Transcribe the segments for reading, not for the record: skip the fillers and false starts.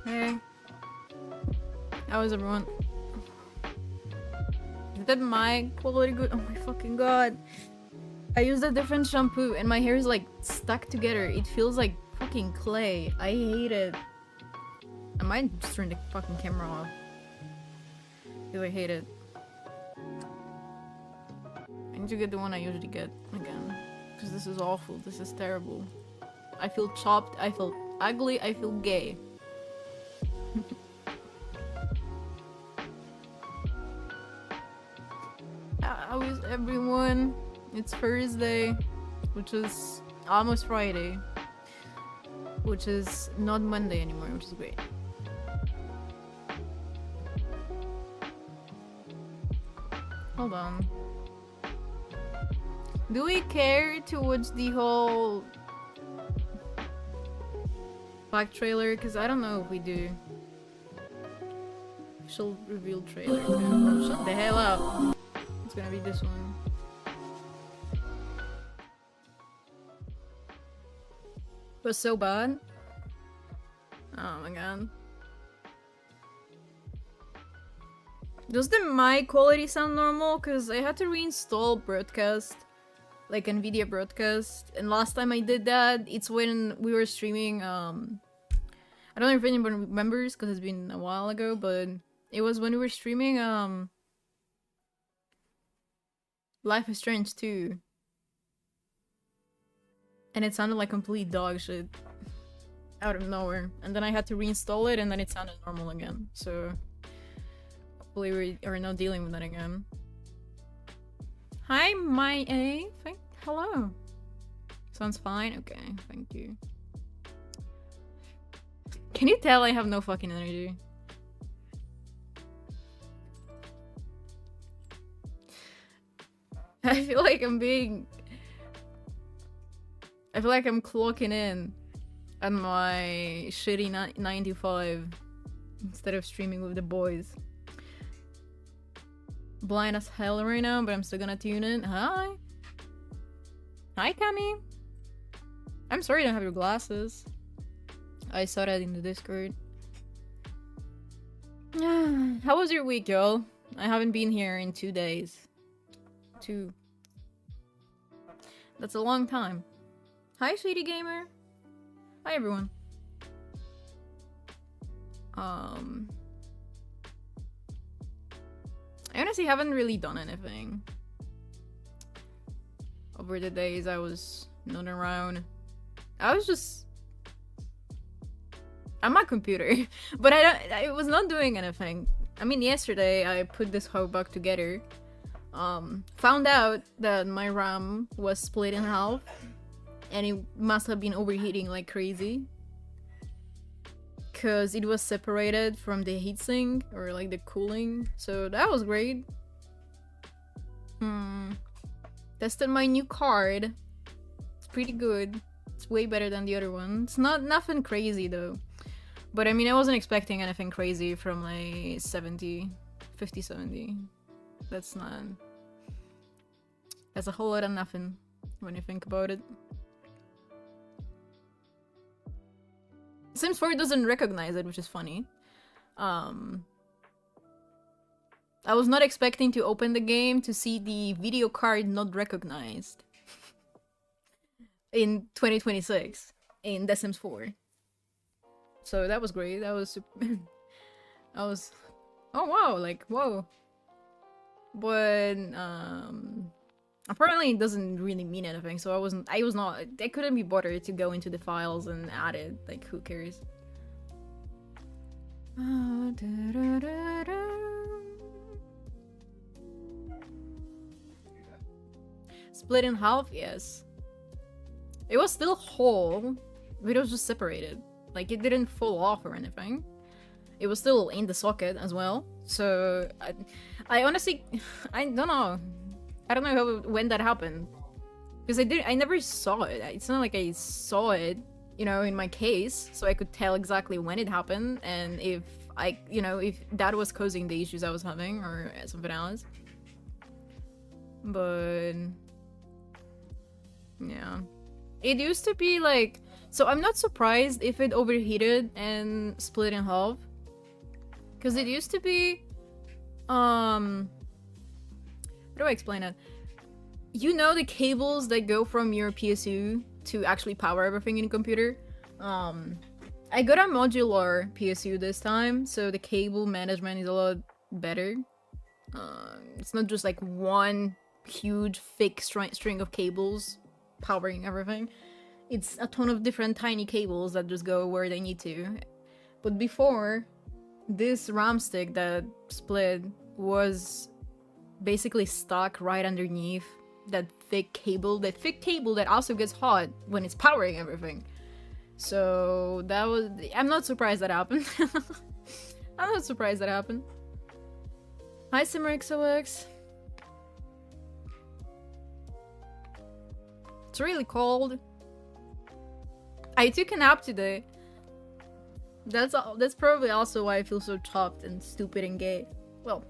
Hey. How is everyone? Is that my quality good? Oh my fucking god. I used a different shampoo and my hair is like stuck together. It feels like fucking clay. I hate it. I might just turn the fucking camera off. Because I hate it. I need to get the one I usually get again. Because this is awful. This is terrible. I feel chopped. I feel ugly. I feel gay. How is everyone? It's Thursday, which is almost Friday, which is not Monday anymore, which is great. Hold on. Do we care to watch the whole back trailer? Because I don't know if we do. Official reveal trailer. Oh, shut the hell up. It's gonna be this one. It was so bad. Oh my god. Does the mic quality sound normal? Because I had to reinstall Broadcast, like NVIDIA Broadcast, and last time I did that, it's when we were streaming, I don't know if anyone remembers because it's been a while ago, but it was when we were streaming, Life is Strange 2. And it sounded like complete dog shit. Out of nowhere. And then I had to reinstall it and then it sounded normal again. So hopefully we are not dealing with that again. Hi, my A. Hello. Sounds fine? Okay, thank you. Can you tell I have no fucking energy? I feel like I'm clocking in on my shitty 9 to 5 instead of streaming with the boys. Blind as hell right now, but I'm still gonna tune in. Hi! Hi, Cami! I'm sorry you don't have your glasses. I saw that in the Discord. How was your week, y'all? I haven't been here in 2 days. 2. That's a long time. Hi, Sweetie Gamer. Hi, everyone. I honestly haven't really done anything over the days I was not around. I was just on my computer, but I was not doing anything. I mean, yesterday I put this whole back together. Found out that my RAM was split in half, and it must have been overheating like crazy. Because it was separated from the heatsink, or like the cooling, so that was great. Tested my new card. It's pretty good. It's way better than the other one. It's nothing crazy though. But I mean, I wasn't expecting anything crazy from like 50, 70. That's a whole lot of nothing when you think about it. Sims 4 doesn't recognize it, which is funny. I was not expecting to open the game to see the video card not recognized in 2026 in The Sims 4. So that was great. That was super. Oh wow, like whoa. But apparently it doesn't really mean anything, so I couldn't be bothered to go into the files and add it. Like, who cares? Split in half? Yes. It was still whole, but it was just separated. Like, it didn't fall off or anything. It was still in the socket as well. So, I honestly, I don't know. I don't know when that happened, because I never saw it. It's not like I saw it, you know, in my case, so I could tell exactly when it happened and if if that was causing the issues I was having or something else. But yeah, it used to be like, so I'm not surprised if it overheated and split in half, because it used to be how do I explain it? You know the cables that go from your PSU to actually power everything in the computer? I got a modular PSU this time, so the cable management is a lot better. It's not just like one huge thick string of cables powering everything. It's a ton of different tiny cables that just go where they need to. But before, this RAM stick that split was basically stuck right underneath that thick cable that also gets hot when it's powering everything. So that was, I'm not surprised that happened. I'm not surprised that happened. Hi SimmerXOX. It's really cold. I took a nap today. That's probably also why I feel so chopped and stupid and gay. Well,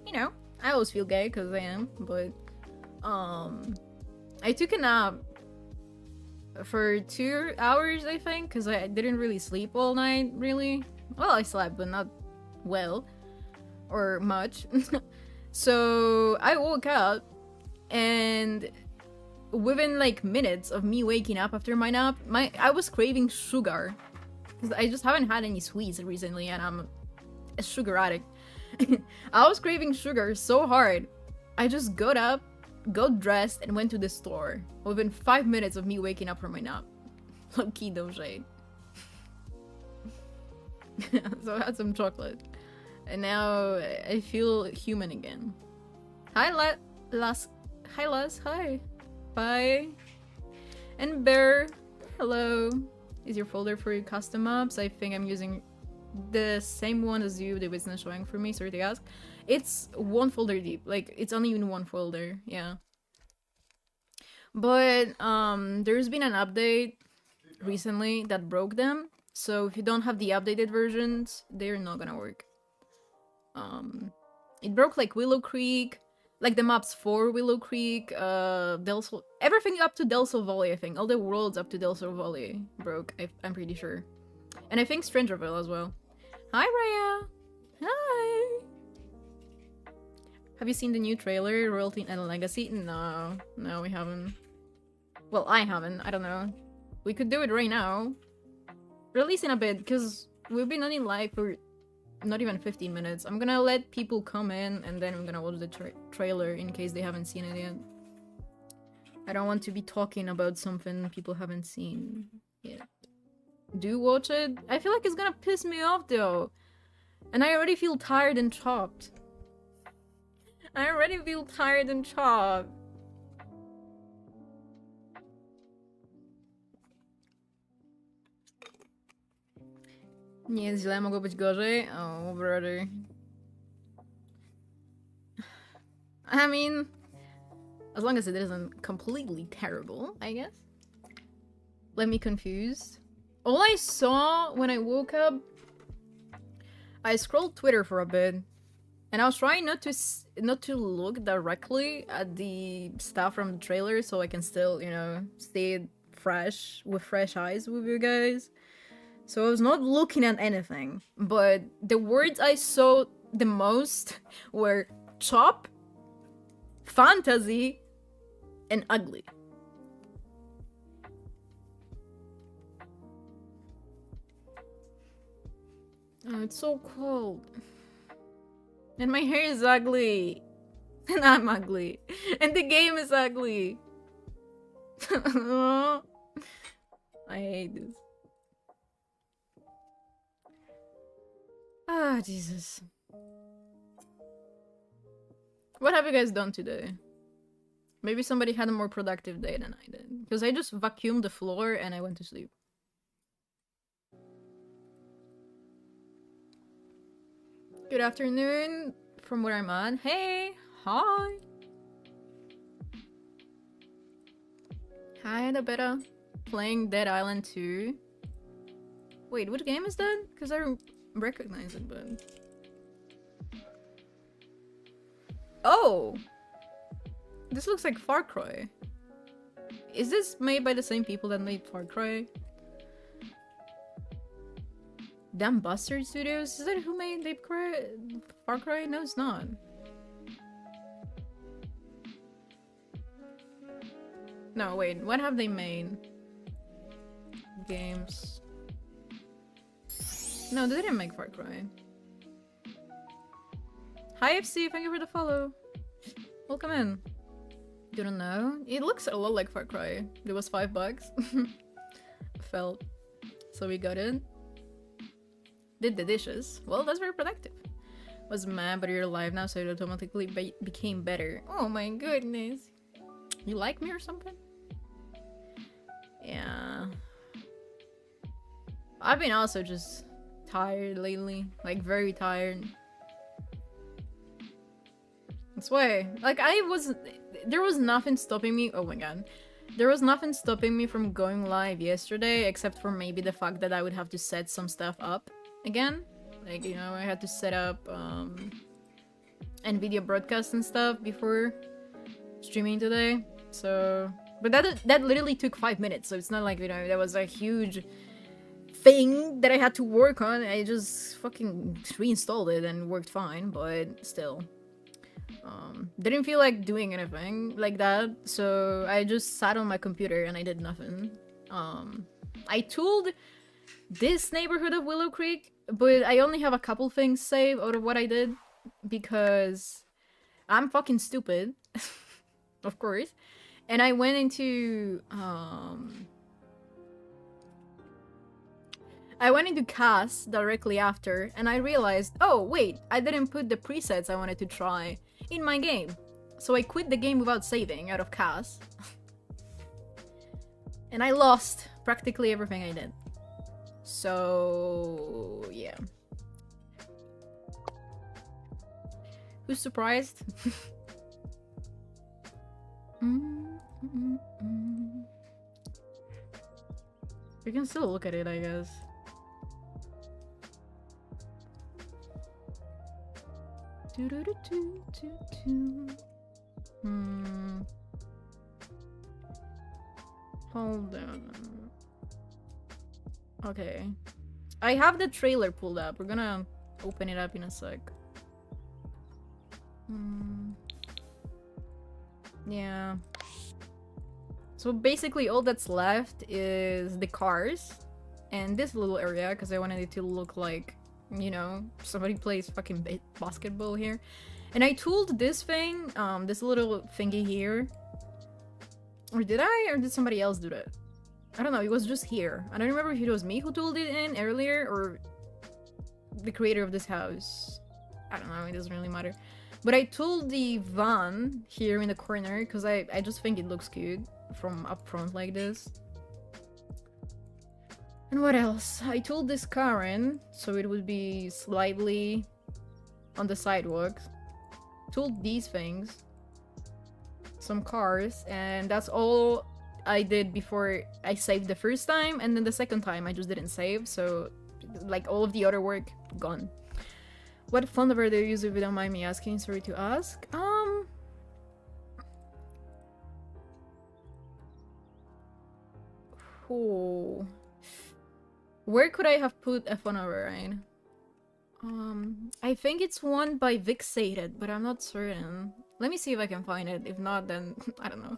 you know, I always feel gay because I am, but I took a nap for 2 hours, I think, because I didn't really sleep all night, really. Well, I slept, but not well or much. So I woke up, and within like minutes of me waking up after my nap, I was craving sugar, because I just haven't had any sweets recently, and I'm a sugar addict. I was craving sugar so hard. I just got up, got dressed, and went to the store within 5 minutes of me waking up from my nap. Low-key, no shade. So I had some chocolate, and now I feel human again. Hi, Les. Hi. Bye. And Bear, hello. Is your folder for your custom maps? I think I'm using the same one as you, the business showing for me, sorry to ask. It's one folder deep, like it's only in one folder, yeah. But there's been an update recently that broke them, so if you don't have the updated versions, they're not gonna work. It broke like Willow Creek, like the maps for Willow Creek, everything up to Del Sol Valley, I think. All the worlds up to Del Sol Valley broke, I'm pretty sure. And I think Strangerville as well. Hi, Raya! Hi! Have you seen the new trailer, Royalty and Legacy? No, we haven't. Well, I haven't, I don't know. We could do it right now. Release in a bit, because we've been only live for not even 15 minutes. I'm gonna let people come in, and then I'm gonna watch the trailer in case they haven't seen it yet. I don't want to be talking about something people haven't seen yet. Do watch it? I feel like it's gonna piss me off, though. And I already feel tired and chopped. I already feel tired and chopped. Nie jest źle, mogło być gorzej. Oh, brother. I mean, as long as it isn't completely terrible, I guess. Let me confused. All I saw when I woke up, I scrolled Twitter for a bit, and I was trying not to look directly at the stuff from the trailer, so I can still, you know, stay fresh with fresh eyes with you guys. So I was not looking at anything, but the words I saw the most were chop, fantasy, and ugly. Oh, it's so cold. And my hair is ugly. And I'm ugly. And the game is ugly. I hate this. Ah, Jesus. What have you guys done today? Maybe somebody had a more productive day than I did. Because I just vacuumed the floor and I went to sleep. Good afternoon from where I'm at. Hey! Hi! Hi, Adabetta. Playing Dead Island 2. Wait, what game is that? Because I recognize it, but... Oh! This looks like Far Cry. Is this made by the same people that made Far Cry? Damn Bastard Studios? Is that who made Far Cry? No, it's not. No, wait. What have they made? Games. No, they didn't make Far Cry. Hi FC, thank you for the follow. Welcome in. You don't know? It looks a lot like Far Cry. It was $5. Felt. So we got it. Did the dishes. Well, that's very productive. Was mad, but you're alive now, so it automatically became better. Oh my goodness. You like me or something? Yeah. I've been also just tired lately. Like, very tired. That's why. Like, there was nothing stopping me. Oh my god. There was nothing stopping me from going live yesterday, except for maybe the fact that I would have to set some stuff up again. Like, you know, I had to set up NVIDIA broadcast and stuff before streaming today. So, but that literally took 5 minutes, so it's not like, you know, that was a huge thing that I had to work on. I just fucking reinstalled it and worked fine, but still. Didn't feel like doing anything like that, so I just sat on my computer and I did nothing. I tooled this neighborhood of Willow Creek, but I only have a couple things saved out of what I did because I'm fucking stupid, of course. And I went into CAS directly after, and I realized, oh wait, I didn't put the presets I wanted to try in my game. So I quit the game without saving out of CAS. And I lost practically everything I did. So yeah. Who's surprised? We can still look at it, I guess. Hold on. Okay. I have the trailer pulled up. We're gonna open it up in a sec. Yeah. So basically all that's left is the cars and this little area because I wanted it to look like, you know, somebody plays fucking basketball here. And I tooled this thing, this little thingy here. Or did I? Or did somebody else do that? I don't know, it was just here. I don't remember if it was me who tooled it in earlier or the creator of this house. I don't know, it doesn't really matter. But I tooled the van here in the corner because I just think it looks good from up front like this. And what else? I tooled this car in so it would be slightly on the sidewalk. Tooled these things. Some cars, and that's all I did before I saved the first time, and then the second time I just didn't save, so like all of the other work gone. What flavor do you use if you don't mind me asking? Sorry to ask. Oh. Where could I have put a flavor, right? I think it's one by Vixated, but I'm not certain. Let me see if I can find it. If not, then I don't know.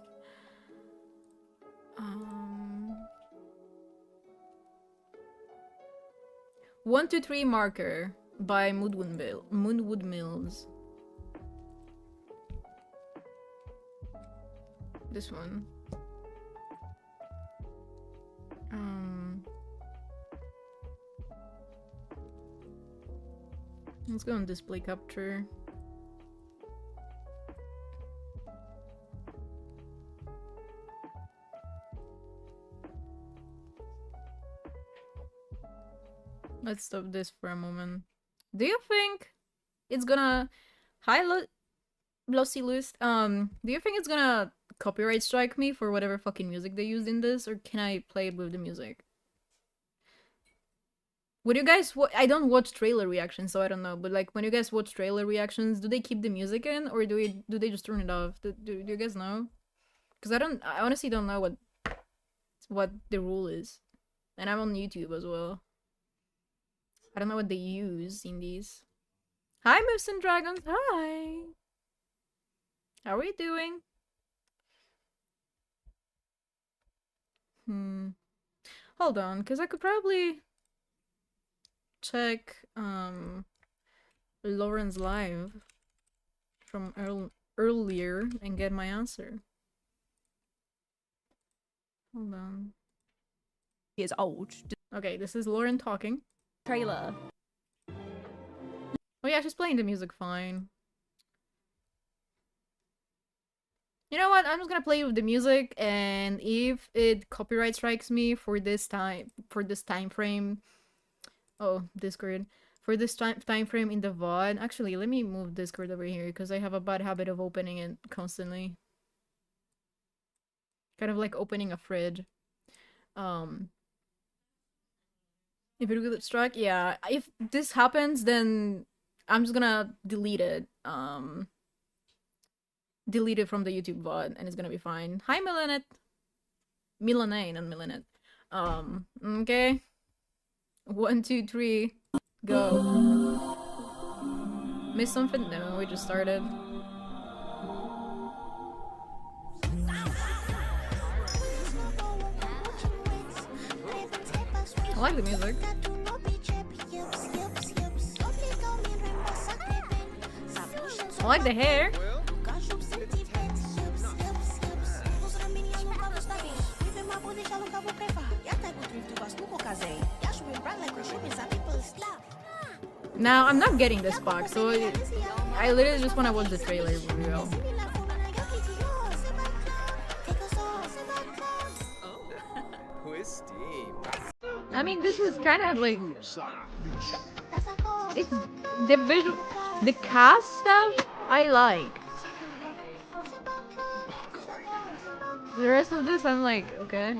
123 Marker by Moonwood Mills. This one. Let's go on display capture. Let's stop this for a moment. Do you think it's gonna... Hi, Lossy List. Do you think it's gonna copyright strike me for whatever fucking music they used in this, or can I play it with the music? Would you guys... I don't watch trailer reactions, so I don't know, but like, when you guys watch trailer reactions, do they keep the music in, or do they just turn it off? Do you guys know? Because I honestly don't know what the rule is. And I'm on YouTube as well. I don't know what they use in these. Hi, Moose and Dragons. Hi. How are you doing? Hold on, because I could probably check Lauren's live from earlier and get my answer. Hold on. He is old. Okay, this is Lauren talking. Trailer. Oh yeah, she's playing the music fine. You know what? I'm just gonna play with the music, and if it copyright strikes me for this time frame, oh, Discord, for this time frame in the VOD. Actually, let me move Discord over here because I have a bad habit of opening it constantly. Kind of like opening a fridge. If it would strike, yeah. If this happens, then I'm just gonna delete it. Delete it from the YouTube VOD, and it's gonna be fine. Hi, Milanet. Milanane and Milanet. Okay. 1, 2, 3, go. Missed something? No, we just started. I like the music. I like the hair. Now, I'm not getting this box, so I literally just want to watch the trailer real. I mean, this is kind of like it's the visual, the cast stuff I like. The rest of this, I'm like, okay.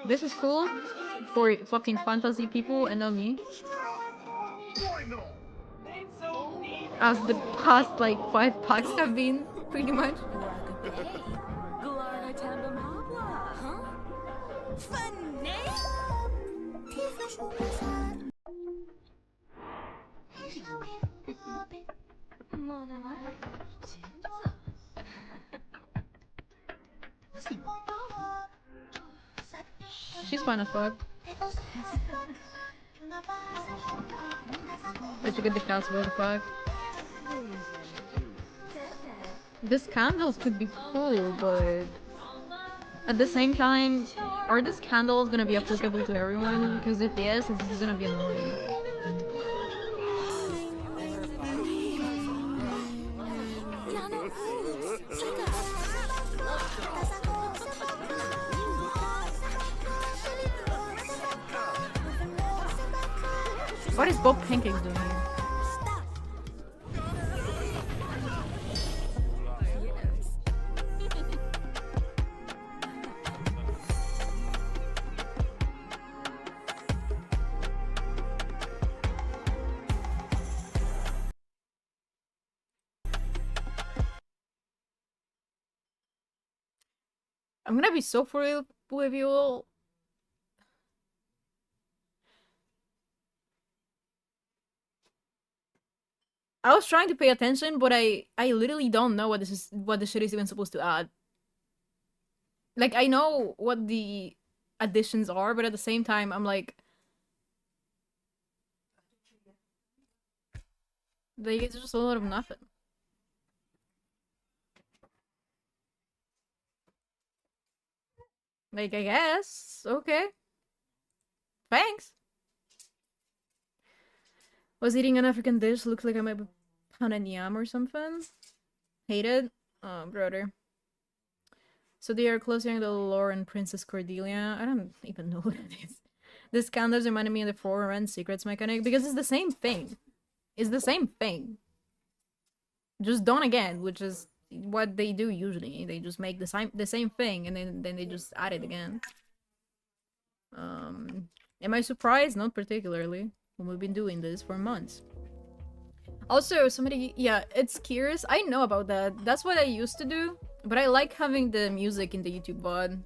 This is cool for fucking fantasy people and not me. As the past like 5 packs have been, pretty much. She's fine as fuck. But you get the cast what the fuck. This candles could be cool, but at the same time, are these candles gonna be applicable to everyone? Because if yes, it's gonna be annoying. What is Bob Pancakes doing here? I'm gonna be so for real with you all. I was trying to pay attention, but I literally don't know what the shit is even supposed to add. Like I know what the additions are, but at the same time I'm like it's just a lot of nothing. Like I guess, okay. Thanks. Was eating an African dish, looks like I might be pounding yam or something. Hate it. Oh, brother. So they are closing the lore in Princess Cordelia. I don't even know what it is. This candles reminded me of the Forerun Secrets mechanic because it's the same thing. It's the same thing. Just done again, which is what they do usually. They just make the same thing and then they just add it again. Am I surprised? Not particularly. We've been doing this for months. Also, somebody, yeah, it's curious. I know about that. That's what I used to do, but I like having the music in the YouTube VOD.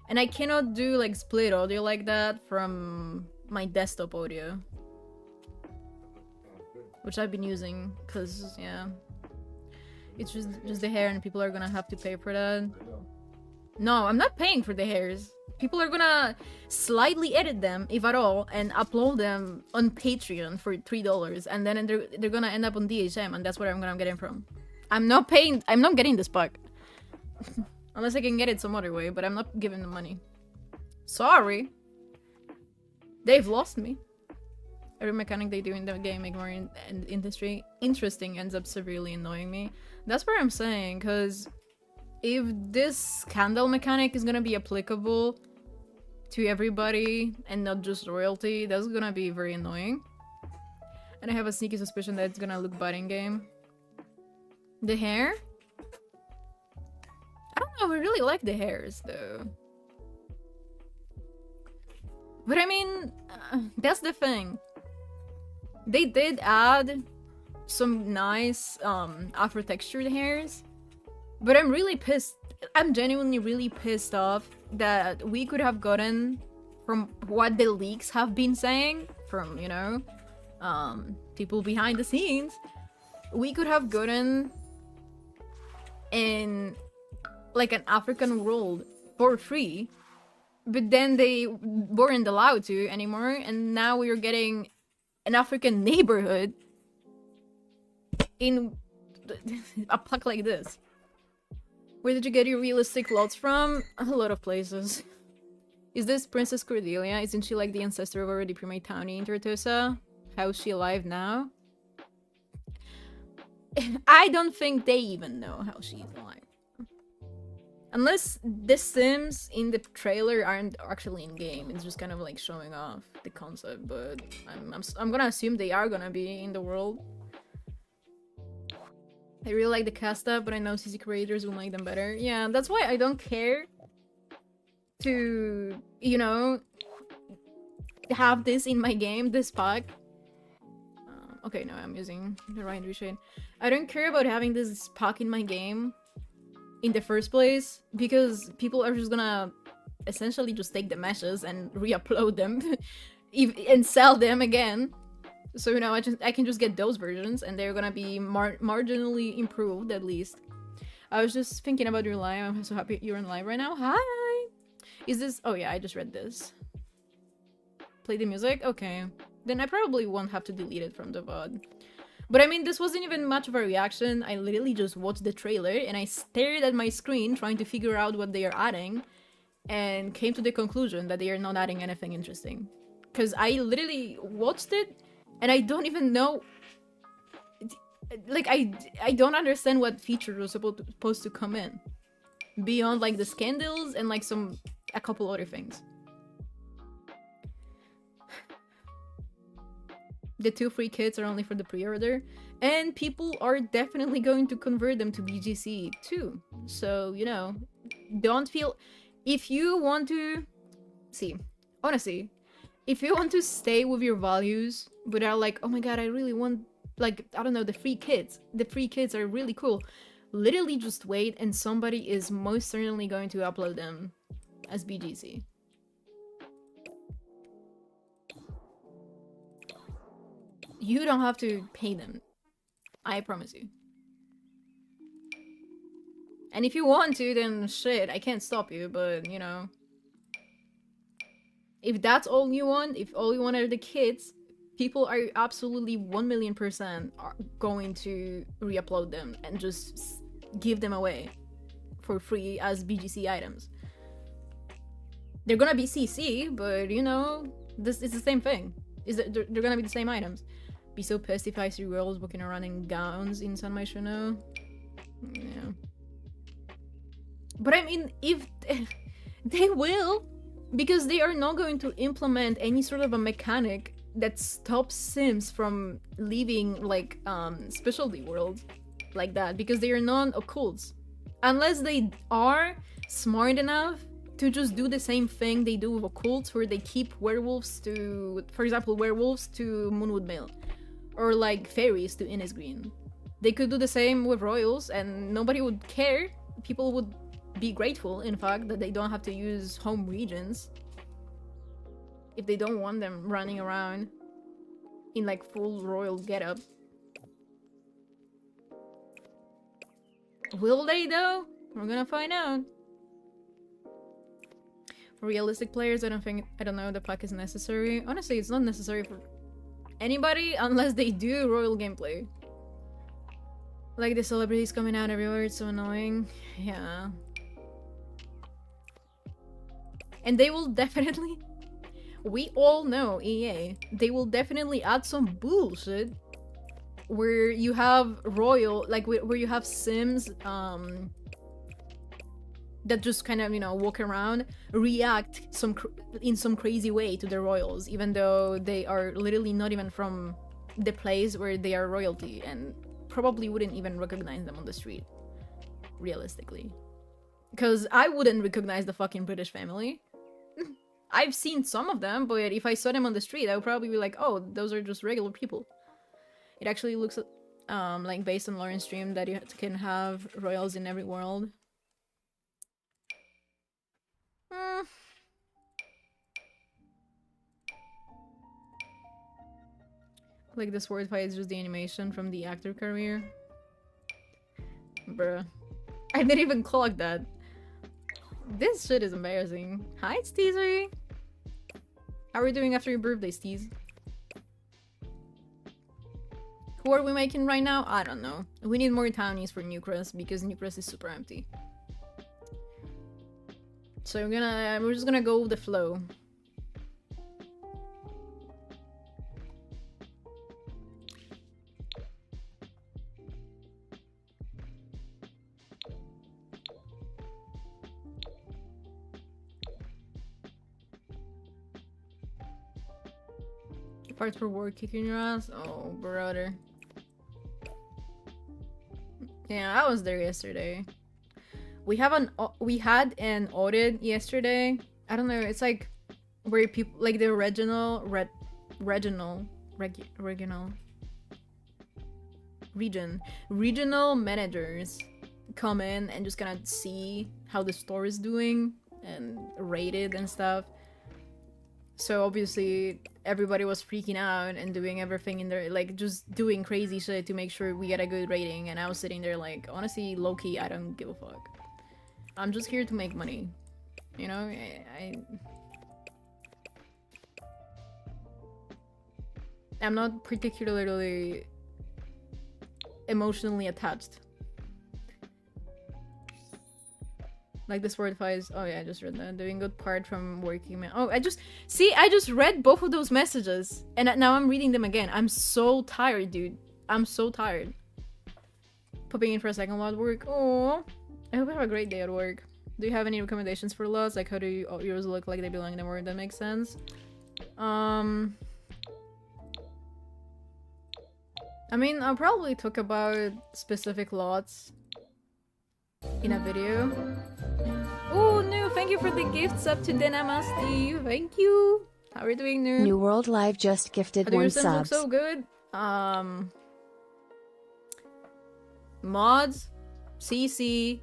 And I cannot do like split audio like that from my desktop audio, which I've been using because yeah, it's just the hair, and people are gonna have to pay for that. No, I'm not paying for the hairs. People are gonna slightly edit them, if at all, and upload them on Patreon for $3, and then they're gonna end up on DHM, and that's where I'm gonna get it from. I'm not paying. I'm not getting this pack. Unless I can get it some other way, but I'm not giving them money. Sorry. They've lost me. Every mechanic they do in the game make more industry interesting ends up severely annoying me. That's what I'm saying, because if this candle mechanic is gonna be applicable to everybody and not just royalty, that's gonna be very annoying. And I have a sneaky suspicion that it's gonna look bad in game. The hair? I don't know, I really like the hairs though. But I mean, that's the thing. They did add some nice afro textured hairs. But I'm really pissed. I'm genuinely really pissed off that we could have gotten, from what the leaks have been saying, from, you know, people behind the scenes, we could have gotten in like an African world for free, but then they weren't allowed to anymore, and now we're getting an African neighborhood in a pack like this. Where did you get your realistic lots from? A lot of places. Is this Princess Cordelia? Isn't she like the ancestor of already Prima Townie in Tortosa? How is she alive now? I don't think they even know how she's alive. Unless the Sims in the trailer aren't actually in game, it's just kind of like showing off the concept. But I'm gonna assume they are gonna be in the world. I really like the cast up, but I know CC creators will make them better. Yeah, that's why I don't care to, you know, have this in my game, this pack. Okay, no, I'm using the right reshade. I don't care about having this pack in my game in the first place, because people are just gonna essentially just take the meshes and re-upload them and sell them again. So, you know, I can just get those versions and they're gonna be marginally improved at least. I was just thinking about your live. I'm so happy you're in live right now. Hi! Is this... Oh yeah, I just read this. Play the music? Okay. Then I probably won't have to delete it from the VOD. But I mean, this wasn't even much of a reaction. I literally just watched the trailer and I stared at my screen trying to figure out what they are adding and came to the conclusion that they are not adding anything interesting. Because I literally watched it and I don't even know... Like, I don't understand what feature was supposed to come in. Beyond, like, the scandals and, like, a couple other things. The 2 free kits are only for the pre-order, and people are definitely going to convert them to BGC too. So, you know, don't feel... If you want to... See, honestly, if you want to stay with your values without like, oh my god, I really want, like, I don't know, the free kits. The free kits are really cool. Literally just wait and somebody is most certainly going to upload them as BGC. You don't have to pay them. I promise you. And if you want to, then shit, I can't stop you, but, you know. If that's all you want, if all you want are the kits, people are absolutely 1,000,000% going to re-upload them and just give them away for free as BGC items. They're gonna be CC, but, you know, this is the same thing. They're gonna be the same items. Be so pissed if I see girls walking around in gowns in San Maishuno. Yeah. But I mean, if they will, because they are not going to implement any sort of a mechanic that stops Sims from leaving, like, specialty worlds like that, because they are non-occults. Unless they are smart enough to just do the same thing they do with occults, where they keep werewolves to, for example, werewolves to Moonwood Mill. Or like fairies to Innis Green. They could do the same with royals and nobody would care. People would be grateful, in fact, that they don't have to use home regions. If they don't want them running around in like full royal getup. Will they though? We're gonna find out. For realistic players, I don't know, the pack is necessary. Honestly, it's not necessary for anybody unless they do royal gameplay. Like the celebrities coming out everywhere, it's so annoying. Yeah. And they will definitely... We all know EA. They will definitely add some bullshit where you have royal, like where you have Sims that just kind of, you know, walk around, react in some crazy way to the royals, even though they are literally not even from the place where they are royalty, and probably wouldn't even recognize them on the street, realistically. Because I wouldn't recognize the fucking British family. I've seen some of them, but if I saw them on the street, I would probably be like, oh, those are just regular people. It actually looks like, based on Lauren's stream, that you can have royals in every world. Like the sword fight is just the animation from the actor career. Bruh. I didn't even clock that. This shit is embarrassing. Hi, Steezy! How are we doing after your birthday, Steez? Who are we making right now? I don't know. We need more townies for Newcrest because Newcrest is super empty. So we're just gonna go with the flow. Parts for work kicking your ass? Oh, brother. Yeah, I was there yesterday. We had an audit yesterday. I don't know, it's like where people like the regional managers come in and just kind of see how the store is doing and rate it and stuff. So obviously everybody was freaking out and doing everything in there, like just doing crazy shit to make sure we get a good rating, and I was sitting there like, honestly, low-key, I don't give a fuck. I'm just here to make money, you know? I'm not particularly emotionally attached. Like this word files. Oh yeah, I just read that. Doing good part from working man. Oh, I just read both of those messages, and now I'm reading them again. I'm so tired, dude. I'm so tired. Popping in for a second while at work. Oh, I hope you have a great day at work. Do you have any recommendations for lots? Like, how do yours look like they belong in the world? That makes sense. I mean, I'll probably talk about specific lots in a video. Oh, no, thank you for the gifts up to Denamasti. Thank you. How are you doing, New? New World Live just gifted one sub. Look so good. Mods, CC,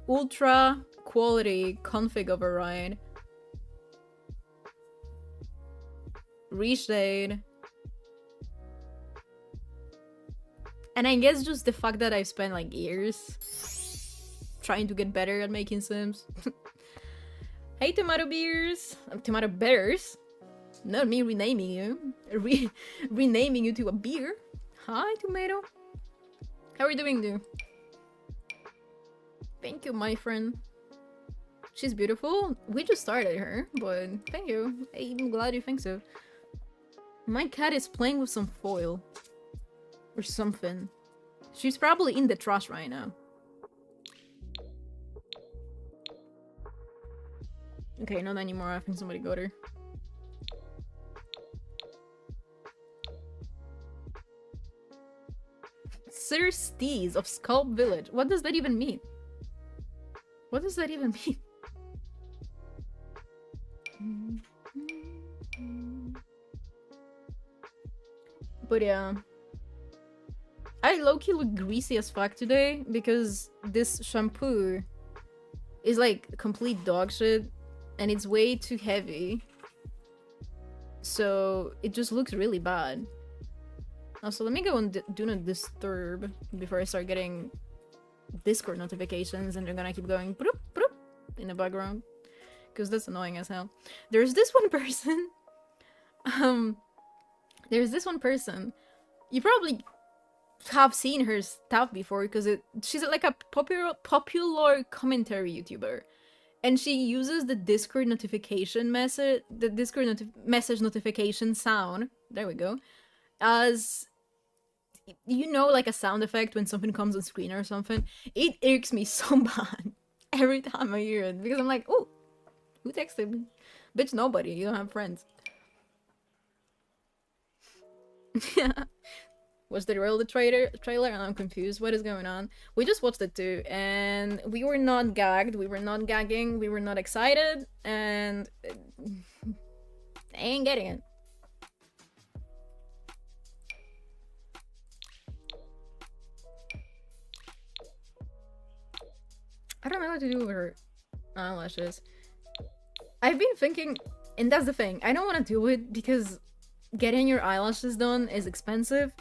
ultra quality config override, reshade. And I guess just the fact that I've spent like years trying to get better at making sims. Hey, tomato beers! Tomato bears? Not me renaming you. Renaming you to a beer. Hi, tomato. How are you doing, dude? Thank you, my friend. She's beautiful. We just started her, but thank you. I'm glad you think so. My cat is playing with some foil. Or something. She's probably in the trash right now. Okay, not anymore. I think somebody got her. Sir Steez of Sculp Village. What does that even mean? What does that even mean? But yeah. I low-key look greasy as fuck today because this shampoo is like complete dog shit and it's way too heavy. So it just looks really bad. Also, let me go and do not disturb before I start getting Discord notifications and they're gonna keep going broop, broop in the background. Because that's annoying as hell. There's this one person. There's this one person. You probably have seen her stuff before because she's like a popular commentary YouTuber, and she uses the Discord notification message, message notification sound. There we go. As you know, like a sound effect when something comes on screen or something. It irks me so bad every time I hear it because I'm like, oh, who texted me? Bitch, nobody. You don't have friends. Yeah. Was the real trailer? And I'm confused. What is going on? We just watched it too, and we were not gagged. We were not gagging. We were not excited, and I ain't getting it. I don't know what to do with her eyelashes. I've been thinking, and that's the thing. I don't want to do it because getting your eyelashes done is expensive.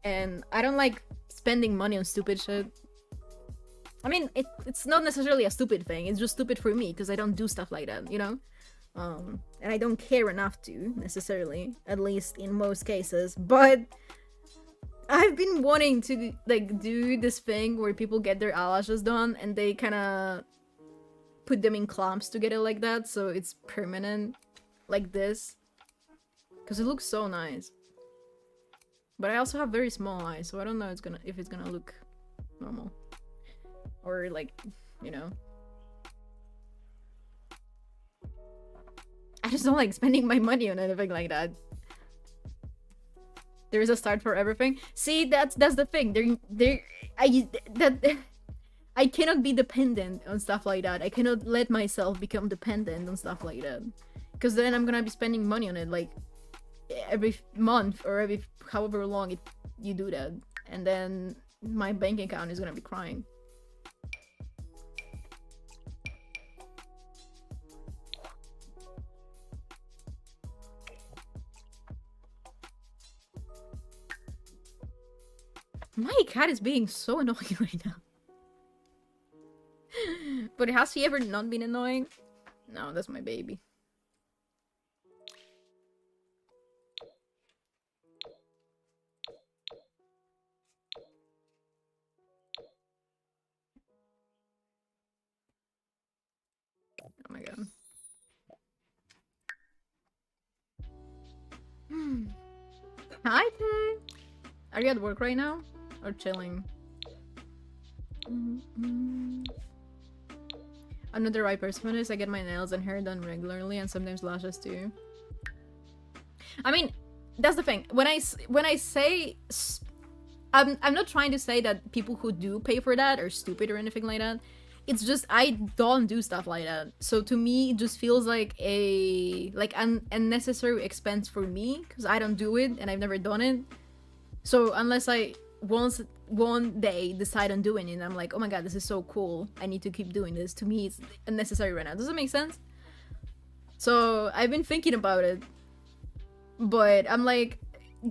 And I don't like spending money on stupid shit. I mean, it's not necessarily a stupid thing. It's just stupid for me because I don't do stuff like that, you know? And I don't care enough to, necessarily. At least in most cases. But I've been wanting to, like, do this thing where people get their eyelashes done and they kind of put them in clumps together like that, so it's permanent, like this. Because it looks so nice. But I also have very small eyes, so I don't know if it's gonna look normal. Or like, you know. I just don't like spending my money on anything like that. There is a start for everything. See, that's the thing. I cannot be dependent on stuff like that. I cannot let myself become dependent on stuff like that. Because then I'm gonna be spending money on it, like, every month or every however long you do that. And then my bank account is gonna be crying. My cat is being so annoying right now. But has he ever not been annoying? No, that's my baby. Oh my god. Hi, Tay. Are you at work right now? Or chilling? I'm not the right person for this. I get my nails and hair done regularly and sometimes lashes too. I mean, that's the thing. When I say... I'm not trying to say that people who do pay for that are stupid or anything like that. It's just I don't do stuff like that. So to me, it just feels like an unnecessary expense for me because I don't do it and I've never done it. So unless I one day decide on doing it and I'm like, oh my god, this is so cool, I need to keep doing this. To me, it's unnecessary right now. Does that make sense? So I've been thinking about it, but I'm like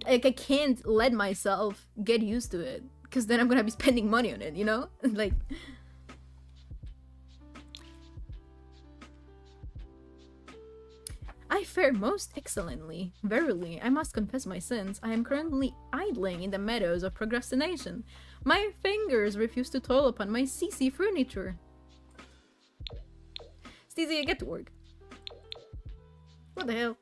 I can't let myself get used to it because then I'm gonna be spending money on it, you know? Like, I fare most excellently. Verily, I must confess my sins. I am currently idling in the meadows of procrastination. My fingers refuse to toil upon my CC furniture. Steezy, get to work. What the hell?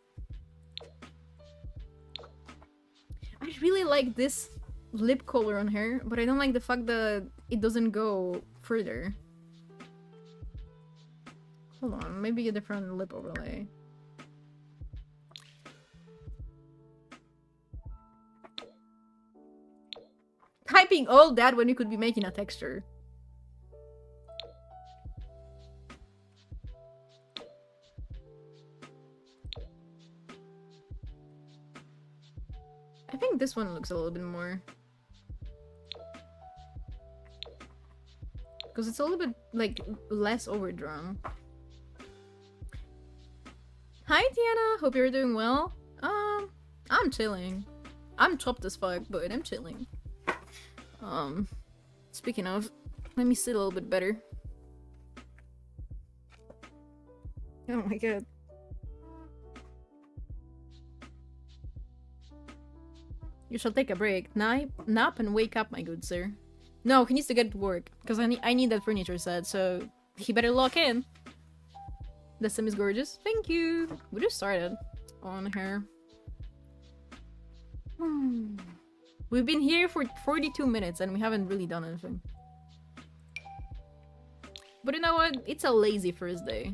I really like this lip color on her, but I don't like the fact that it doesn't go further. Hold on, maybe a different lip overlay. Typing all that when you could be making a texture. I think this one looks a little bit more. Because it's a little bit, like, less overdrawn. Hi, Tiana! Hope you're doing well. I'm chilling. I'm chopped as fuck, but I'm chilling. Speaking of, let me sit a little bit better. Oh my god. You shall take a break. Nap and wake up, my good sir. No, he needs to get to work, because I need that furniture set, so he better lock in. The sim is gorgeous. Thank you! We just started on her. We've been here for 42 minutes and we haven't really done anything. But you know what? It's a lazy first day.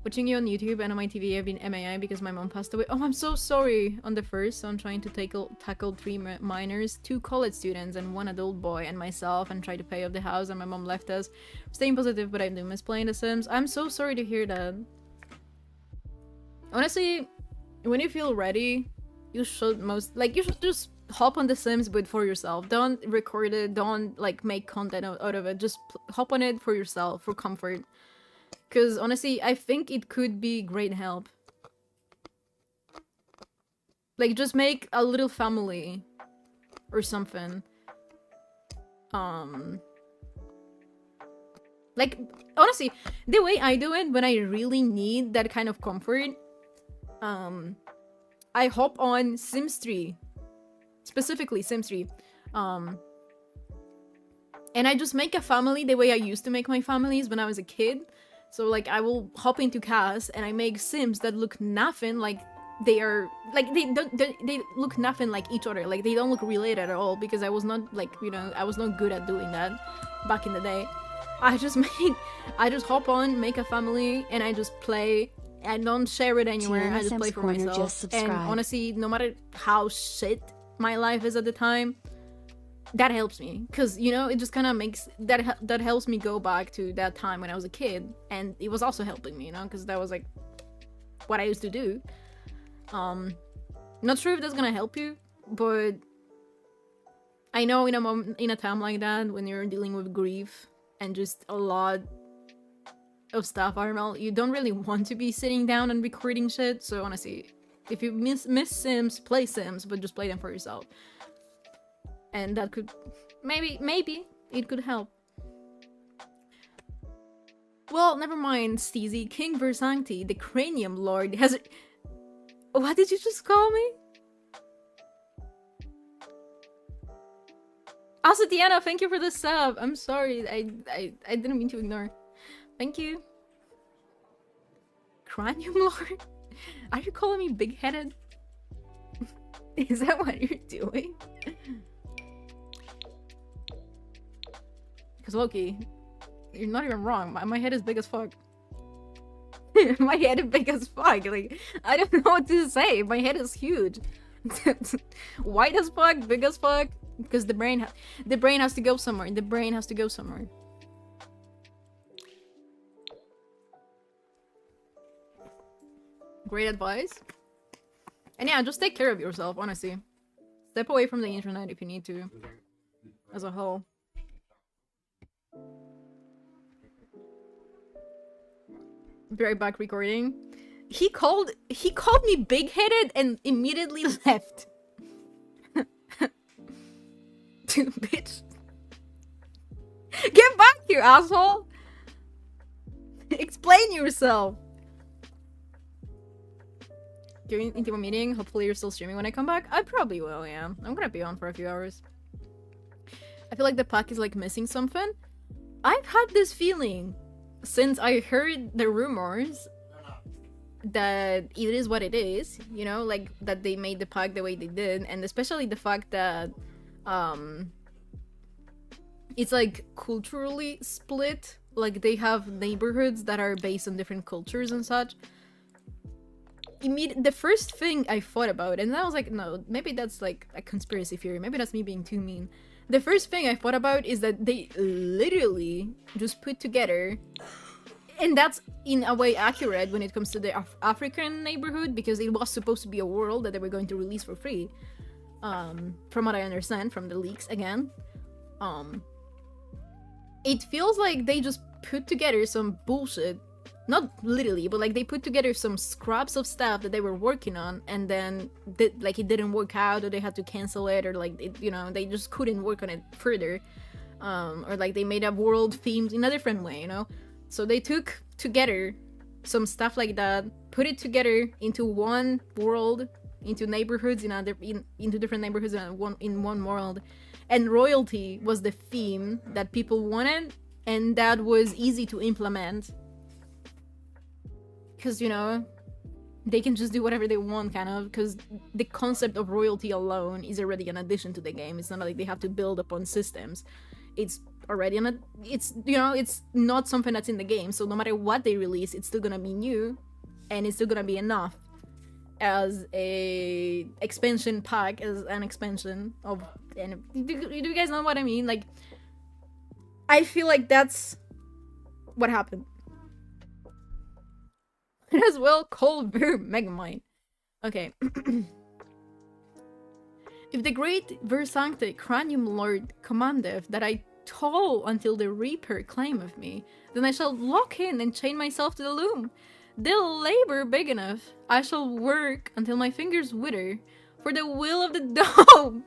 Watching you on YouTube and on my TV, I've been MIA because my mom passed away. Oh, I'm so sorry. On the first, so I'm trying to tackle 3 minors, 2 college students, and 1 adult boy, and myself, and try to pay off the house, and my mom left us. Staying positive, but I do miss playing The Sims. I'm so sorry to hear that. Honestly, when you feel ready, you should you should just hop on The Sims, but for yourself. Don't record it, don't, like, make content out of it. Just hop on it for yourself, for comfort. Because, honestly, I think it could be great help. Like, just make a little family. Or something. Like, honestly, the way I do it when I really need that kind of comfort, I hop on Sims 3. Specifically, Sims 3. And I just make a family the way I used to make my families when I was a kid. So like I will hop into cast and I make Sims that look nothing like they are, like they look nothing like each other. Like they don't look related at all, because I was not like, you know, I was not good at doing that back in the day. I just hop on, make a family, and I just play. I don't share it anywhere. I just play for myself. And honestly, no matter how shit my life is at the time, that helps me, because, you know, it just kind of makes that helps me go back to that time when I was a kid, and it was also helping me, you know, because that was like what I used to do. Not sure if that's gonna help you, but I know in a time like that, when you're dealing with grief and just a lot of stuff, Armel, you don't really want to be sitting down and recording shit. So honestly, if you miss Sims, play Sims, but just play them for yourself. And that could, maybe it could help. Well, never mind, Steezy. King Versancti, the Cranium Lord, has... What did you just call me? Also, Diana, thank you for the sub. I'm sorry, I didn't mean to ignore. Thank you. Cranium Lord? Are you calling me big-headed? Is that what you're doing? Because Loki, you're not even wrong. My head is big as fuck. My head is big as fuck. Like, I don't know what to say. My head is huge. White as fuck, big as fuck. Because the brain has to go somewhere. The brain has to go somewhere. Great advice. And yeah, just take care of yourself, honestly. Step away from the internet if you need to. As a whole. Be right back recording. He called me big-headed and immediately left. Dude, bitch. Get back here, asshole! Explain yourself! Going into a meeting, hopefully you're still streaming when I come back. I probably will, yeah. I'm gonna be on for a few hours. I feel like the pack is like missing something. I've had this feeling since I heard the rumors that it is what it is, you know, like that they made the pack the way they did, and especially the fact that it's like culturally split, like they have neighborhoods that are based on different cultures and such. The first thing I thought about, and I was like, no, maybe that's like a conspiracy theory, maybe that's me being too mean. The first thing I thought about is that they literally just put together, and that's in a way accurate when it comes to the African neighborhood, because it was supposed to be a world that they were going to release for free, from what I understand from the leaks again. It feels like they just put together some bullshit, not literally, but like they put together some scraps of stuff that they were working on, and then like it didn't work out, or they had to cancel it, or like it, you know, they just couldn't work on it further, or like they made a world themed in a different way, you know. So they took together some stuff like that, put it together into one world, into neighborhoods into different neighborhoods in one world, and royalty was the theme that people wanted, and that was easy to implement. Because, you know, they can just do whatever they want, kind of, because the concept of royalty alone is already an addition to the game. It's not like they have to build upon systems. It's already it's, you know, it's not something that's in the game, so no matter what they release, it's still gonna be new, and it's still gonna be enough as a expansion pack, as an expansion of... And do you guys know what I mean? Like, I feel like that's what happened. As well, Cold Beer Megamind. Okay. If the great Versancti Cranium Lord commandeth that I toll until the Reaper claimeth me, then I shall lock in and chain myself to the loom. They'll labor big enough. I shall work until my fingers wither for the will of the dome.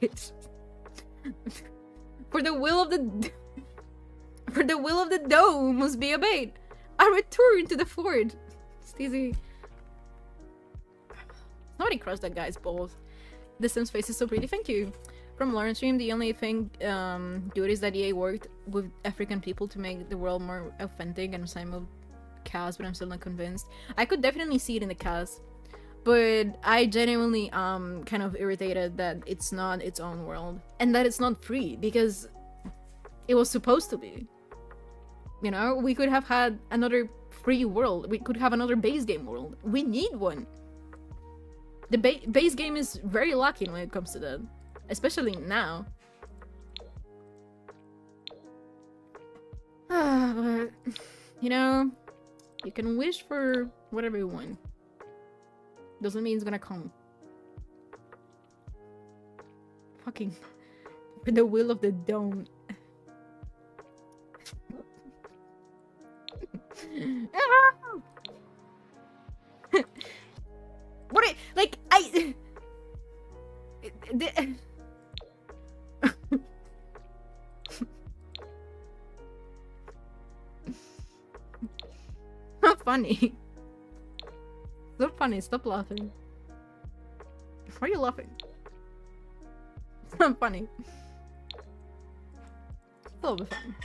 Bitch. For the will of the... For the will of the dome must be obeyed. I return to the fort. Steezy. Nobody crushed that guy's balls. The Sims face is so pretty. Thank you. From Lauren's stream, the only thing good is that EA worked with African people to make the world more authentic and simulcast, but I'm still not convinced. I could definitely see it in the cast, but I genuinely kind of irritated that it's not its own world and that it's not free because it was supposed to be. You know, we could have had another free world. We could have another base game world. We need one. The base game is very lacking when it comes to that. Especially now. But, you know, you can wish for whatever you want. Doesn't mean it's gonna come. Fucking with the will of the dome. What? Like I. Not funny. So funny. Stop laughing. Why are you laughing? It's not funny. It'll be fun.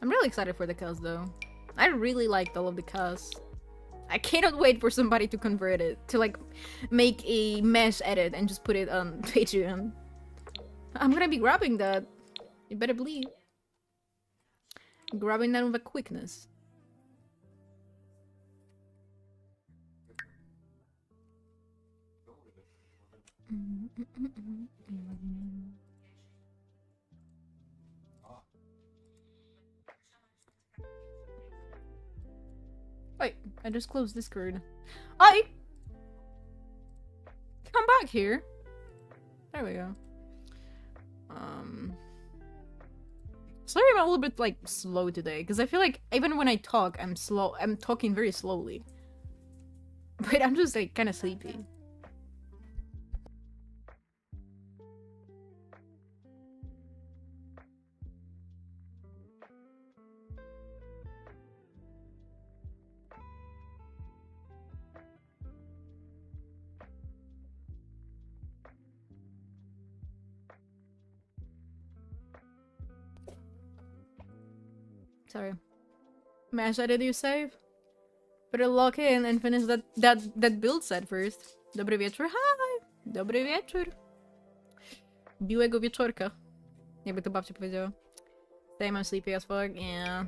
I'm really excited for the cast though. I really liked all of the cast. I cannot wait for somebody to convert it, to like make a mesh edit and just put it on Patreon. I'm gonna be grabbing that. You better believe. Grabbing that with a quickness. Wait, I just closed Discord. Come back here. There we go. Sorry I'm a little bit like slow today, because I feel like even when I talk, I'm slow. I'm talking very slowly. But I'm just like kind of sleepy. Sorry. Mash edit you save? Better log in and finish that build set first. Dobry wieczór. Hi! Dobry wieczór. Miłego wieczorka. Jakby to babcia powiedziała. Same, I'm sleepy as fuck. Yeah.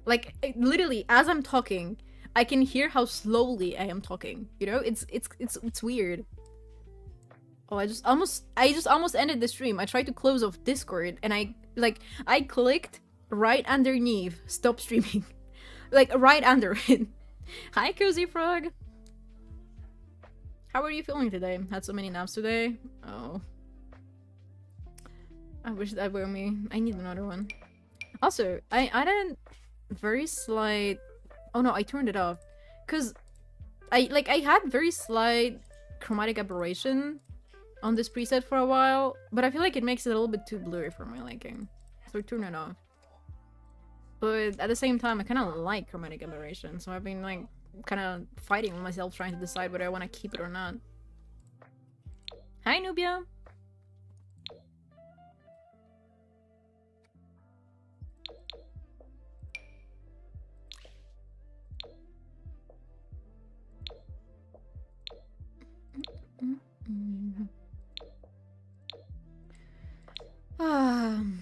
Like, literally, as I'm talking, I can hear how slowly I am talking. You know? It's weird. Oh, I just almost ended the stream. I tried to close off Discord and I clicked right underneath stop streaming. Like right under it. Hi Cozy Frog. How are you feeling today? Had so many naps today. Oh, I wish that were me. I need another one. Also, I added very slight. Oh no, I turned it off because I had very slight chromatic aberration on this preset for a while, but I feel like it makes it a little bit too blurry for my liking, so I turned it off. But at the same time, I kind of like chromatic aberration, so I've been like kind of fighting with myself trying to decide whether I want to keep it or not. Hi Nubia!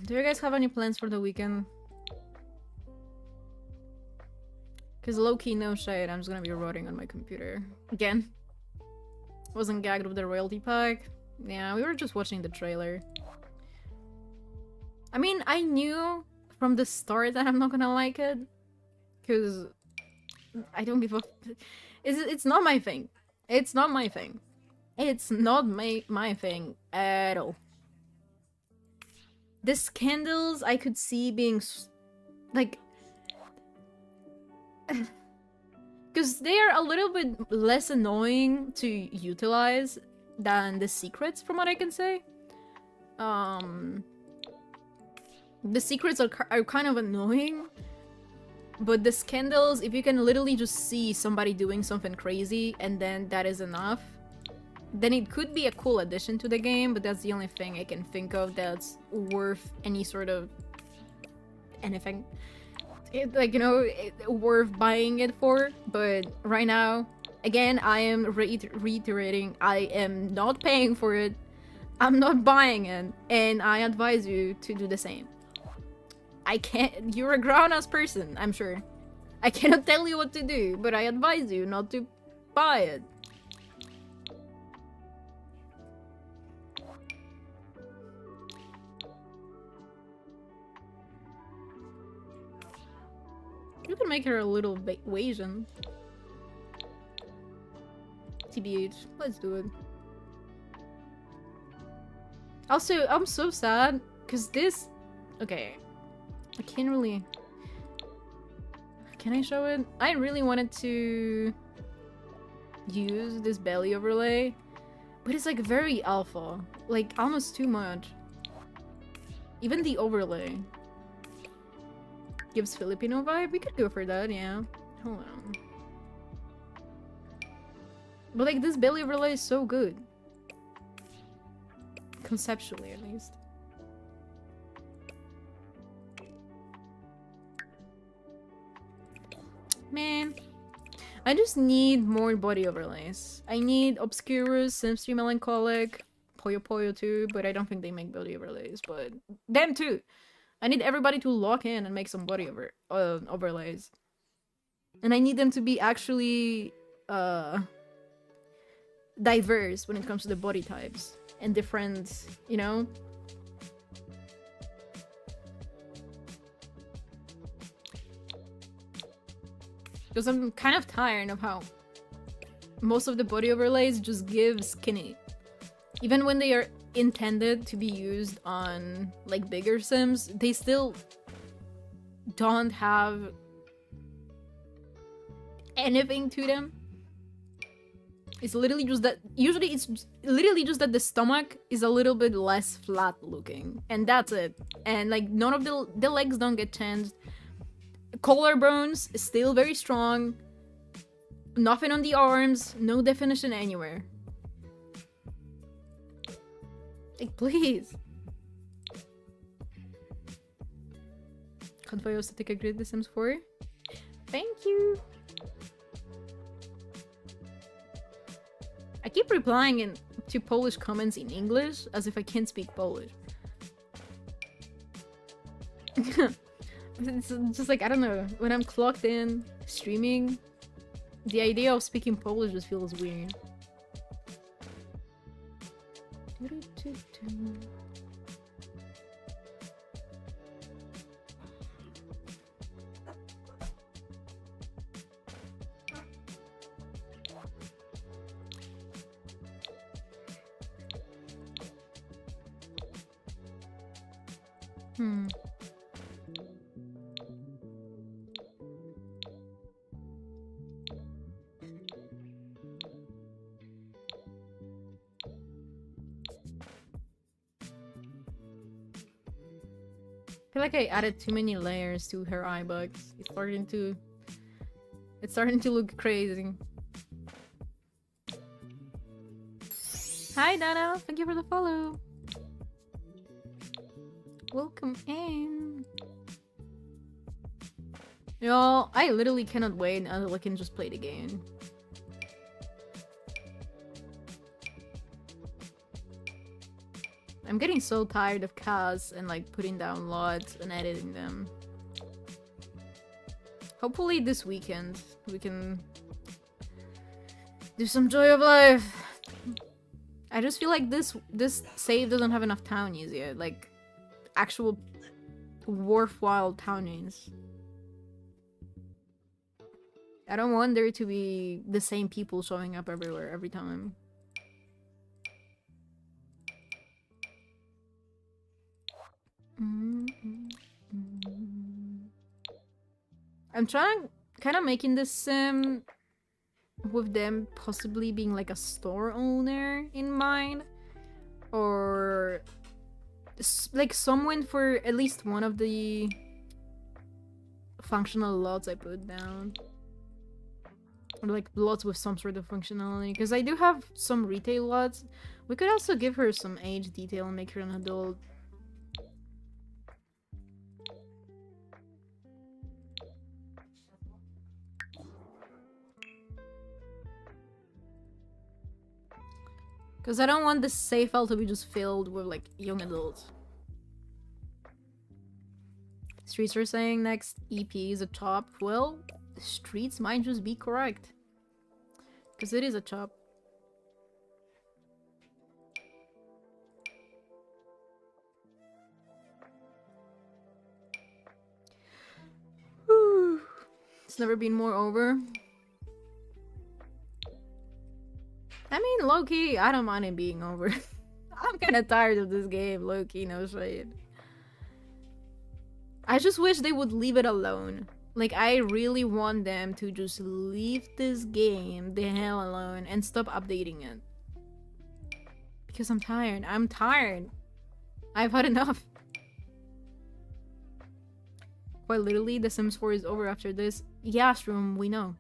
Do you guys have any plans for the weekend? Because low-key, no shade, I'm just gonna be rotting on my computer. Again. Wasn't gagged with the royalty pack. Yeah, we were just watching the trailer. I mean, I knew from the start that I'm not gonna like it. Because I don't give a... It's not my thing. It's not my thing. It's not my thing at all. The scandals I could see being... like... because they are a little bit less annoying to utilize than the secrets, from what I can say. The secrets are kind of annoying, but the scandals, if you can literally just see somebody doing something crazy and then that is enough, then it could be a cool addition to the game, but that's the only thing I can think of that's worth any sort of anything. Like, you know, worth buying it for. But right now, again, I am reiterating, I am not paying for it. I'm not buying it, and I advise you to do the same. I can't. You're a grown-ass person, I'm sure. I cannot tell you what to do, but I advise you not to buy it. You can make her a little Asian. TBH, let's do it. Also, I'm so sad because this. Okay, I can't really. Can I show it? I really wanted to use this belly overlay, but it's like very alpha, like almost too much. Even the overlay gives Filipino vibe. We could go for that, yeah. Hold on. But like this belly overlay is so good. Conceptually, at least. Man, I just need more body overlays. I need Obscurus, Simstry Melancholic, Poyo Poyo too, but I don't think they make body overlays, but them too. I need everybody to lock in and make some body overlays. And I need them to be actually diverse when it comes to the body types and different, you know? Because I'm kind of tired of how most of the body overlays just give skinny. Even when they are intended to be used on like bigger sims, they still don't have anything to them. It's literally just that, usually it's literally just that the stomach is a little bit less flat looking, and that's it. And like none of the legs don't get changed. Collarbones is still very strong. Nothing on the arms, no definition anywhere. Like, please. Can't wait to take a grid The Sims 4. Thank you. I keep replying to Polish comments in English as if I can't speak Polish. It's just like, I don't know, when I'm clocked in streaming, the idea of speaking Polish just feels weird. I feel like I added too many layers to her eye bags. It's starting to look crazy. Hi Dana, thank you for the follow. Welcome in. Y'all, I literally cannot wait until I can just play the game. I'm getting so tired of casts and like putting down lots and editing them. Hopefully this weekend we can do some Joy of Life. I just feel like this save doesn't have enough townies yet, like actual worthwhile townies. I don't want there to be the same people showing up everywhere every time. I'm trying, kind of making this sim with them possibly being like a store owner in mind, or Like someone for at least one of the functional lots I put down. Or like lots with some sort of functionality. Because I do have some retail lots. We could also give her some age detail and make her an adult. Because I don't want this save file to be just filled with like young adults. Streets are saying next EP is a chop. Well, Streets might just be correct. Because it is a chop. Whew. It's never been more over. I mean, low-key, I don't mind it being over. I'm kind of tired of this game, low-key, no shade. I just wish they would leave it alone. Like, I really want them to just leave this game the hell alone and stop updating it. Because I'm tired. I'm tired. I've had enough. Quite literally, The Sims 4 is over after this. Yeah, Shroom, we know.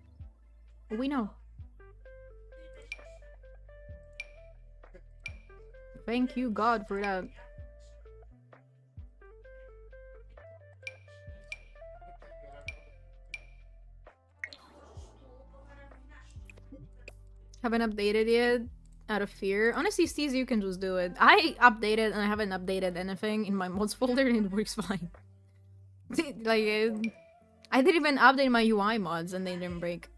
We know. Thank you, God, for that. Haven't updated yet out of fear. Honestly, Steez, you can just do it. I updated and I haven't updated anything in my mods folder and it works fine. Like, I didn't even update my UI mods and they didn't break.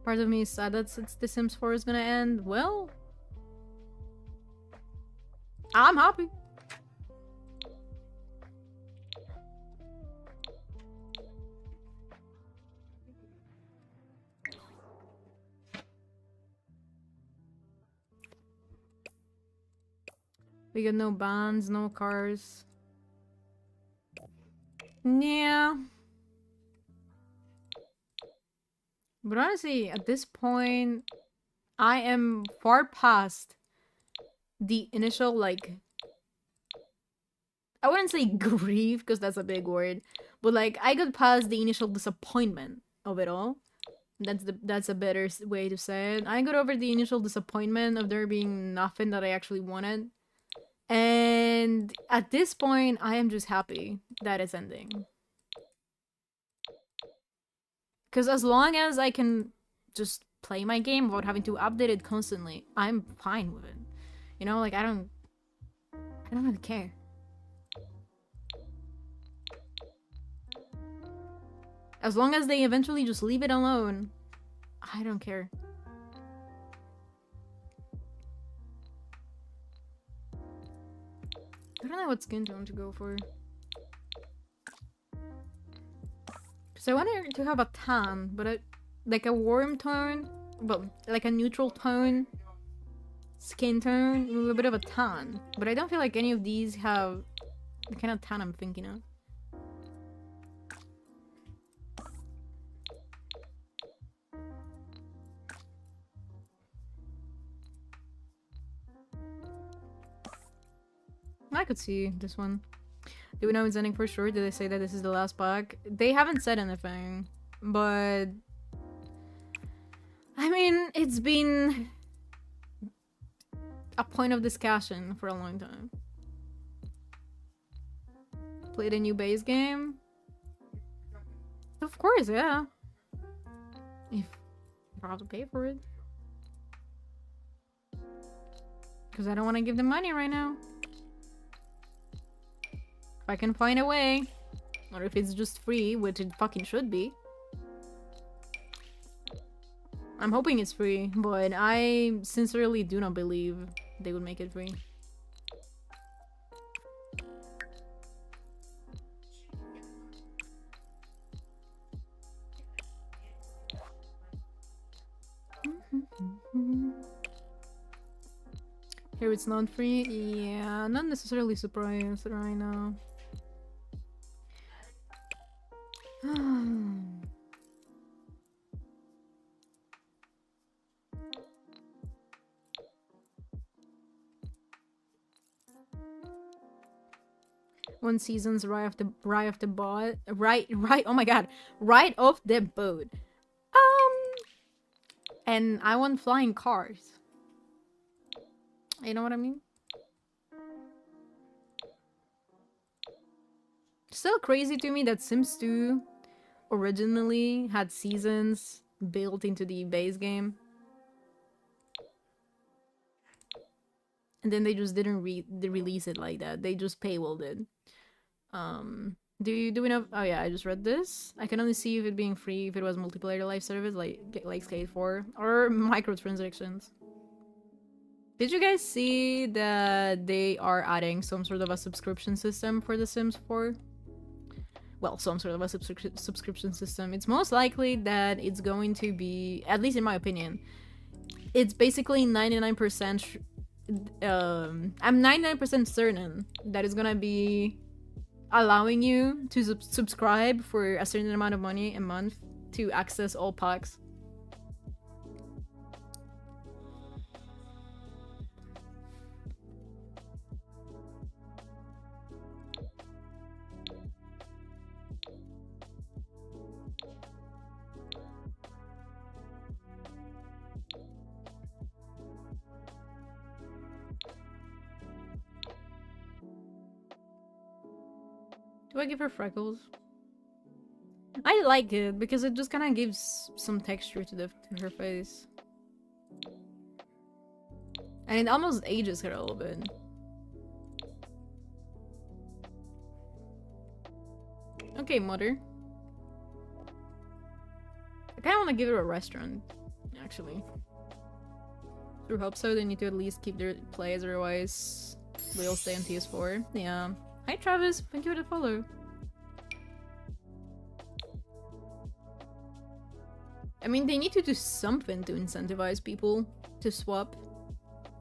Part of me is sad that since The Sims 4 is gonna end. Well, I'm happy. We got no bands, no cars. Yeah. But honestly, at this point, I am far past the initial, like... I wouldn't say grief, because that's a big word. But, like, I got past the initial disappointment of it all. That's a better way to say it. I got over the initial disappointment of there being nothing that I actually wanted. And at this point, I am just happy that it's ending. Because as long as I can just play my game without having to update it constantly, I'm fine with it. You know, like, I don't really care. As long as they eventually just leave it alone, I don't care. I don't know what skin tone to go for. So I wanted to have a tan, but like a warm tone, but like a neutral tone, skin tone with a bit of a tan. But I don't feel like any of these have the kind of tan I'm thinking of. I could see this one. Do we know it's ending for sure? Did they say that this is the last pack? They haven't said anything, but I mean, it's been a point of discussion for a long time. Played a new base game? Of course, yeah. If I have to pay for it. Because I don't want to give them money right now. If I can find a way, or if it's just free, which it fucking should be. I'm hoping it's free, but I sincerely do not believe they would make it free. Here it's not free. Yeah, not necessarily surprised right now. One season's right off the boat. Right. Oh my god, right off the boat. And I want flying cars. You know what I mean? Still crazy to me that Sims 2 originally had seasons built into the base game. And then they just didn't release it like that. They just paywalled it. Do we know? Oh yeah, I just read this. I can only see if it being free if it was multiplayer live service like Skate 4 or microtransactions. Did you guys see that they are adding some sort of a subscription system for The Sims 4? Well, some sort of a subscription system. It's most likely that it's going to be, at least in my opinion, it's basically 99%. I'm 99% certain that it's gonna be allowing you to subscribe for a certain amount of money a month to access all packs. Do I give her freckles? I like it because it just kind of gives some texture to her face. And it almost ages her a little bit. Okay, mother. I kind of want to give her a restaurant, actually. Through hope so, they need to at least keep their plays, otherwise they'll stay on PS4. Yeah. Hi Travis, thank you for the follow. I mean, they need to do something to incentivize people to swap.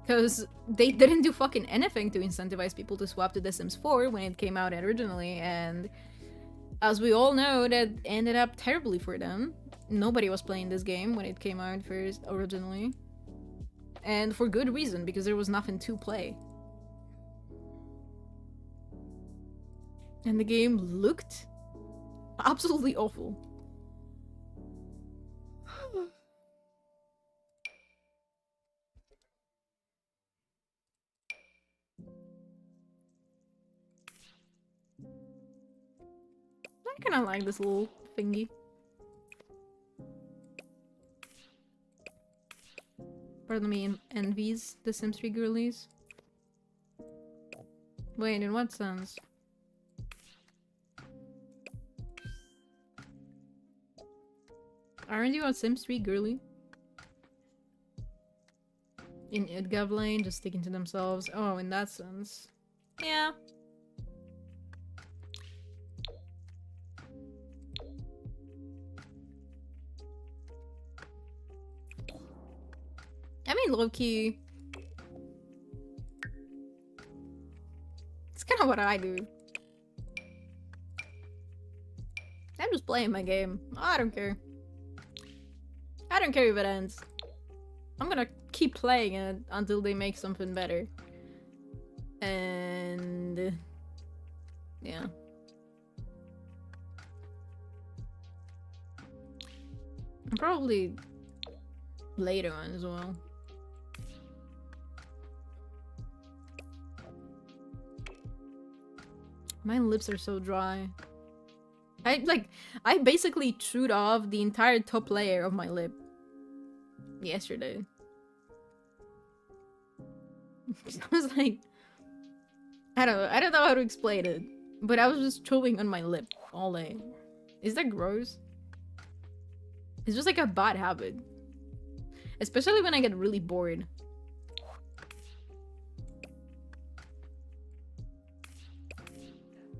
Because they didn't do fucking anything to incentivize people to swap to The Sims 4 when it came out originally, and as we all know, that ended up terribly for them. Nobody was playing this game when it came out first originally. And for good reason, because there was nothing to play. And the game looked absolutely awful. I kinda like this little thingy. Pardon me, envies the Sims 3 girlies. Wait, in what sense? Aren't you a Sims 3 girly? In Idgav lane, just sticking to themselves. Oh, in that sense. Yeah. I mean, low-key. It's kind of what I do. I'm just playing my game. I don't care. I don't care if it ends. I'm gonna keep playing it until they make something better. And... yeah. And probably later on as well. My lips are so dry. I basically chewed off the entire top layer of my lip yesterday. I was like, I don't know how to explain it, but I was just chewing on my lip all day. Is that gross? It's just like a bad habit, especially when I get really bored.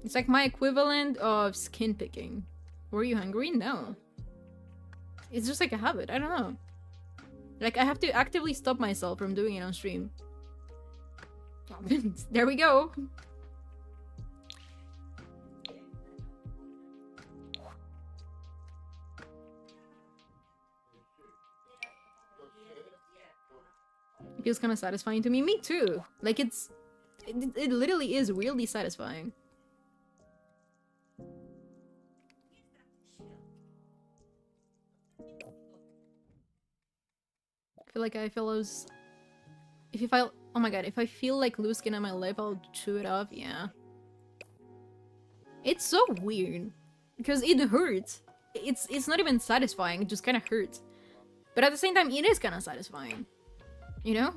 It's like my equivalent of skin picking. Were you hungry? No. It's just like a habit. I don't know. Like, I have to actively stop myself from doing it on stream. There we go. It feels kind of satisfying to me. Me too. Like it literally is weirdly satisfying. I feel like if oh my god, if I feel like loose skin on my lip, I'll chew it off. Yeah. It's so weird because it hurts. It's not even satisfying. It just kind of hurts. But at the same time, it is kind of satisfying. You know?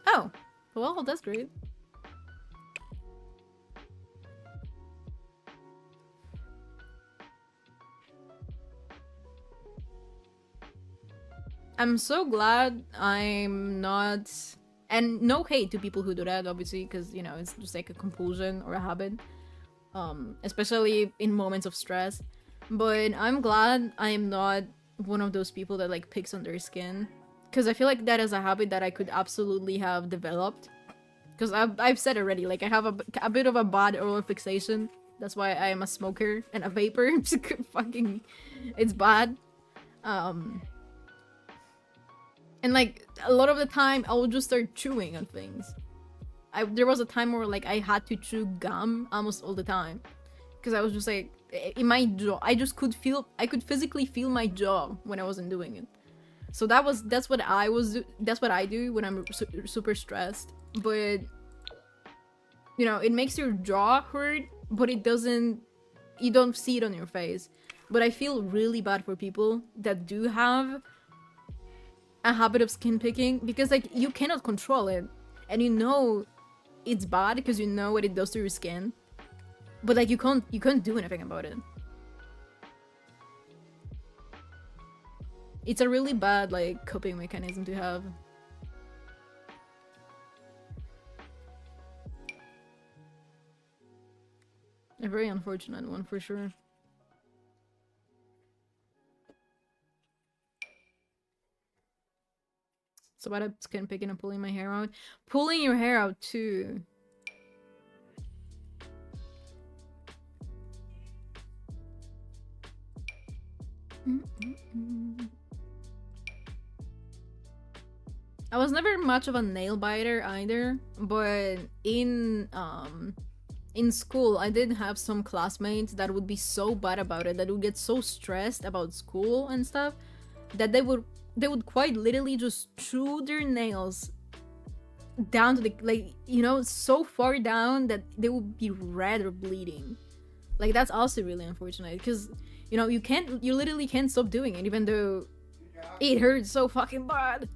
Oh. Well, that's great. I'm so glad I'm not... And no hate to people who do that, obviously, because, you know, it's just like a compulsion or a habit. Especially in moments of stress. But I'm glad I'm not one of those people that, like, picks on their skin. Because I feel like that is a habit that I could absolutely have developed. Because I've said already, like, I have a bit of a bad oral fixation. That's why I am a smoker and a vapor. Fucking... It's bad. And, like, a lot of the time, I would just start chewing on things. There was a time where, like, I had to chew gum almost all the time. Because I was just, like, in my jaw. I could physically feel my jaw when I wasn't doing it. So that's what I do when I'm super stressed. But, you know, it makes your jaw hurt, but you don't see it on your face. But I feel really bad for people that do have a habit of skin picking, because, like, you cannot control it, and you know it's bad because you know what it does to your skin, but, like, you can't do anything about it. It's a really bad, like, coping mechanism to have. A very unfortunate one for sure. So bad at skin picking and pulling my hair out. Pulling your hair out too. I was never much of a nail biter either, but in school I did have some classmates that would be so bad about it, that would get so stressed about school and stuff, that they would quite literally just chew their nails down to the, like, you know, so far down that they would be red or bleeding. Like, that's also really unfortunate, because, you know, you literally can't stop doing it, even though it hurts so fucking bad.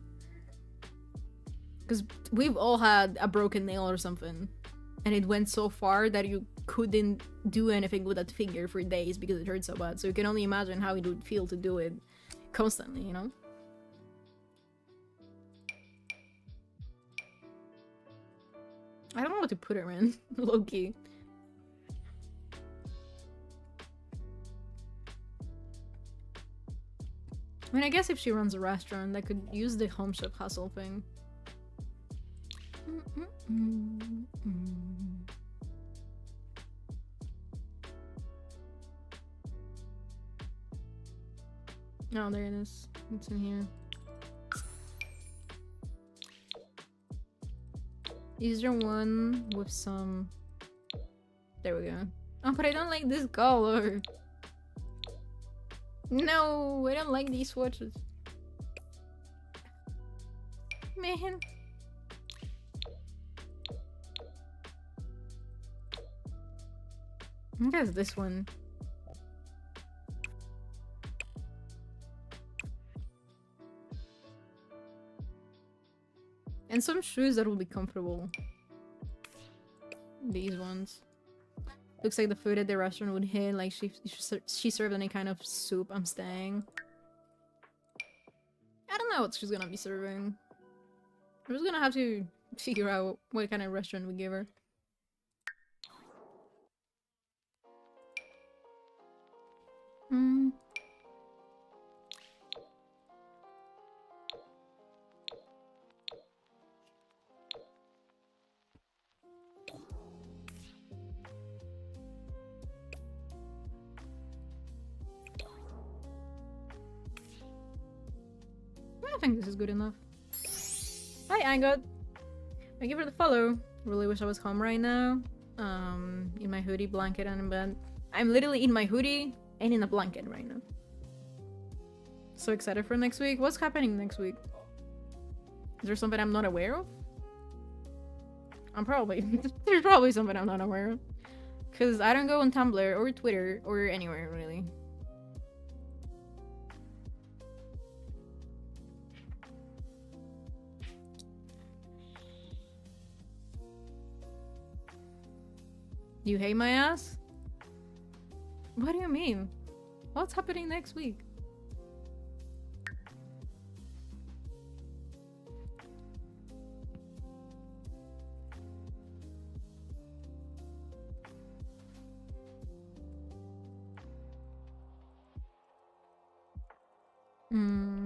Because we've all had a broken nail or something, and it went so far that you couldn't do anything with that finger for days because it hurt so bad. So you can only imagine how it would feel to do it constantly, you know? I don't know what to put her in, low-key. I mean, I guess if she runs a restaurant, I could use the home chef hustle thing. Oh, there it is. It's in here. Is there one with some... There we go. Oh, but I don't like this color. No, I don't like these swatches. Man. I think it's this one. And some shoes that will be comfortable. These ones. Looks like the food at the restaurant would hit, like she served any kind of soup. I'm staying. I don't know what she's gonna be serving. We're just gonna have to figure out what kind of restaurant we give her. think this is good enough. Hi, Angot. Thank you for the follow. Really wish I was home right now. In my hoodie, blanket, and in bed. I'm literally in my hoodie and in a blanket right now. So excited for next week. What's happening next week? Is there something I'm not aware of? There's probably something I'm not aware of. Because I don't go on Tumblr or Twitter or anywhere, really. You hate my ass? What do you mean? What's happening next week?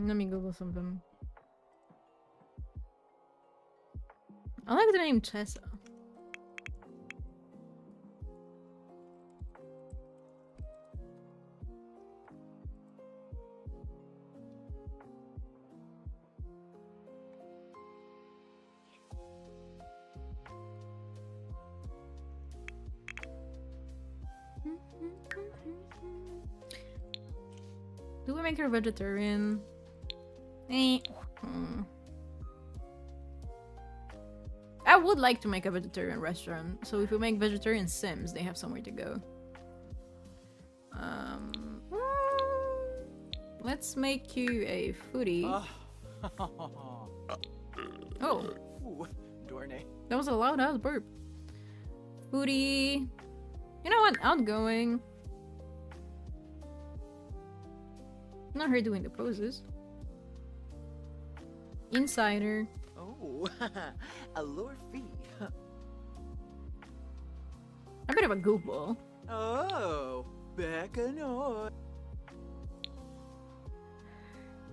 Let me Google something. I like the name Chessa. Do we make her vegetarian? I would like to make a vegetarian restaurant, so if we make vegetarian Sims, they have somewhere to go. Let's make you a foodie. Oh. That was a loud ass burp. Foodie. You know what? Outgoing. Not her doing the poses. Insider. Oh, a lower fee. A bit of a goofball. Oh, back and on.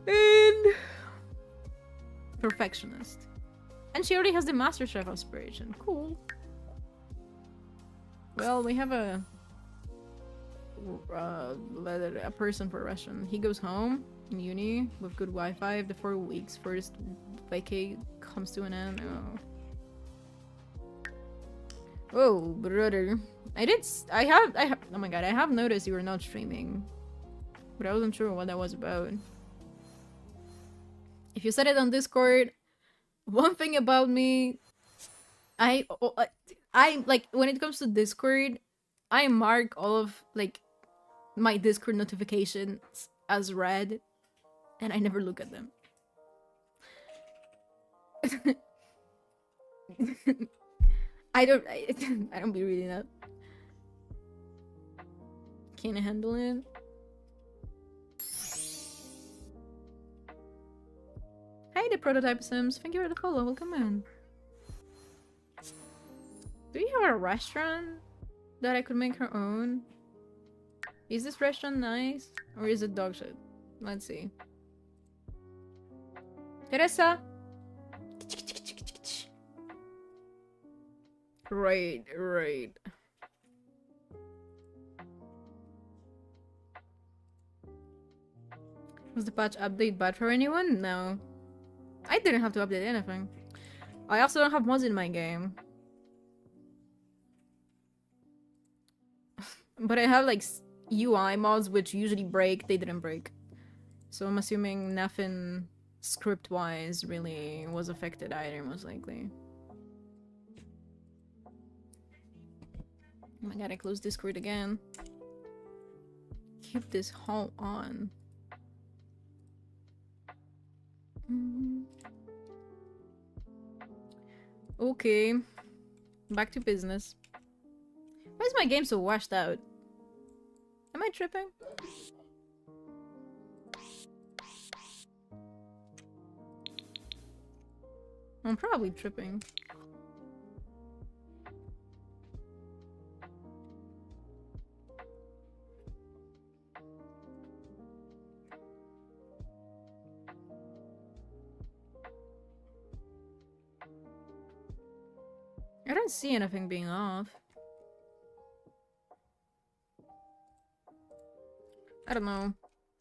And perfectionist. And she already has the MasterChef aspiration. Cool. Well, we have a person for a restaurant. He goes home in uni with good Wi-Fi. The 4 weeks first vacay comes to an end. Oh, brother. I have oh my god, I have noticed you were not streaming, but I wasn't sure what that was about. If you said it on Discord, one thing about me, I like when it comes to Discord, I mark all of like my Discord notifications as read, and I never look at them. I don't be reading that. Can't handle it. Hey, the prototype Sims. Thank you for the follow. Welcome in. Do you have a restaurant that I could make her own? Is this restaurant nice? Or is it dog shit? Let's see. Teresa! Right. Was the patch update bad for anyone? No. I didn't have to update anything. I also don't have mods in my game. But I have like UI mods which usually break. They didn't break. So I'm assuming nothing script-wise really was affected either, most likely. Oh my god, I closed Discord again. Keep this whole on. Okay. Back to business. Why is my game so washed out? Am I tripping? I'm probably tripping. I don't see anything being off. I don't know.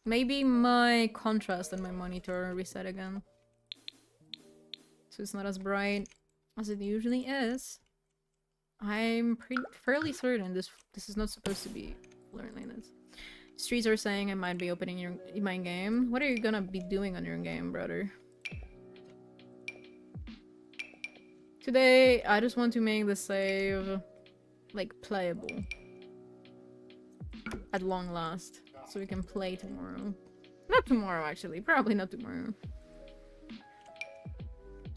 Maybe my contrast on my monitor reset again. so it's not as bright as it usually is. I'm fairly certain this is not supposed to be blurred like this. Streets are saying I might be opening my game. What are you gonna be doing on your game, brother? Today, I just want to make the save, like, playable. At long last. So we can play tomorrow. Not tomorrow, actually. Probably not tomorrow.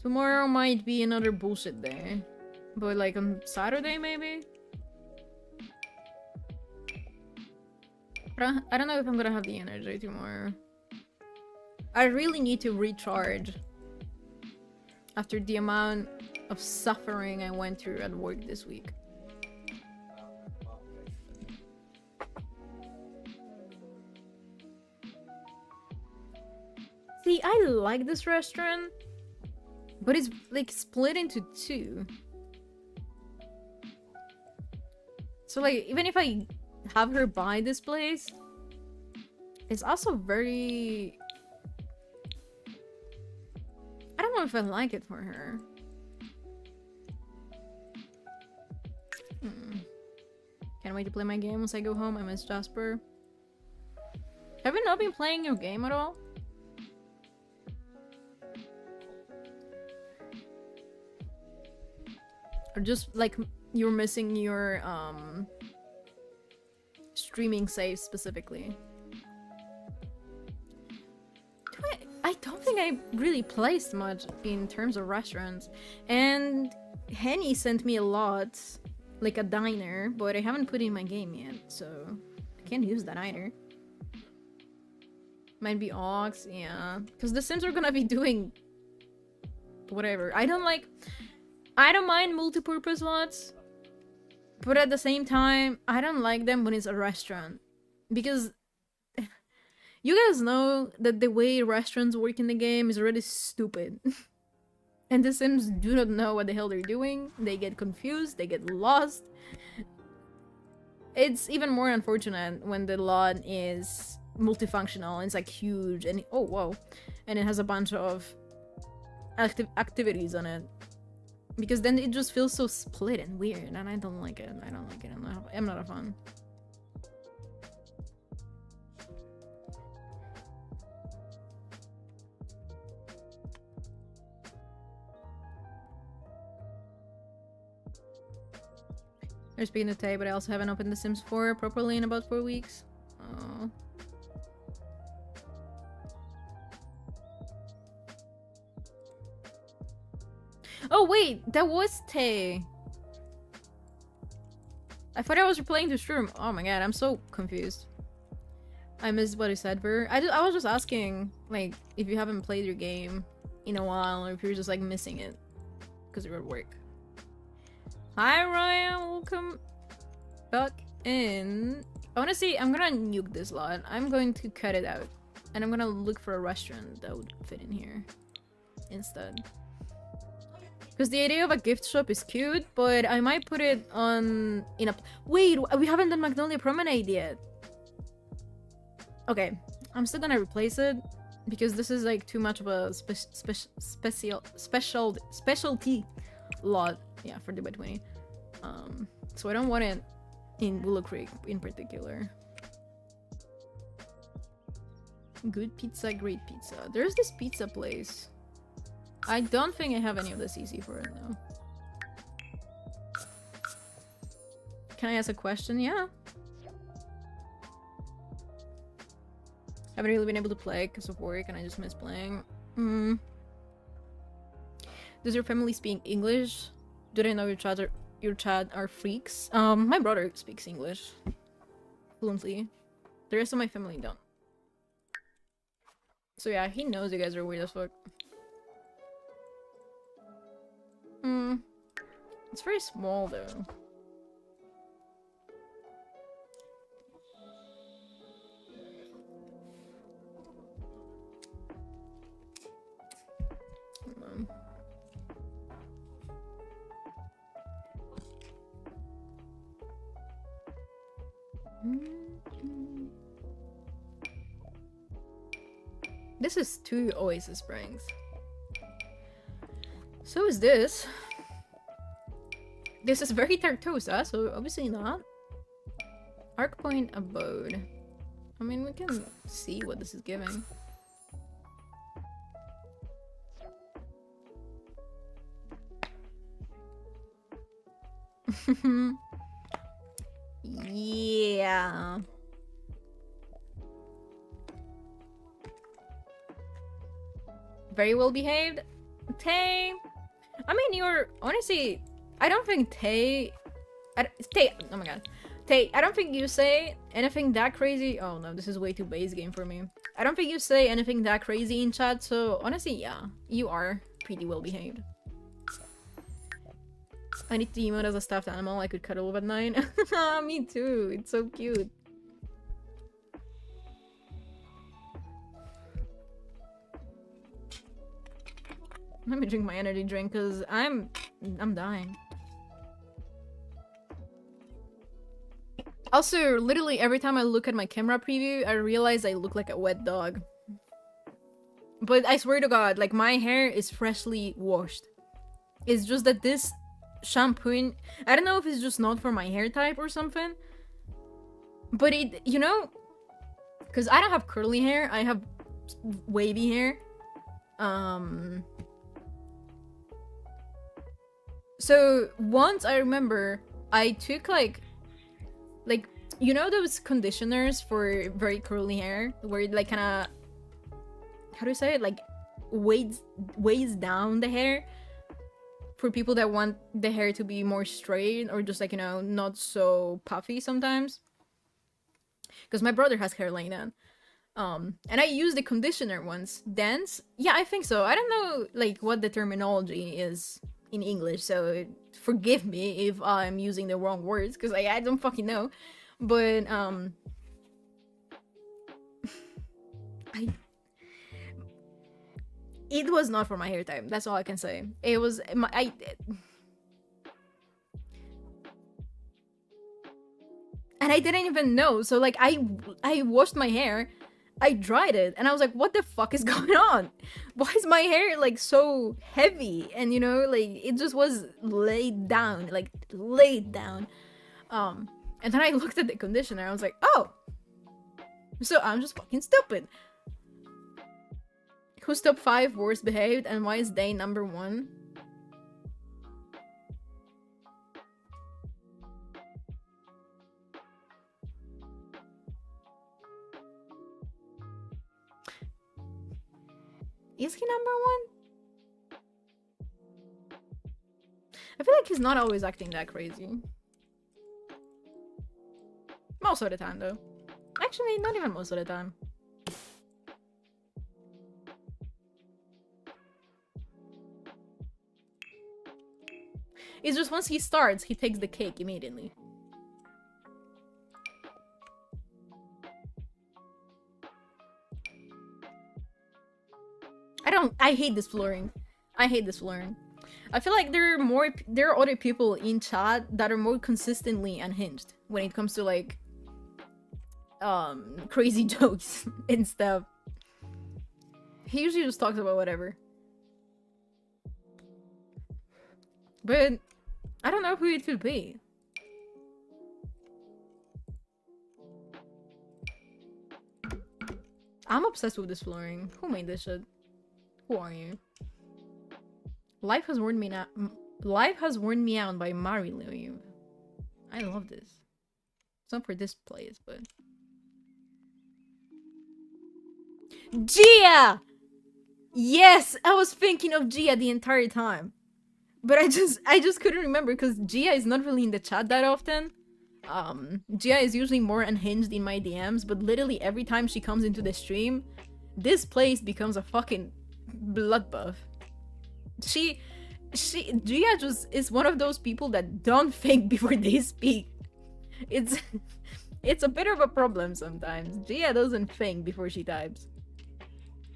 Tomorrow might be another bullshit day. But, like, on Saturday, maybe? But I don't know if I'm gonna have the energy tomorrow. I really need to recharge. After the amount of suffering I went through at work this week. See, I like this restaurant, but it's like split into two. So like, even if I have her buy this place, it's also very... I don't know if I like it for her. Can't wait to play my game once I go home. I miss Jasper. Have you not been playing your game at all? Or just like you're missing your streaming save specifically? I don't think I really placed much in terms of restaurants. And Henny sent me a lot, like a diner, but I haven't put it in my game yet, so I can't use that either. Might be Ox, yeah. Because the Sims are gonna be doing whatever. I don't mind multi-purpose lots, but at the same time, I don't like them when it's a restaurant. Because you guys know that the way restaurants work in the game is already stupid. And the Sims do not know what the hell they're doing. They get confused, they get lost. It's even more unfortunate when the lot is multifunctional and it's like huge and oh whoa, and it has a bunch of activities on it. Because then it just feels so split and weird, and I don't like it. I don't like it. I'm not a fan. They're speaking to Tay, but I also haven't opened The Sims 4 properly in about 4 weeks. Oh. Oh wait, that was Tay. I thought I was replaying the stream. Oh my god, I'm so confused. I missed what he said, Ver. I was just asking, like, if you haven't played your game in a while, or if you're just like missing it because you're at work. Hi Ryan, welcome back in. Honestly, I'm gonna nuke this lot. I'm going to cut it out, and I'm gonna look for a restaurant that would fit in here instead. Because the idea of a gift shop is cute, but I might put it on in a... Wait, we haven't done Magnolia Promenade yet. Okay, I'm still gonna replace it because this is like too much of a specialty lot. Yeah, for the by 20. So I don't want it in Willow Creek in particular. Good pizza, great pizza. There's this pizza place. I don't think I have any of this easy for it though. Can I ask a question? Yeah. Haven't really been able to play because of work and I just miss playing. Does your family speak English? Do they know your chat are freaks? My brother speaks English fluently. The rest of my family don't. So yeah, he knows you guys are weird as fuck. It's very small though. This is 2 Oasis Springs. So is this. This is very Tartosa, so obviously not. Arc Point Abode. I mean, we can see what this is giving. Yeah. Very well behaved. Tay. I mean, you're honestly. I don't think Tay. Tay. Oh my god. Tay, I don't think you say anything that crazy. Oh no, this is way too base game for me. I don't think you say anything that crazy in chat, so honestly, yeah, you are pretty well behaved. I need to emote as a stuffed animal I could cuddle with at night. Me too, it's so cute. Let me drink my energy drink because I'm dying. Also, literally every time I look at my camera preview, I realize I look like a wet dog. But I swear to God, like my hair is freshly washed. It's just that this shampoo, I don't know if it's just not for my hair type or something. But it, you know, because I don't have curly hair, I have wavy hair. So once I remember, I took like you know those conditioners for very curly hair where it like kind of, how do you say it, like weighs down the hair for people that want the hair to be more straight or just like, you know, not so puffy sometimes, because my brother has hair like that. And I used the conditioner once. Dense? Yeah, I think so. I don't know like what the terminology is in English, so forgive me if I'm using the wrong words because I don't fucking know. But it was not for my hair type. That's all I can say. It was and I didn't even know. So like I washed my hair, I dried it, and I was like, what the fuck is going on? Why is my hair like so heavy? And you know, like it just was laid down. And then I looked at the conditioner, I was like, oh! So I'm just fucking stupid. Who's top 5 worst behaved and why is they number 1? Is he number 1? I feel like he's not always acting that crazy. Most of the time, though. Actually, not even most of the time. It's just once he starts, he takes the cake immediately. I hate this flooring. I hate this flooring. I feel like there are other people in chat that are more consistently unhinged when it comes to like crazy jokes and stuff. He usually just talks about whatever. But I don't know who it could be. I'm obsessed with this flooring. Who made this shit? Who are you? Life has worn me out. Life has worn me out by Mari Louie. I love this. It's not for this place, but Gia! Yes! I was thinking of Gia the entire time. But I just couldn't remember because Gia is not really in the chat that often. Gia is usually more unhinged in my DMs, but literally every time she comes into the stream, this place becomes a fucking bloodbath. Gia just is one of those people that don't think before they speak. It's a bit of a problem sometimes. Gia doesn't think before she types.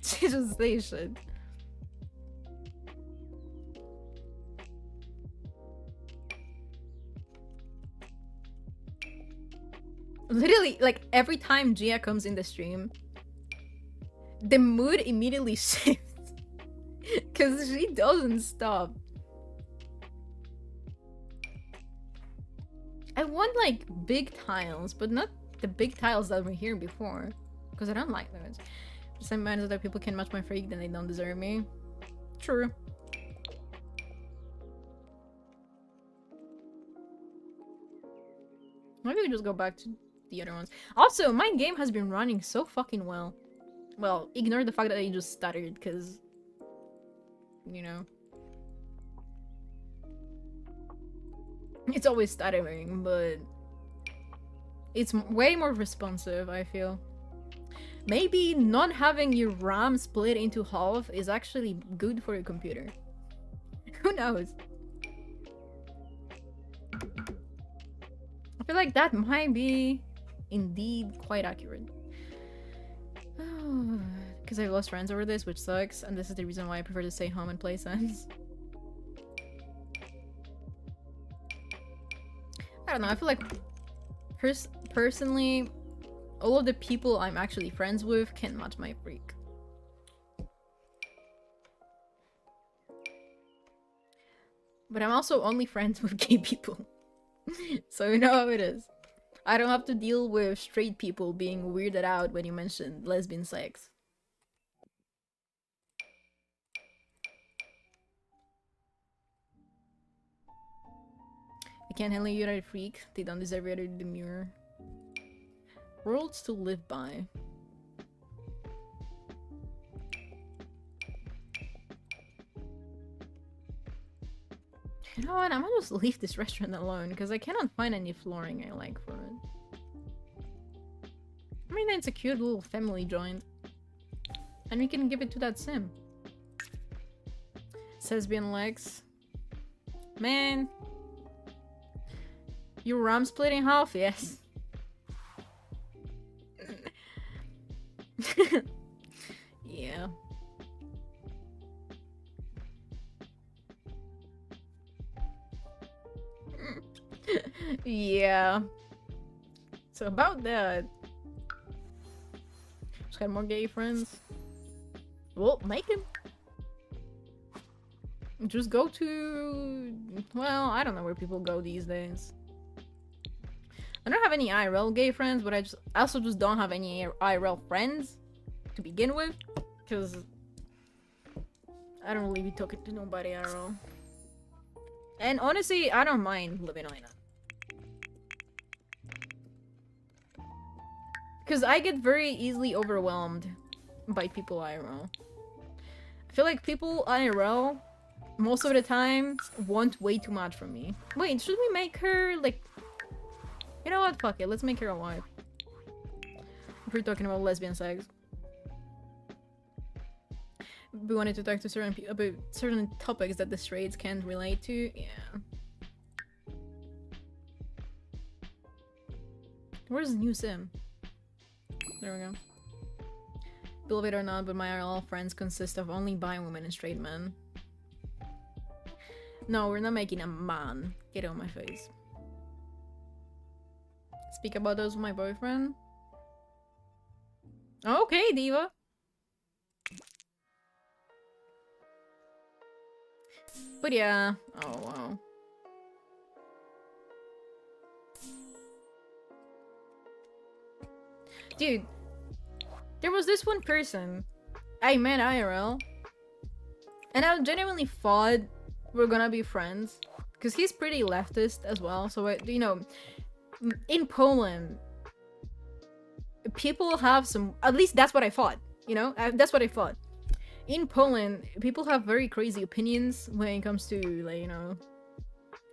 She just says shit. Literally, like, every time Gia comes in the stream, the mood immediately shifts. Because she doesn't stop. I want like big tiles, but not the big tiles that were here before. Because I don't like those. The same amount that people can match my freak, then they don't deserve me. True. Maybe we just go back to the other ones. Also, my game has been running so fucking well. Well, ignore the fact that I just stuttered, because... You know. It's always stuttering, but... It's way more responsive, I feel. Maybe not having your RAM split into half is actually good for your computer. Who knows? I feel like that might be indeed quite accurate. Because I've lost friends over this, which sucks, and this is the reason why I prefer to stay home and play Sims. I don't know, I feel like personally, all of the people I'm actually friends with can match my freak. But I'm also only friends with gay people. So you know how it is. I don't have to deal with straight people being weirded out when you mention lesbian sex. I can't handle you a freak. They don't deserve you to demure. Worlds to live by. You know what? I'm gonna just leave this restaurant alone because I cannot find any flooring I like for it. I mean, it's a cute little family joint. And we can give it to that sim. Lesbian legs. Man. Your RAM split in half? Yes. Yeah. Yeah. So about that. Just got more gay friends. Well, make him. Just go to... Well, I don't know where people go these days. I don't have any IRL gay friends, but I also just don't have any IRL friends to begin with. Because I don't really be talking to nobody IRL. And honestly, I don't mind living like that. Because I get very easily overwhelmed by people IRL. I feel like people IRL, most of the time, want way too much from me. Wait, should we make her, like... You know what? Fuck it. Let's make her a wife. If we're talking about lesbian sex. We wanted to talk to about certain topics that the straights can't relate to. Yeah. Where's the new sim? There we go. Believe it or not, but my IRL friends consist of only bi women and straight men. No, we're not making a man. Get on my face. Speak about those with my boyfriend. Okay, diva. But yeah. Oh, wow. Dude. There was this one person I met IRL. And I genuinely thought we're gonna be friends. Because he's pretty leftist as well. So, you know, in Poland, people have some... At least that's what I thought. You know? That's what I thought. In Poland, people have very crazy opinions when it comes to, like, you know,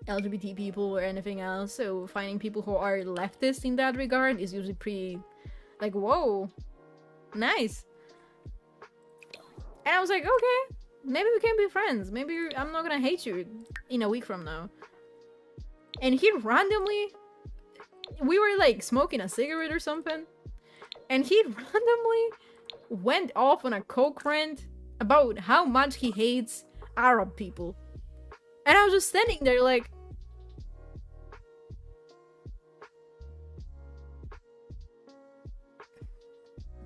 LGBT people or anything else. So finding people who are leftist in that regard is usually pretty, like, whoa, nice. And I was like, okay, maybe we can be friends. Maybe I'm not gonna hate you in a week from now. And he randomly, we were like smoking a cigarette or something, and he randomly went off on a coke rant about how much he hates Arab people. And I was just standing there like...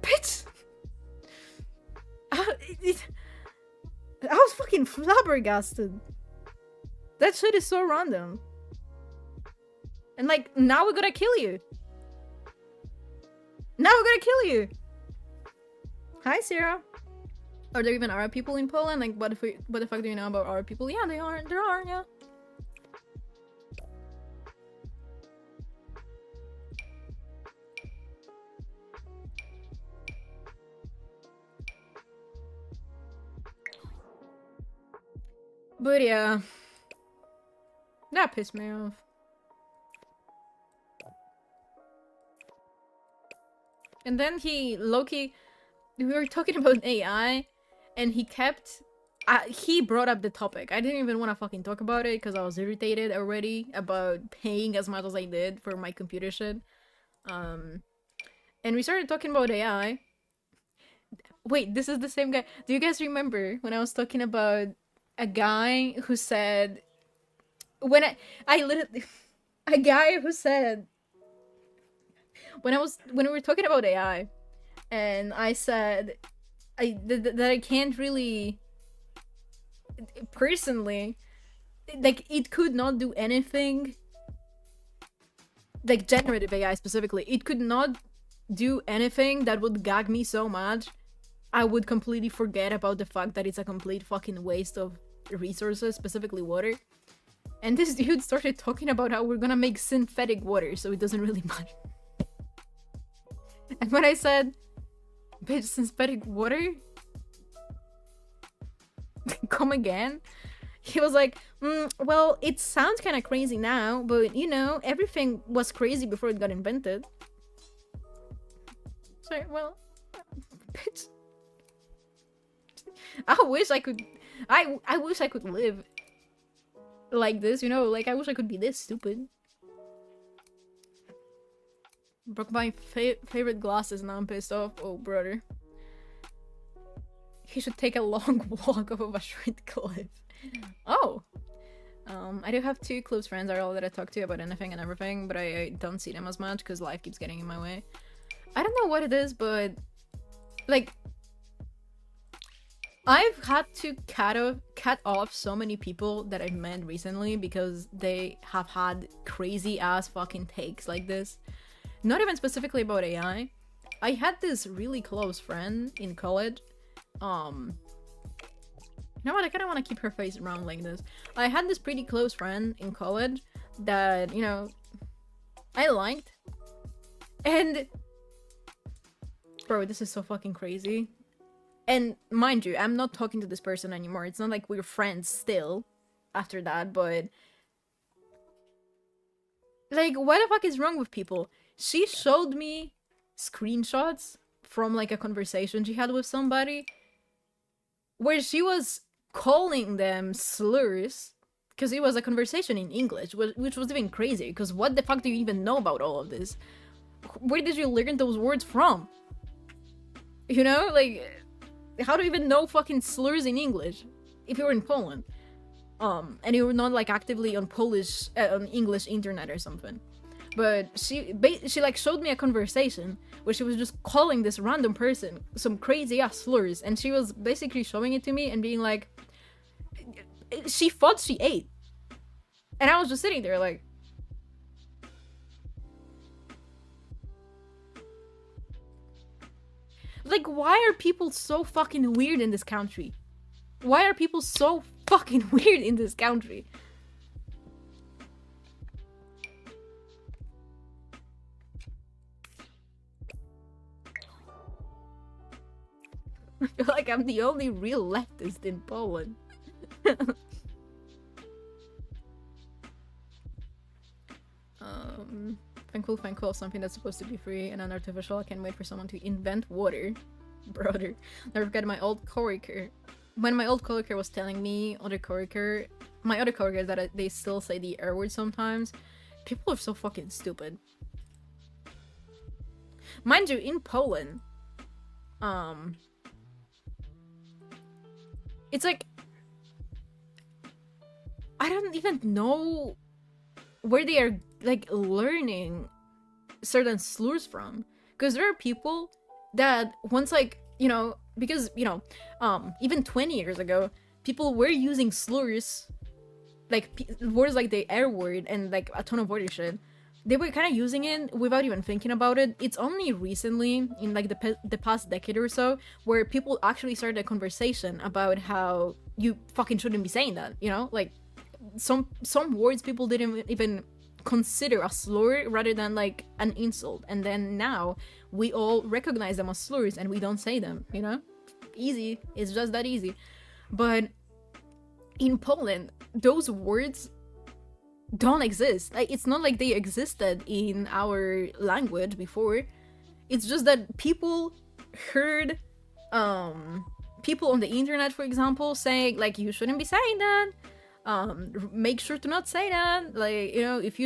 Bitch! I was fucking flabbergasted. That shit is so random. And like, now we're gonna kill you. Now we're gonna kill you. Hi, Sarah. Are there even Arab people in Poland? Like, what the fuck do you know about Arab people? Yeah, there are, yeah. But yeah, that pissed me off. And then Loki, we were talking about AI, and he brought up the topic. I didn't even want to fucking talk about it because I was irritated already about paying as much as I did for my computer shit. And we started talking about AI. Wait, this is the same guy. Do you guys remember when I was talking about a guy who said, when I literally, a guy who said, when we were talking about AI, and I said that I can't really, personally, like, it could not do anything, like generative AI specifically, it could not do anything that would gag me so much I would completely forget about the fact that it's a complete fucking waste of resources, specifically water. And this dude started talking about how we're gonna make synthetic water, so it doesn't really matter. And when I said, bitch, synthetic water? Come again? He was like, well, it sounds kind of crazy now, but you know, everything was crazy before it got invented. Sorry, well, bitch. I wish I could live like this, you know, like I wish I could be this stupid. Broke my favorite glasses, now I'm pissed off. Oh, brother. He should take a long walk off of a short cliff. Oh! I do have 2 close friends, are all that I talk to about anything and everything, but I don't see them as much because life keeps getting in my way. I don't know what it is, but like, I've had to cut off so many people that I've met recently because they have had crazy ass fucking takes like this. Not even specifically about AI. I had this really close friend in college. You know what? I kind of want to keep her face around like this. I had this pretty close friend in college that, you know, I liked. And bro, this is so fucking crazy. And mind you, I'm not talking to this person anymore. It's not like we're friends still after that, but like, what the fuck is wrong with people? She showed me screenshots from like a conversation she had with somebody where she was calling them slurs because it was a conversation in English, which was even crazy because what the fuck do you even know about all of this? Where did you learn those words from? You know, like, how do you even know fucking slurs in English if you're in Poland? And you're not like actively on on English internet or something. But she like showed me a conversation where she was just calling this random person some crazy ass slurs, and she was basically showing it to me and being like, she thought she ate, and I was just sitting there like, why are people so fucking weird in this country? Why are people so fucking weird in this country? I feel like I'm the only real leftist in Poland. Thankful of something that's supposed to be free and unartificial. I can't wait for someone to invent water. Brother. Never forget my old coworker. When my old coworker was telling me, my other coworker, that they still say the R word sometimes. People are so fucking stupid. Mind you, in Poland, it's like, I don't even know where they are like learning certain slurs from, because there are people that once, like, you know, because, you know, even 20 years ago people were using slurs, like words like the R word and like a ton of other shit, they were kind of using it without even thinking about it. It's only recently, in like the past decade or so, where people actually started a conversation about how you fucking shouldn't be saying that, you know? Like, some words people didn't even consider a slur rather than like an insult, and then now we all recognize them as slurs and we don't say them, you know? Easy. It's just that easy. But in Poland, those words don't exist. Like, it's not like they existed in our language before. It's just that people heard people on the internet, for example, saying like, you shouldn't be saying that, make sure to not say that, like, you know, if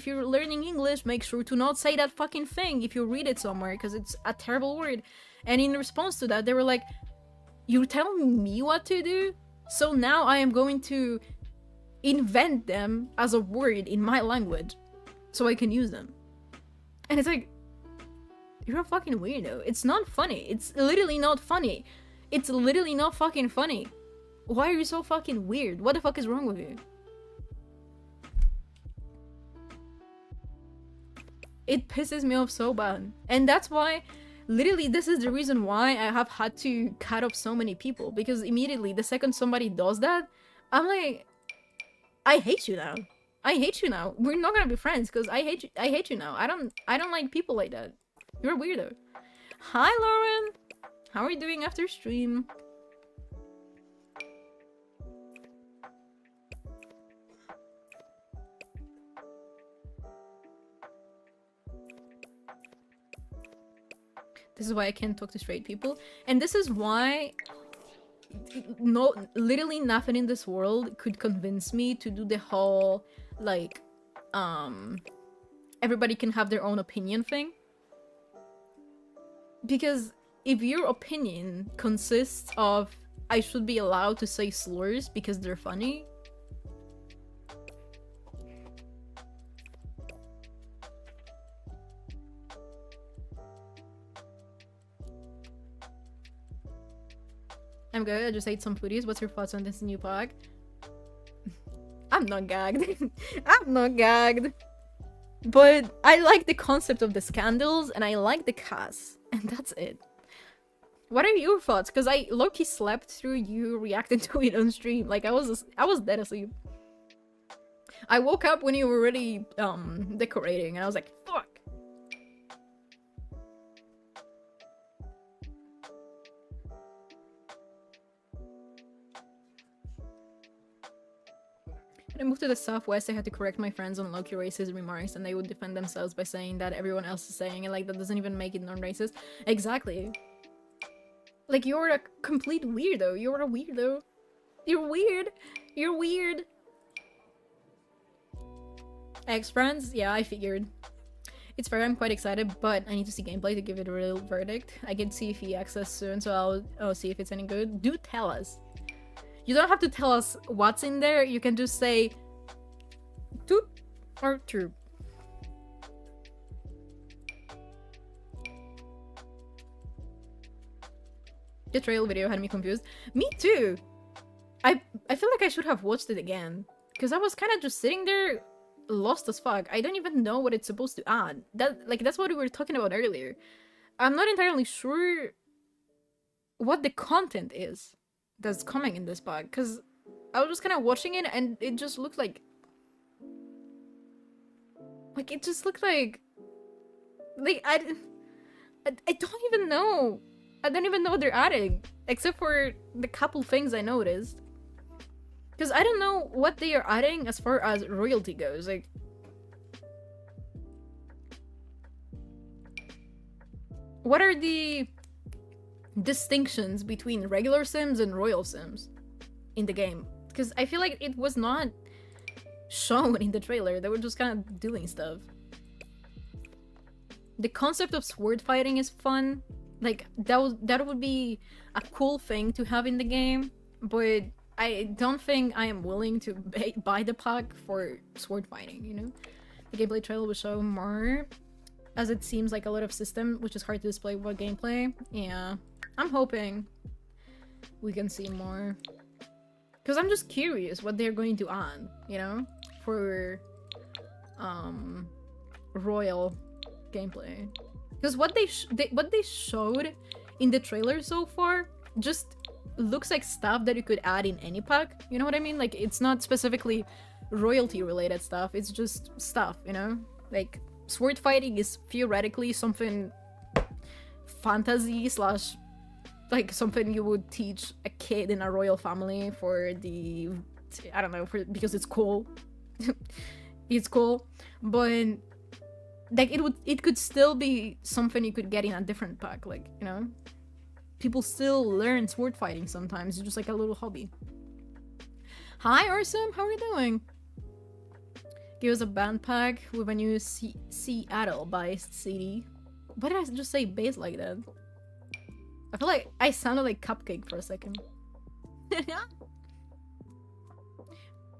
you're learning English, make sure to not say that fucking thing if you read it somewhere, because it's a terrible word. And in response to that, they were like, you're telling me what to do, so now I am going to invent them as a word in my language so I can use them. And it's like, you're a fucking weirdo. It's not funny. It's literally not funny. It's literally not fucking funny. Why are you so fucking weird? What the fuck is wrong with you? It pisses me off so bad. And that's why, literally, this is the reason why I have had to cut off so many people, because immediately the second somebody does that, I'm like, I hate you now. I hate you now. We're not gonna be friends because I hate you. I hate you now. I don't like people like that. You're a weirdo. Hi, Lauren. How are you doing after stream? This is why I can't talk to straight people, and this is why literally nothing in this world could convince me to do the whole like everybody can have their own opinion thing. Because if your opinion consists of I should be allowed to say slurs because they're funny, I'm good. I just ate some foodies. What's your thoughts on this new pack? I'm not gagged. I'm not gagged. But I like the concept of the scandals and I like the cast. And that's it. What are your thoughts? Because I low-key slept through you reacting to it on stream. Like, I was dead asleep. I woke up when you were already decorating and I was like, fuck. When I moved to the southwest, I had to correct my friends on low-key racist remarks, and they would defend themselves by saying that everyone else is saying it, like that doesn't even make it non-racist. Exactly. Like, you're a complete weirdo. You're a weirdo. You're weird. You're weird. Ex-friends? Yeah, I figured. It's fair, I'm quite excited, but I need to see gameplay to give it a real verdict. I can see if he access soon, so I'll see if it's any good. Do tell us. You don't have to tell us what's in there, you can just say toot or true. The trail video had me confused. Me too! I feel like I should have watched it again. Because I was kind of just sitting there lost as fuck. I don't even know what it's supposed to add. That's what we were talking about earlier. I'm not entirely sure what the content is that's coming in this pack, because I was just kind of watching it and it just looked like it just looked like I don't even know. I don't even know what they're adding, except for the couple things I noticed. Because I don't know what they are adding as far as royalty goes. Like, what are the distinctions between regular Sims and royal Sims in the game? Because I feel like it was not shown in the trailer. They were just kind of doing stuff. The concept of sword fighting is fun. Like, that would be a cool thing to have in the game, but I don't think I am willing to buy the pack for sword fighting, you know? The gameplay trailer will show more, as it seems like a lot of system, which is hard to display with gameplay. Yeah, I'm hoping we can see more. Because I'm just curious what they're going to add, you know? For royal gameplay. Because what they showed in the trailer so far just looks like stuff that you could add in any pack. You know what I mean? Like, it's not specifically royalty related stuff. It's just stuff, you know? Like, sword fighting is theoretically something fantasy slash like something you would teach a kid in a royal family for the, I don't know, because it's cool. It's cool, but like it could still be something you could get in a different pack. Like, you know, people still learn sword fighting sometimes. It's just like a little hobby. Hi Arsum, how are you doing? Give us a band pack with a new Seattle based CD. Why did I just say bass like that? I feel like I sounded like Cupcake for a second.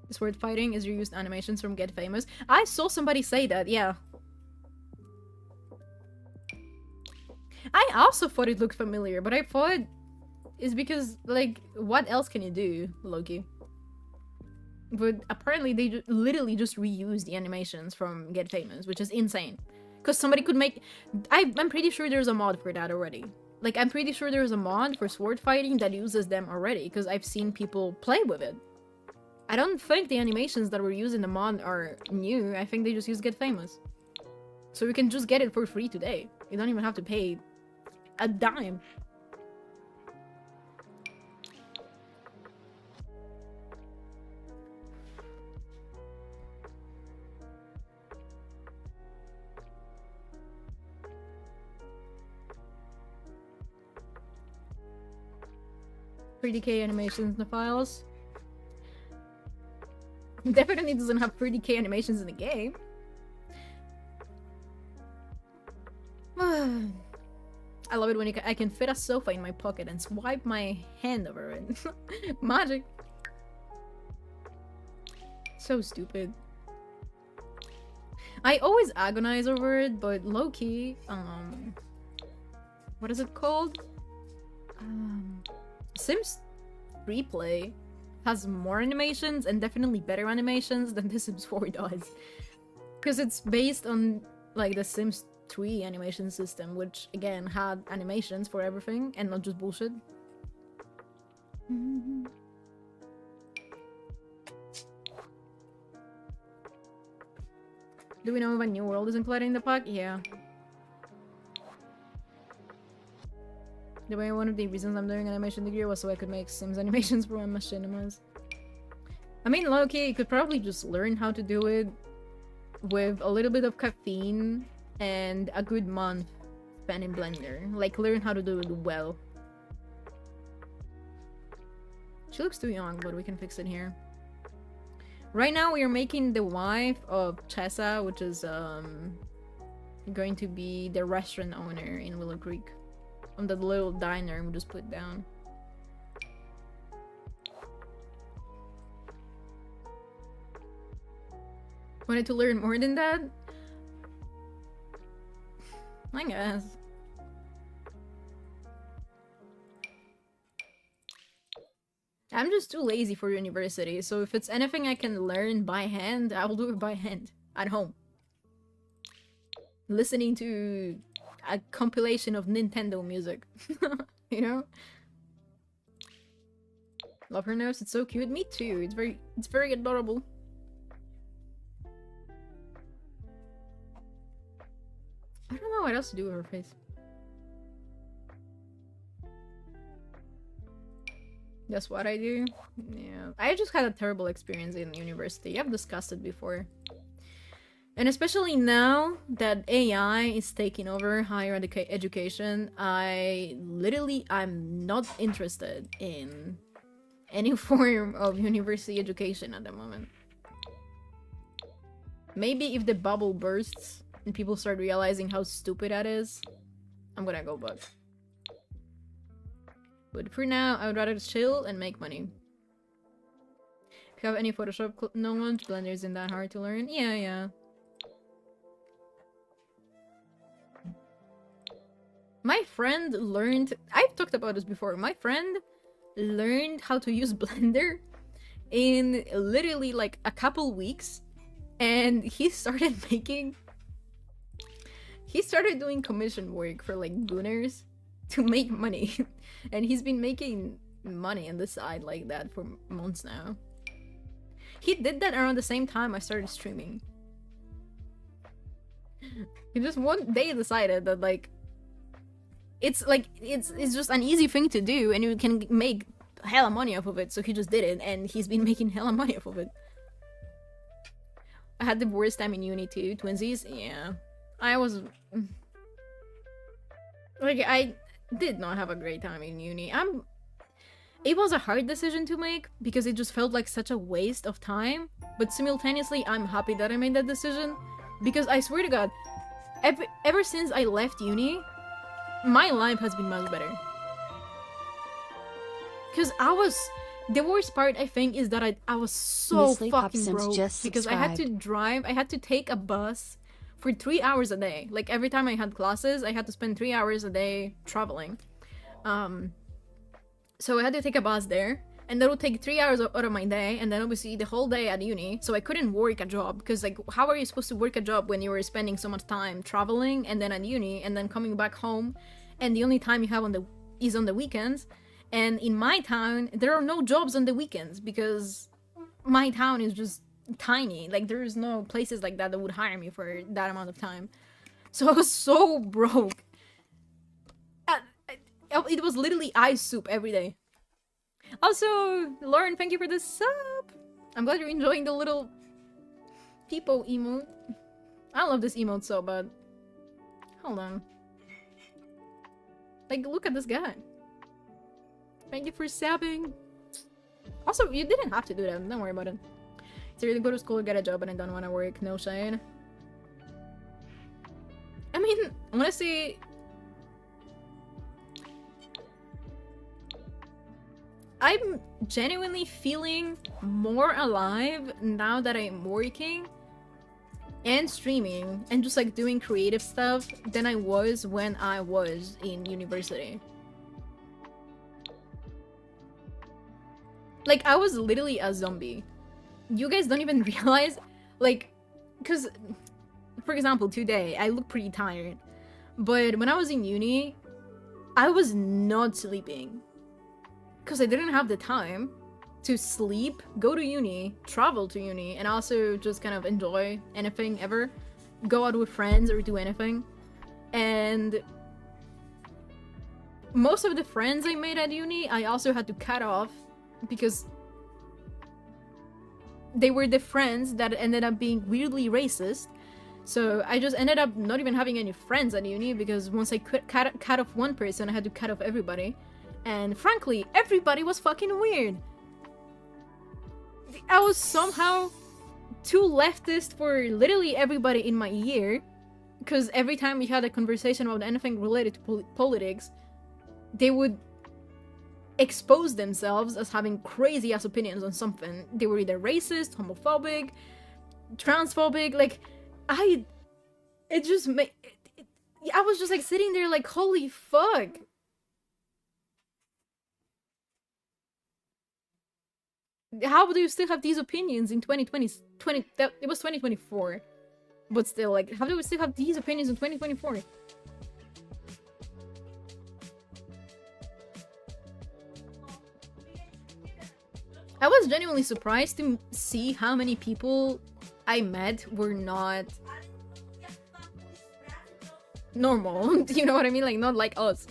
Sword fighting is reused animations from Get Famous. I saw somebody say that, yeah. I also thought it looked familiar, but I thought it's because, like, what else can you do, Loki? But apparently they literally just reused the animations from Get Famous, which is insane. Because somebody could make... I'm pretty sure there's a mod for that already. Like, I'm pretty sure there's a mod for sword fighting that uses them already, because I've seen people play with it. I don't think the animations that were used in the mod are new. I think they just use Get Famous. So you can just get it for free today. You don't even have to pay a dime. $3DK animations in the files. Definitely doesn't have $3DK animations in the game. I love it when I can fit a sofa in my pocket and swipe my hand over it. Magic. So stupid. I always agonize over it, but low-key, what is it called? Sims Replay has more animations and definitely better animations than The Sims 4 does. Because it's based on, like, the Sims 3 animation system, which, again, had animations for everything and not just bullshit. Do we know if a new world is included in the pack? Yeah. The way one of the reasons I'm doing animation degree was so I could make Sims animations for my machinimas. I mean, low-key, you could probably just learn how to do it with a little bit of caffeine and a good month spent in Blender. Like, learn how to do it well. She looks too young, but we can fix it here. Right now, we are making the wife of Chessa, which is going to be the restaurant owner in Willow Creek. On that little diner we just put down. Wanted to learn more than that? I guess. I'm just too lazy for university, so if it's anything I can learn by hand, I will do it by hand, at home. Listening to a compilation of Nintendo music. You know? Love her nose, it's so cute. Me too, it's very adorable. I don't know what else to do with her face. That's what I do. Yeah. I just had a terrible experience in university. I've discussed it before. And especially now that AI is taking over higher education, I'm not interested in any form of university education at the moment. Maybe if the bubble bursts and people start realizing how stupid that is, I'm gonna go back. But for now, I would rather chill and make money. If you have any Photoshop knowledge, Blender isn't that hard to learn. Yeah. My friend learned... I've talked about this before. My friend learned how to use Blender in literally like a couple weeks. And he started making he started doing commission work for like gooners to make money. And he's been making money on the side like that for months now. He did that around the same time I started streaming. He just one day decided that like it's just an easy thing to do and you can make hella money off of it, so he just did it and he's been making hella money off of it. I had the worst time in uni too. Twinsies? Yeah. I was... Like, I did not have a great time in uni. It was a hard decision to make because it just felt like such a waste of time, but simultaneously I'm happy that I made that decision because I swear to God, ever since I left uni, my life has been much better. Because the worst part, I think, is that I was so fucking broke because I had to take a bus for 3 hours a day. Like, every time I had classes, I had to spend 3 hours a day traveling. So I had to take a bus there, and that would take 3 hours out of my day, and then obviously the whole day at uni, so I couldn't work a job, because, like, how are you supposed to work a job when you were spending so much time traveling, and then at uni, and then coming back home, and the only time you have is on the weekends? And in my town, there are no jobs on the weekends because my town is just tiny. Like, there's no places like that would hire me for that amount of time. So I was so broke. It was literally ice soup every day. Also, Lauren, thank you for the sub. I'm glad you're enjoying the little people emote. I love this emote so bad. Hold on. Like, look at this guy. Thank you for sabbing. Also, you didn't have to do that. Don't worry about it. So you go to school, get a job, and I don't want to work. No shade. I mean, honestly, I'm genuinely feeling more alive now that I'm working and streaming and just like doing creative stuff than I was when I was in university. Like, I was literally a zombie. You guys don't even realize, like, because, for example, today, I look pretty tired. But when I was in uni, I was not sleeping. Because I didn't have the time to sleep, go to uni, travel to uni, and also just kind of enjoy anything ever. Go out with friends or do anything. And most of the friends I made at uni, I also had to cut off because they were the friends that ended up being weirdly racist. So I just ended up not even having any friends at uni because once I cut off one person, I had to cut off everybody. And frankly, everybody was fucking weird. I was somehow too leftist for literally everybody in my year, because every time we had a conversation about anything related to politics, they would expose themselves as having crazy ass opinions on something. They were either racist, homophobic, transphobic. Like, I was just like sitting there like, holy fuck. How do you still have these opinions in 2020? It was 2024. But still, like, how do we still have these opinions in 2024? I was genuinely surprised to see how many people I met were not normal. You know what I mean? Like, not like us.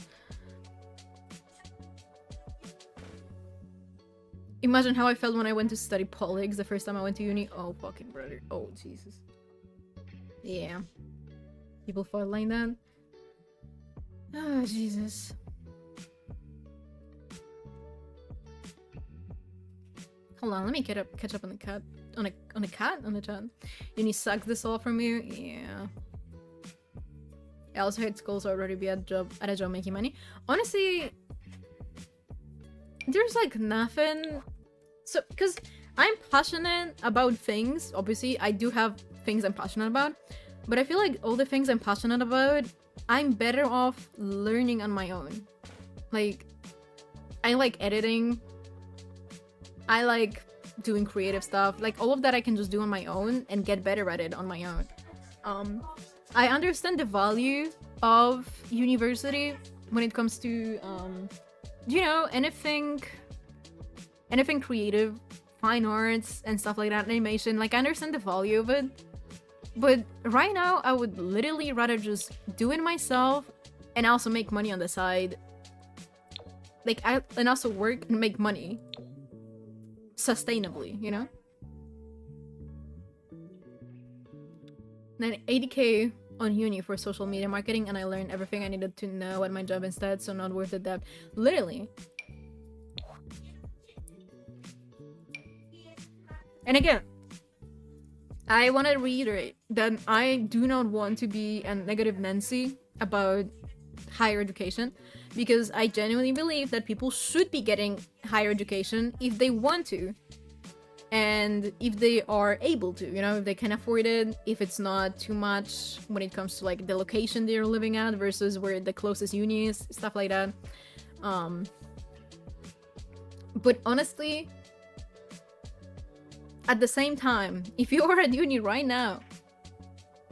Imagine how I felt when I went to study politics the first time I went to uni. Oh, fucking brother. Oh, Jesus. Yeah. People felt like that. Oh, Jesus. Hold on, let me catch up on the cat. On the chat? Uni sucks this all from you? Yeah. I also hate school, so I'd rather be at a job making money. Honestly, there's like nothing. So, because I'm passionate about things, obviously, I do have things I'm passionate about, but I feel like all the things I'm passionate about, I'm better off learning on my own. Like, I like editing, I like doing creative stuff, like all of that I can just do on my own and get better at it on my own. I understand the value of university when it comes to, you know, anything creative, fine arts and stuff like that, animation. Like, I understand the value of it. But right now, I would literally rather just do it myself and also make money on the side. Like, and also work and make money sustainably, you know? Then 80k on uni for social media marketing, and I learned everything I needed to know at my job instead, so not worth the debt. Literally. And again, I want to reiterate that I do not want to be a negative Nancy about higher education, because I genuinely believe that people should be getting higher education if they want to, and if they are able to, you know, if they can afford it, if it's not too much when it comes to like the location they're living at versus where the closest uni is, stuff like that. But honestly, at the same time, if you are at uni right now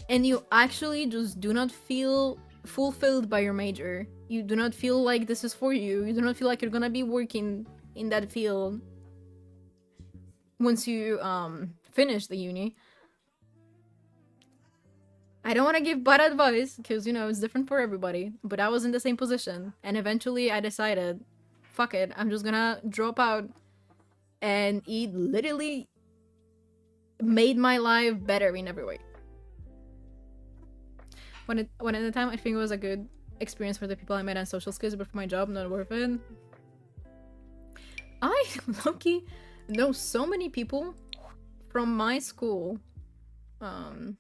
and you actually just do not feel fulfilled by your major, you do not feel like this is for you, you do not feel like you're gonna be working in that field once you finish the uni, I don't want to give bad advice because, you know, it's different for everybody, but I was in the same position and eventually I decided, fuck it, I'm just gonna drop out, and it literally made my life better in every way. When at the time, I think it was a good experience for the people I met on social skills, but for my job, not worth it. I low-key know so many people from my school, when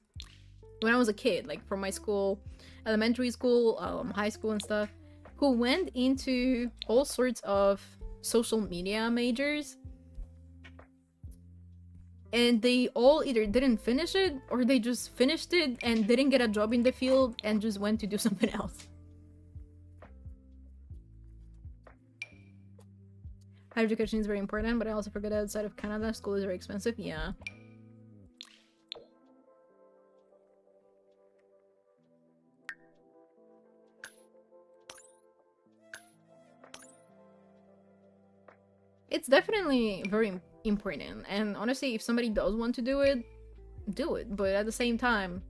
I was a kid, like from my school, elementary school, high school and stuff, who went into all sorts of social media majors, and they all either didn't finish it or they just finished it and didn't get a job in the field and just went to do something else. Higher education is very important, but I also forget that outside of Canada, school is very expensive. Yeah. It's definitely very important, and honestly, if somebody does want to do it, do it. But at the same time,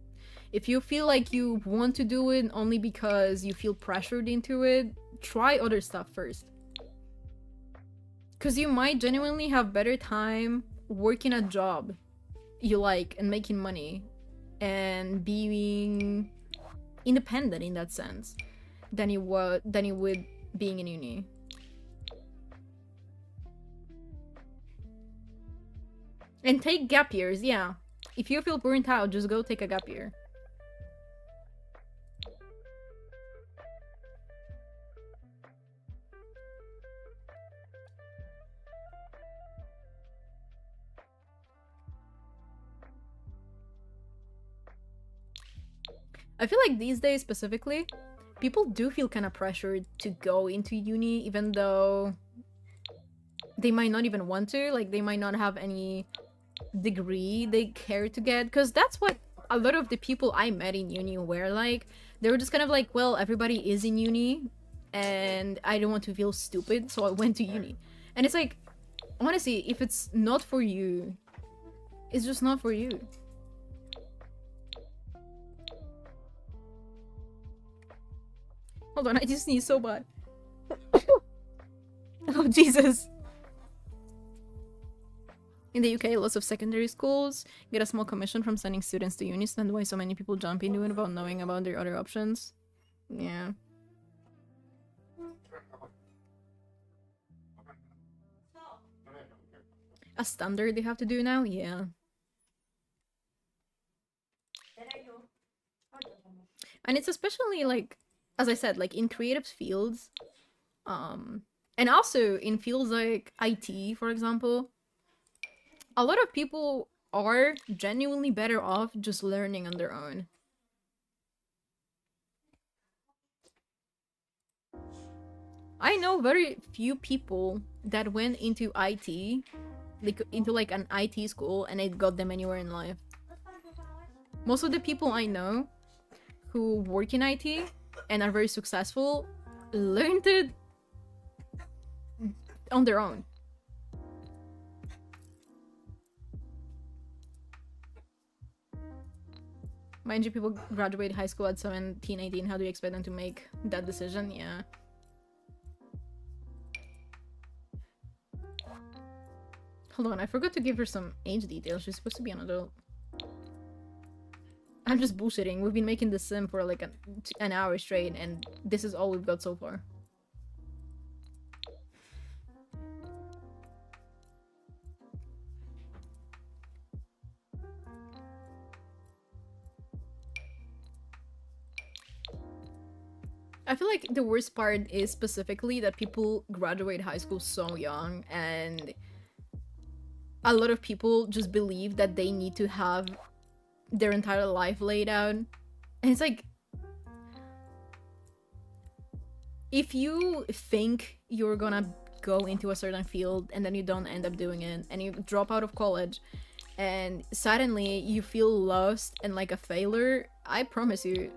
if you feel like you want to do it only because you feel pressured into it, try other stuff first. Because you might genuinely have better time working a job you like and making money and being independent in that sense than you would being in uni. And take gap years, yeah. If you feel burnt out, just go take a gap year. I feel like these days specifically, people do feel kind of pressured to go into uni even though they might not even want to, like they might not have any degree they care to get, because that's what a lot of the people I met in uni were like. They were just kind of like, well, everybody is in uni and I don't want to feel stupid, so I went to uni. And it's like, honestly, if it's not for you, it's just not for you. Hold on, I just sneeze so bad. Oh, Jesus. In the UK, lots of secondary schools get a small commission from sending students to uni, so that's why so many people jump into it without knowing about their other options. Yeah. A standard they have to do now? Yeah. And it's especially like, as I said, like in creative fields, and also in fields like IT, for example, a lot of people are genuinely better off just learning on their own. I know very few people that went into IT, like into like an IT school, and it got them anywhere in life. Most of the people I know who work in IT and are very successful learned it on their own. Mind you, people graduate high school at 17, 18. How do you expect them to make that decision? Yeah. Hold on, I forgot to give her some age details. She's supposed to be an adult. I'm just bullshitting. We've been making this sim for like an hour straight, and this is all we've got so far. I feel like the worst part is specifically that people graduate high school so young, and a lot of people just believe that they need to have their entire life laid out. And it's like, if you think you're gonna go into a certain field and then you don't end up doing it, and you drop out of college and suddenly you feel lost and like a failure, I promise you,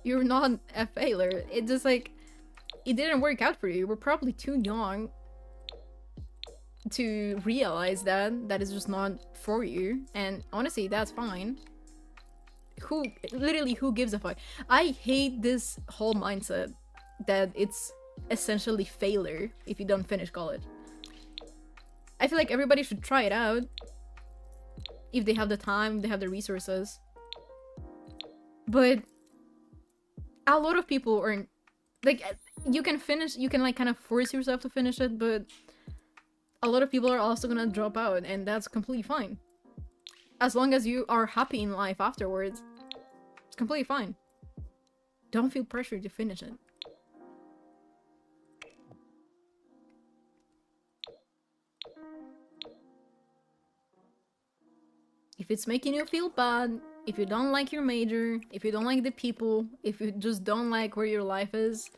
you're not a failure. It's just like, it didn't work out for you. You were probably too young to realize that is just not for you, and honestly, that's fine. Who gives a fuck? I hate this whole mindset that it's essentially failure if you don't finish college. I feel like everybody should try it out if they have the time, if they have the resources. But a lot of people are like, you can like kind of force yourself to finish it, but a lot of people are also gonna drop out, and that's completely fine. As long as you are happy in life afterwards, it's completely fine. Don't feel pressured to finish it. If it's making you feel bad, if you don't like your major, if you don't like the people, if you just don't like where your life is,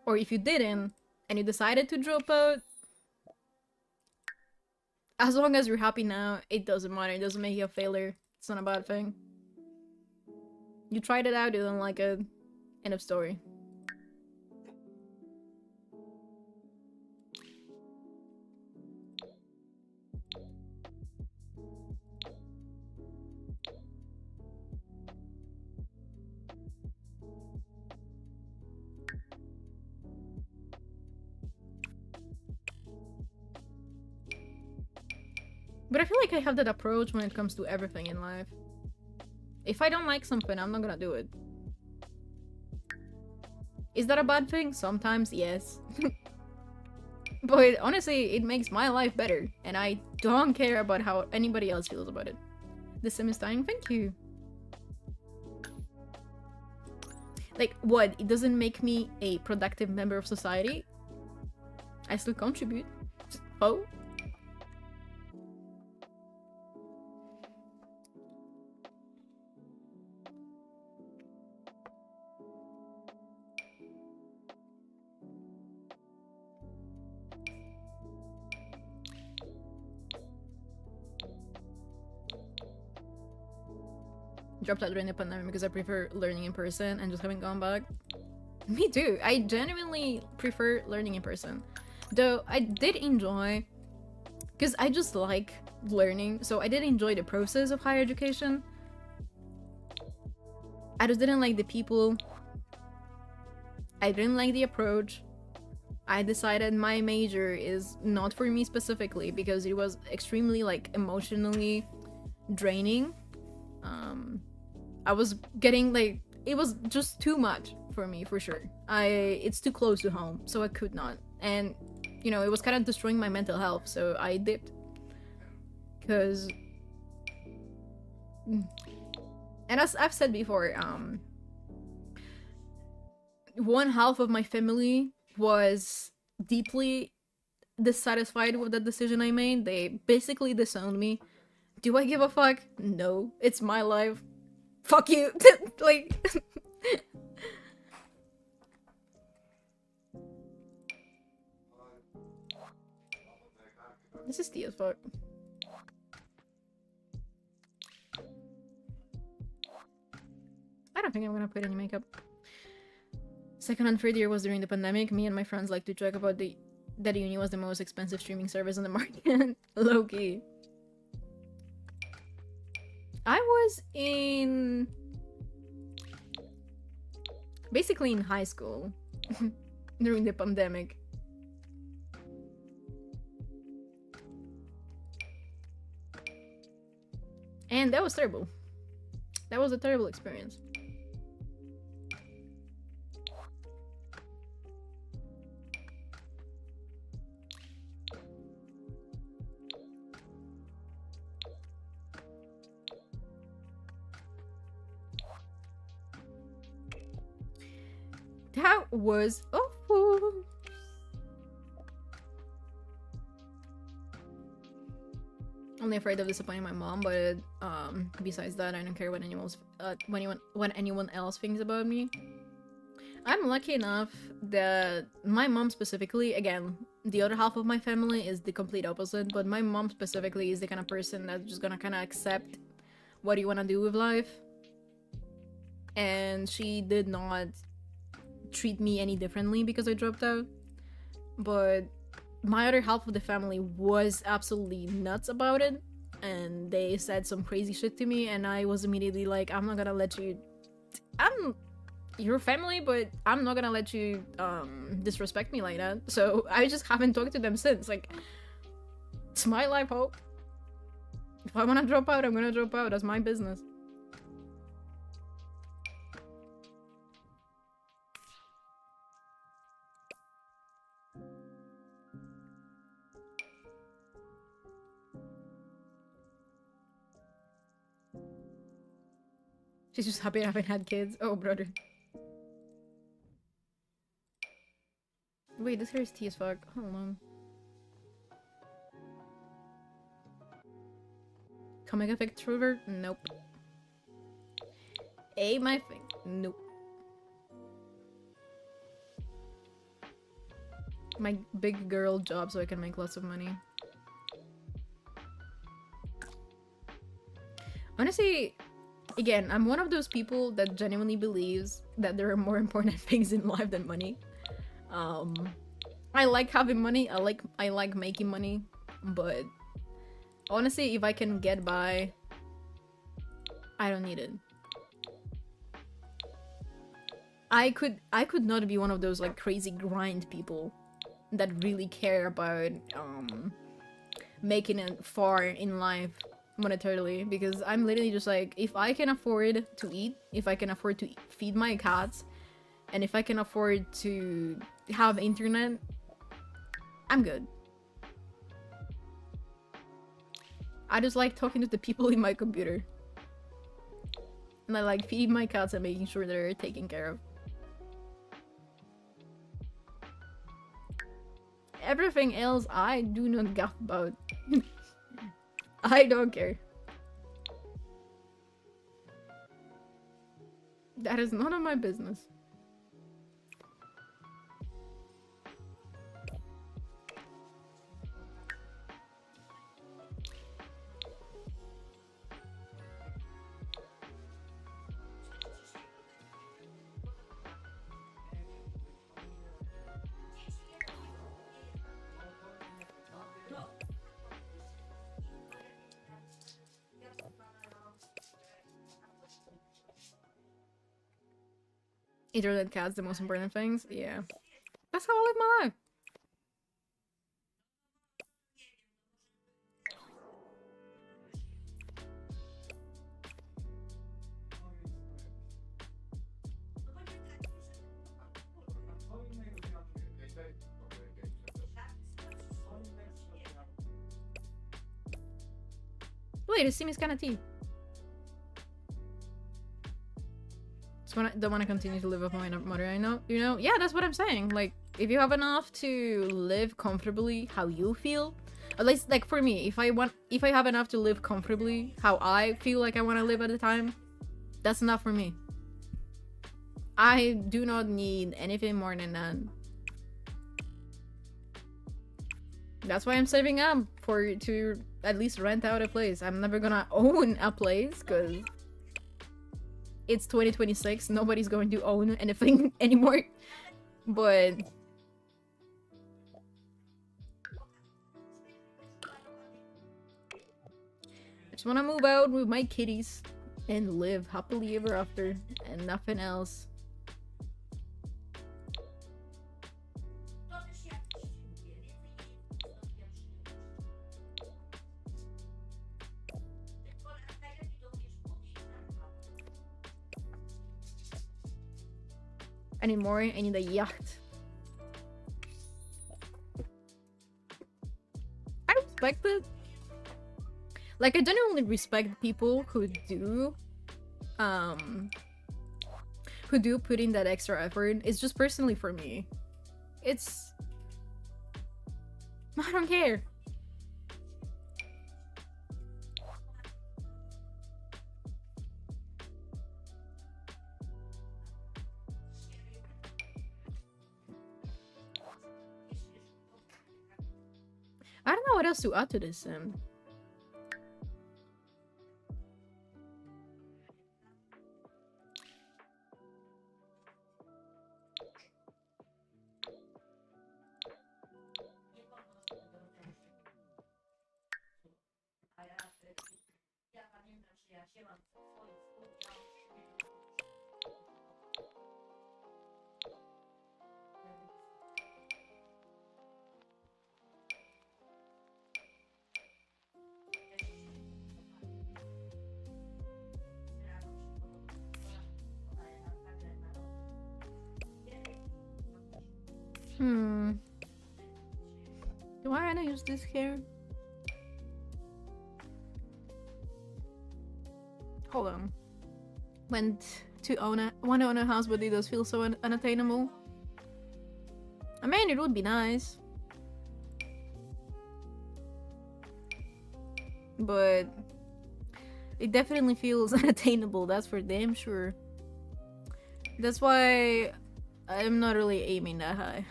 or if you didn't and you decided to drop out, as long as you're happy now, it doesn't matter. It doesn't make you a failure. It's not a bad thing. You tried it out, you don't like it. End of story. But I feel like I have that approach when it comes to everything in life. If I don't like something, I'm not gonna do it. Is that a bad thing? Sometimes, yes. But honestly, it makes my life better, and I don't care about how anybody else feels about it. The sim is dying, thank you. Like, what? It doesn't make me a productive member of society? I still contribute. Oh? Dropped out during the pandemic because I prefer learning in person and just haven't gone back. Me too. I genuinely prefer learning in person. Though I did enjoy, because I just like learning, so I did enjoy the process of higher education. I just didn't like the people. I didn't like the approach. I decided my major is not for me specifically because it was extremely like emotionally draining. I was getting like, it was just too much for me, for sure. It's too close to home, so I could not. And you know, it was kind of destroying my mental health, so I dipped. Because and as I've said before, one half of my family was deeply dissatisfied with the decision I made. They basically disowned me. Do I give a fuck? No. It's my life. Fuck you. Like this is tea as fuck. I don't think I'm gonna put any makeup. Second and third year was during the pandemic. Me and my friends like to joke about that uni was the most expensive streaming service on the market. Low-key. I was basically in high school during the pandemic. And that was terrible. That was a terrible experience. That was awful. Only afraid of disappointing my mom, but besides that, I don't care what anyone else thinks about me. I'm lucky enough that my mom specifically, again, the other half of my family is the complete opposite, but my mom specifically is the kind of person that's just gonna kind of accept what you want to do with life. And she did not treat me any differently because I dropped out. But my other half of the family was absolutely nuts about it, and they said some crazy shit to me, and I was immediately like, I'm not gonna let you... I'm your family, but I'm not gonna let you disrespect me like that. So I just haven't talked to them since. Like, it's my life, hope. If I wanna drop out, I'm gonna drop out. That's my business. She's just happy I haven't had kids. Oh, brother. Wait, this hair is tea as fuck. Hold on. Comic effect truther? Nope. A my thing? Nope. My big girl job so I can make lots of money. Honestly, again, I'm one of those people that genuinely believes that there are more important things in life than money. I like having money, I like making money, but honestly, if I can get by, I don't need it. I could not be one of those like crazy grind people that really care about making it far in life monetarily, because I'm literally just like, if I can afford to eat, if I can afford to feed my cats, and if I can afford to have internet, I'm good. I just like talking to the people in my computer, and I like feeding my cats and making sure they're taken care of. Everything else I do not give about. I don't care. That is none of my business. Internet cats, the most important things? Yeah. That's how I live my life. Wait, this seems kind of tea. Don't want to continue to live with my mother. I know, you know. Yeah, that's what I'm saying. Like, if you have enough to live comfortably how you feel, at least like for me, if I have enough to live comfortably how I feel like I want to live at the time, that's enough for me. I do not need anything more than that. That's why I'm saving up to at least rent out a place. I'm never gonna own a place because it's 2026. Nobody's going to own anything anymore. But I just want to move out with my kitties and live happily ever after and nothing else. Anymore, I need a yacht. I respect it. Like, I genuinely respect people who do put in that extra effort. It's just personally for me. It's... I don't care. I don't know what else to add to this sim. Do I wanna use this here? Hold on. Want to own a house, but it does feel so unattainable. I mean, it would be nice, but it definitely feels unattainable. That's for damn sure. That's why I'm not really aiming that high.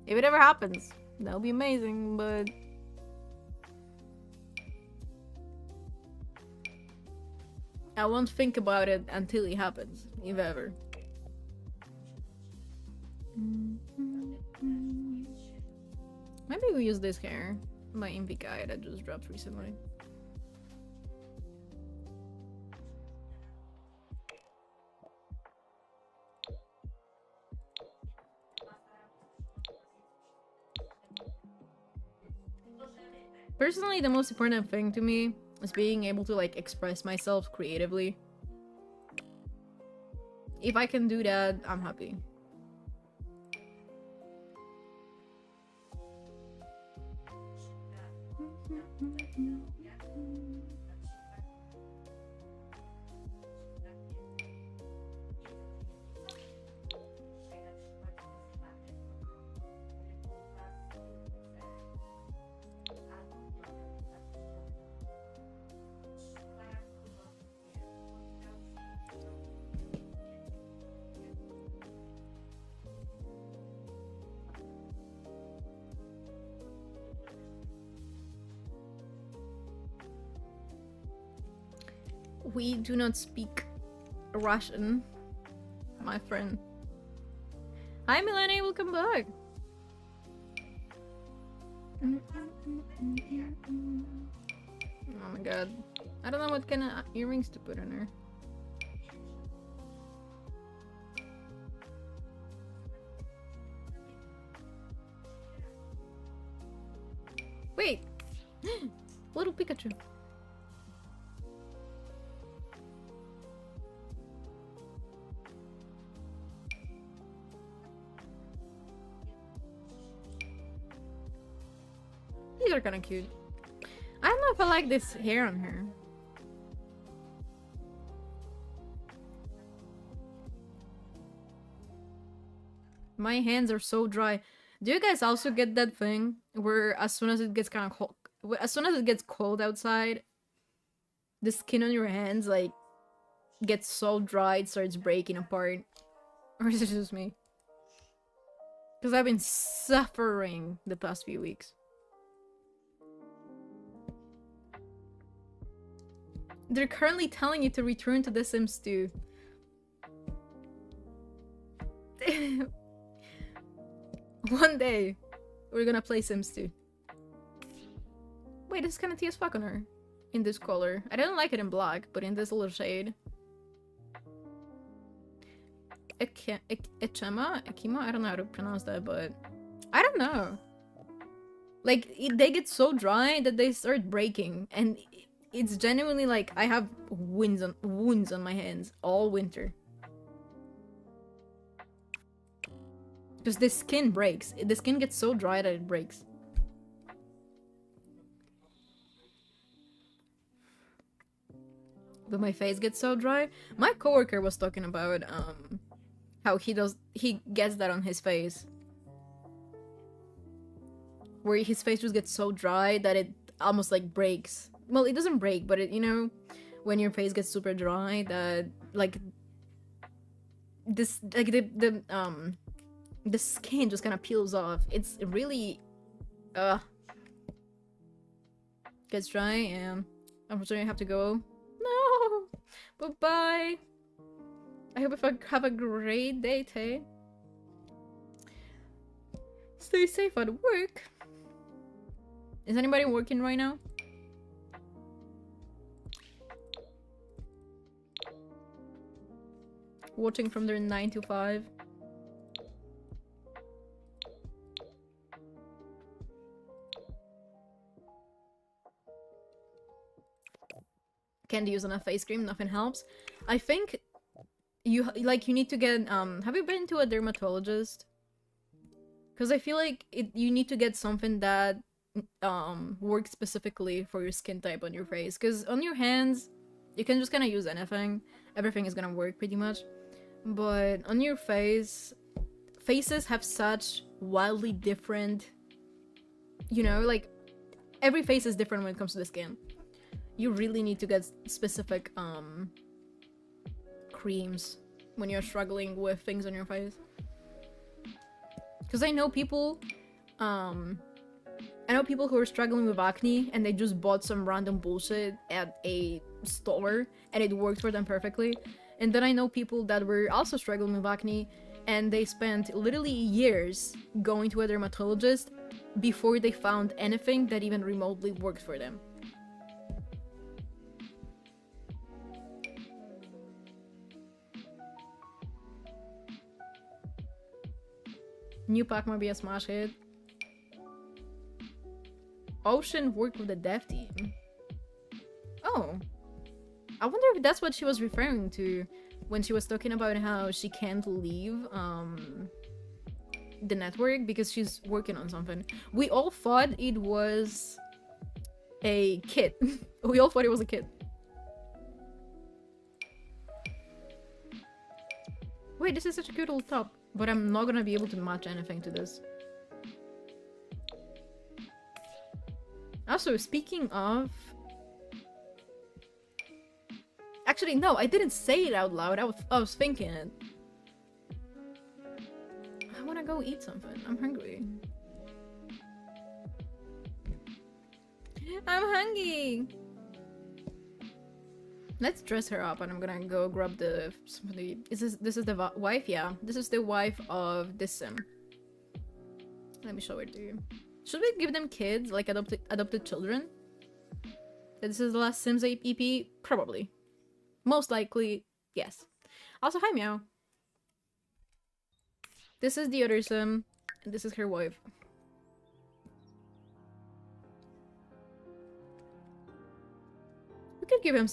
If it ever happens, that'll be amazing, but I won't think about it until it happens, if ever. Maybe we use this hair, my Impi guy that just dropped recently. Personally, the most important thing to me is being able to like express myself creatively. If I can do that, I'm happy. We do not speak Russian, my friend. Hi, Milani, welcome back. Oh my god. I don't know what kind of earrings to put on her. Wait! Little Pikachu. These are kind of cute. I don't know if I like this hair on her. My hands are so dry. Do you guys also get that thing where as soon as it gets kind of cold, as soon as it gets cold outside, the skin on your hands like gets so dry it starts breaking apart? Or is it just me? Because I've been suffering the past few weeks. They're currently telling you to return to The Sims 2. One day, we're gonna play Sims 2. Wait, this is kind of tea as fuck on her. In this color. I didn't like it in black, but in this little shade. Ekima? I don't know how to pronounce that, but... I don't know. Like, they get so dry that they start breaking. And it's genuinely like, I have wounds on my hands all winter. Because the skin breaks. The skin gets so dry that it breaks. But my face gets so dry. My coworker was talking about how he gets that on his face. Where his face just gets so dry that it almost like breaks. Well, it doesn't break, but it, you know, when your face gets super dry, that like this, like the skin just kind of peels off. It's really gets dry, and unfortunately I have to go. No, bye-bye. I hope I have a great day, Tay. Stay safe at work. Is anybody working right now? Watching from their 9 to 5. Can't use enough face cream, nothing helps. I think you need to get have you been to a dermatologist? Because I feel like you need to get something that works specifically for your skin type on your face. Because on your hands, you can just kind of use anything. Everything is gonna work pretty much. But on your face, faces have such wildly different, you know, like every face is different when it comes to the skin. You really need to get specific creams when you're struggling with things on your face. Because I know people who are struggling with acne and they just bought some random bullshit at a store and it worked for them perfectly. And then I know people that were also struggling with acne and they spent literally years going to a dermatologist before they found anything that even remotely worked for them. New pack might be a smash hit. Ocean worked with the dev team. Oh. I wonder if that's what she was referring to when she was talking about how she can't leave the network because she's working on something. We all thought it was a kid. We all thought it was a kid. Wait, this is such a cute little top. But I'm not gonna be able to match anything to this. Also, speaking of... Actually, no, I didn't say it out loud. I was thinking it. I wanna go eat something. I'm hungry. I'm hungry! Let's dress her up and I'm gonna go grab the... This is the wife? Yeah. This is the wife of this sim. Let me show it to you. Should we give them kids? Like adopted children? This is the last Sims EP? Probably. Most likely, yes. Also, hi Meow. This is the other sim. And this is her wife. We could give him...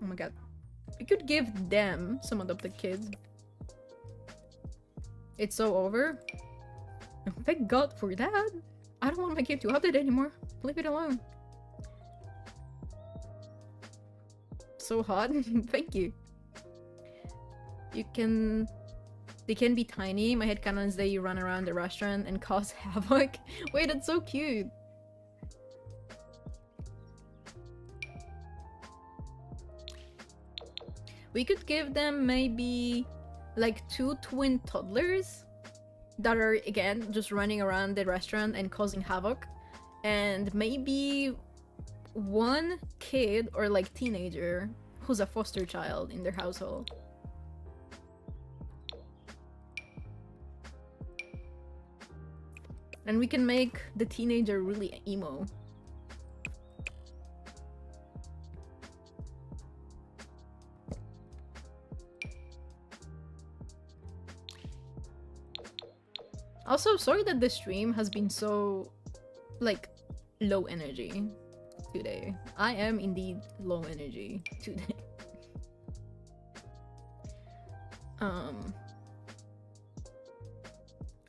Oh my god. We could give them some adopted kids. It's so over. Thank God for that. I don't want my kid to update anymore. Leave it alone. So hot. Thank you. They can be tiny. My headcanon is that you run around the restaurant and cause havoc. Wait, that's so cute. We could give them maybe like 2 twin toddlers that are, again, just running around the restaurant and causing havoc. And maybe one kid or like teenager who's a foster child in their household. And we can make the teenager really emo. Also, sorry that the stream has been so, like, low energy today. I am indeed low energy today.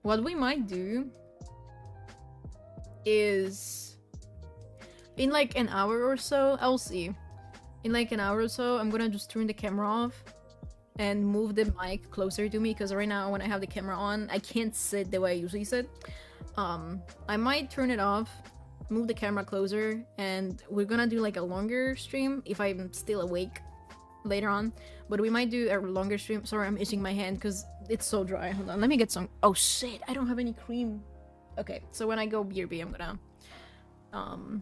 What we might do is in like an hour or so, I'll see. In like an hour or so, I'm gonna just turn the camera off and move the mic closer to me, because right now when I have the camera on, I can't sit the way I usually sit. I might turn it off, move the camera closer, and we're gonna do like a longer stream if I'm still awake later on. But we might do a longer stream. Sorry, I'm itching my hand because it's so dry. Hold on, let me get some. Oh shit, I don't have any cream. Okay, so when I go BRB, I'm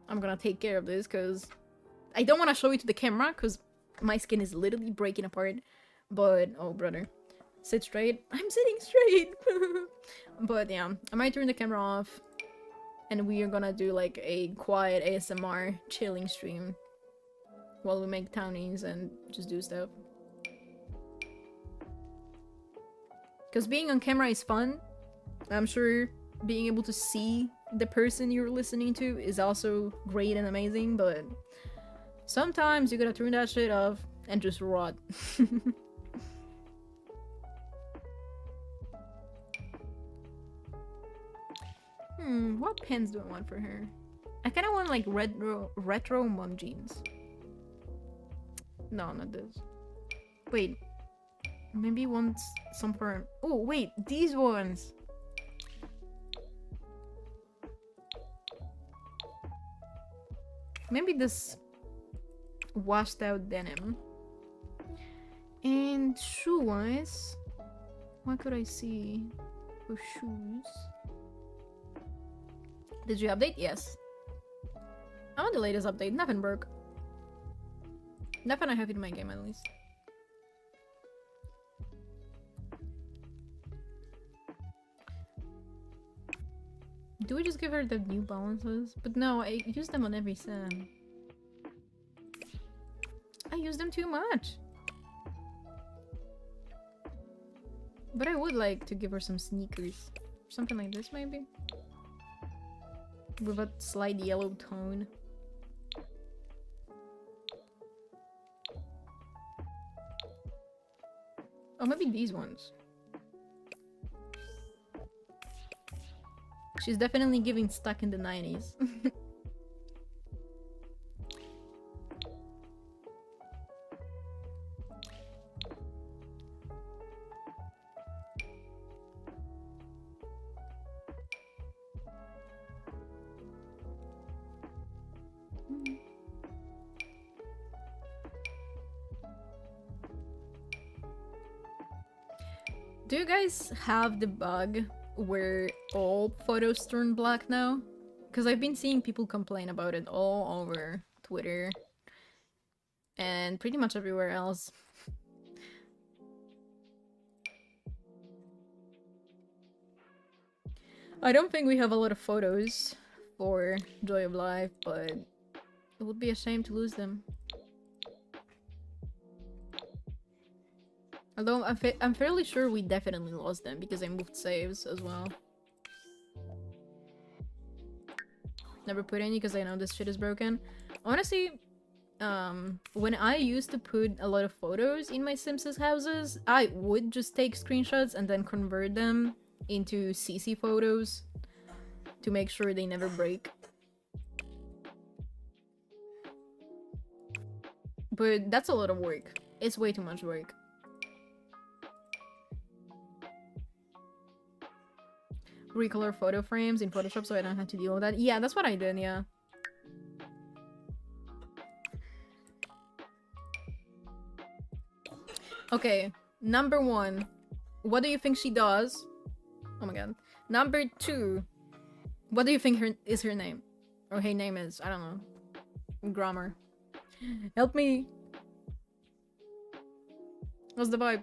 gonna take care of this because I don't want to show you to the camera because my skin is literally breaking apart. But oh brother, sit straight. I'm sitting straight. But yeah, I might turn the camera off and we are gonna do like a quiet ASMR chilling stream while we make townies and just do stuff. Because being on camera is fun. I'm sure being able to see the person you're listening to is also great and amazing, but sometimes you gotta turn that shit off and just rot. What pens do I want for her? I kinda want like retro mom jeans. No, not this. Wait. Maybe want some for... Oh, wait, these ones! Maybe this washed out denim. And shoe-wise, what could I see for shoes? Did you update? Yes. I want the latest update. Nothing broke. Nothing I have in my game, at least. Do we just give her the New Balances? But no, I use them on every sim. I use them too much. But I would like to give her some sneakers. Something like this, maybe? With a slight yellow tone. Oh, maybe these ones. She's definitely giving stuck in the 90s. Do you guys have the bug where all photos turn black now? Because I've been seeing people complain about it all over Twitter and pretty much everywhere else. I don't think we have a lot of photos for Joy of Life, but it would be a shame to lose them. Although I'm fairly sure we definitely lost them because I moved saves as well. Never put any because I know this shit is broken. Honestly, when I used to put a lot of photos in my Sims' houses, I would just take screenshots and then convert them into CC photos to make sure they never break. But that's a lot of work. It's way too much work. Recolor photo frames in Photoshop so I don't have to deal with that. Yeah, that's what I did, yeah. Okay, number 1. What do you think she does? Oh my god. Number 2. What do you think is her name? Or hey name is, I don't know. Grammar. Help me. What's the vibe?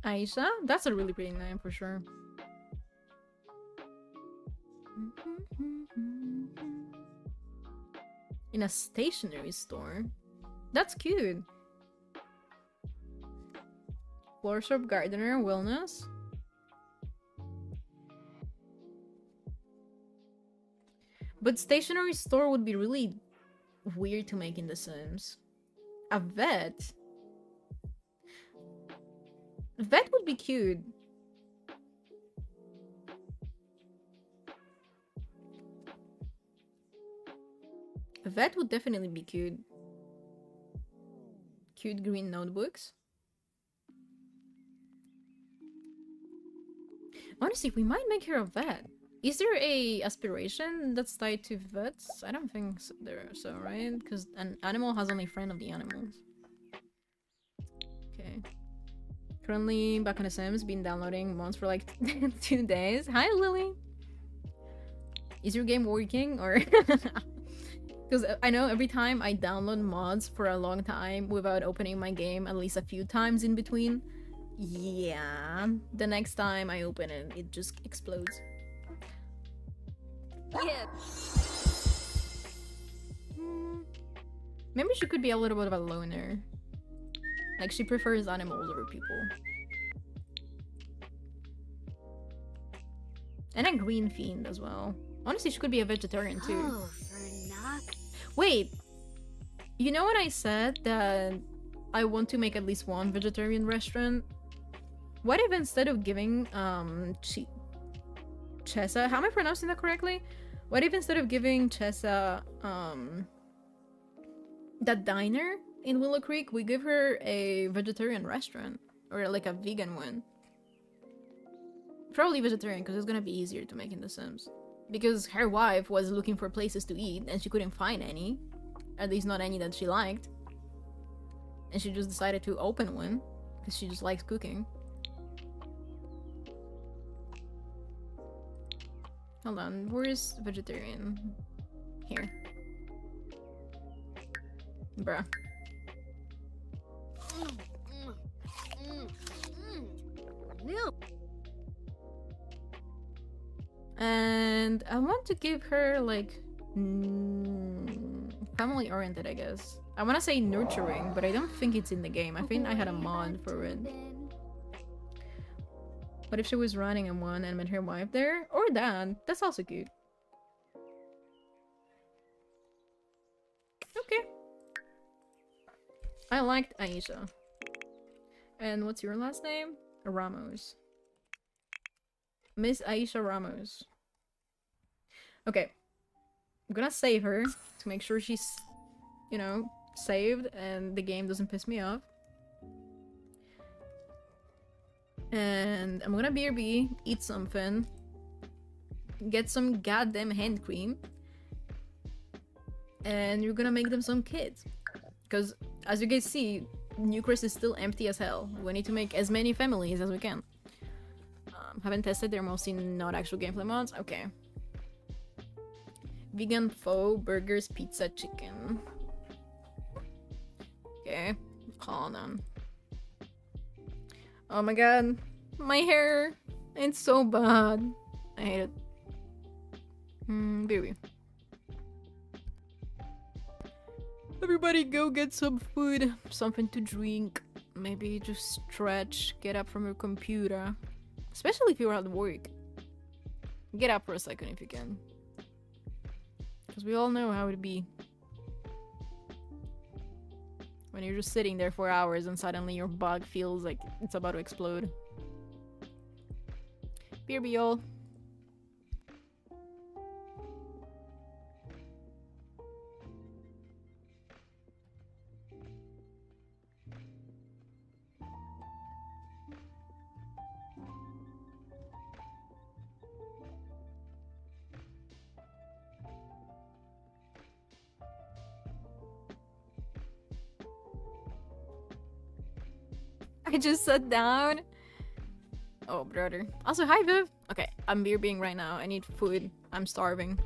Aisha? That's a really pretty name for sure. In a stationery store? That's cute. Floor shop, gardener, wellness. But stationery store would be really weird to make in The Sims. A vet? Vet would be cute. A vet would definitely be cute. Cute green notebooks. Honestly, we might make her a vet. Is there a aspiration that's tied to vets? I don't think so, right? Because an animal has only friend of the animals. Okay. Currently back on The Sims, been downloading mods for like 2 days. Hi, Lily! Is your game working or... Because I know every time I download mods for a long time without opening my game at least a few times in between, yeah, the next time I open it, it just explodes. Yeah. Maybe she could be a little bit of a loner. Like, she prefers animals over people. And a green fiend as well. Honestly, she could be a vegetarian too. Oh, for not. Wait! You know when I said that I want to make at least one vegetarian restaurant? What if instead of giving, Chessa, how am I pronouncing that correctly? What if instead of giving Chessa, that diner in Willow Creek, we give her a vegetarian restaurant? Or like a vegan one? Probably vegetarian, because it's gonna be easier to make in The Sims. Because her wife was looking for places to eat, and she couldn't find any. At least not any that she liked. And she just decided to open one, because she just likes cooking. Hold on, where's vegetarian? Here. Bruh. Milk. And I want to give her like family oriented, I guess. I want to say nurturing, but I don't think it's in the game. I think I had a mod for it. What if she was running in one and met her wife there? Or dad. That's also cute. Okay. I liked Aisha. And what's your last name? Ramos. Miss Aisha Ramos. Okay. I'm gonna save her to make sure she's, you know, saved and the game doesn't piss me off. And I'm gonna BRB, eat something, get some goddamn hand cream, and you're gonna make them some kids. Because, as you guys see, Newcrest is still empty as hell. We need to make as many families as we can. Haven't tested, they're mostly not actual gameplay mods. Okay. Vegan, pho, burgers, pizza, chicken. Okay. Hold on. Oh my god. My hair. It's so bad. I hate it. Baby. Everybody go get some food. Something to drink. Maybe just stretch. Get up from your computer. Especially if you're at work. Get up for a second if you can. Because we all know how it be. When you're just sitting there for hours and suddenly your bug feels like it's about to explode. BRB y'all. I just sat down. Oh, brother. Also, hi, Viv. Okay, I'm beer being right now. I need food. I'm starving.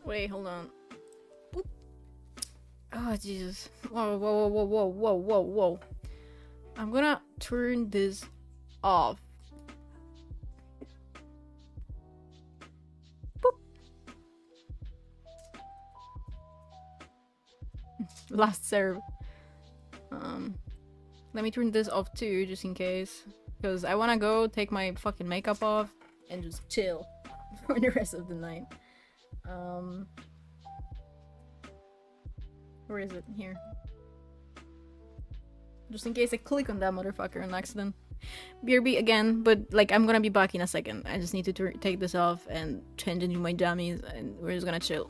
Wait, hold on. Oop. Oh, Jesus. Whoa, whoa, whoa, whoa, whoa, whoa, whoa. I'm gonna turn this off. Boop. Last serve. Let me turn this off too, just in case. Because I wanna go take my fucking makeup off and just chill for the rest of the night. Where is it? Here. Just in case I click on that motherfucker on accident. BRB again, but like I'm gonna be back in a second. I just need to take this off and change into my jammies and we're just gonna chill.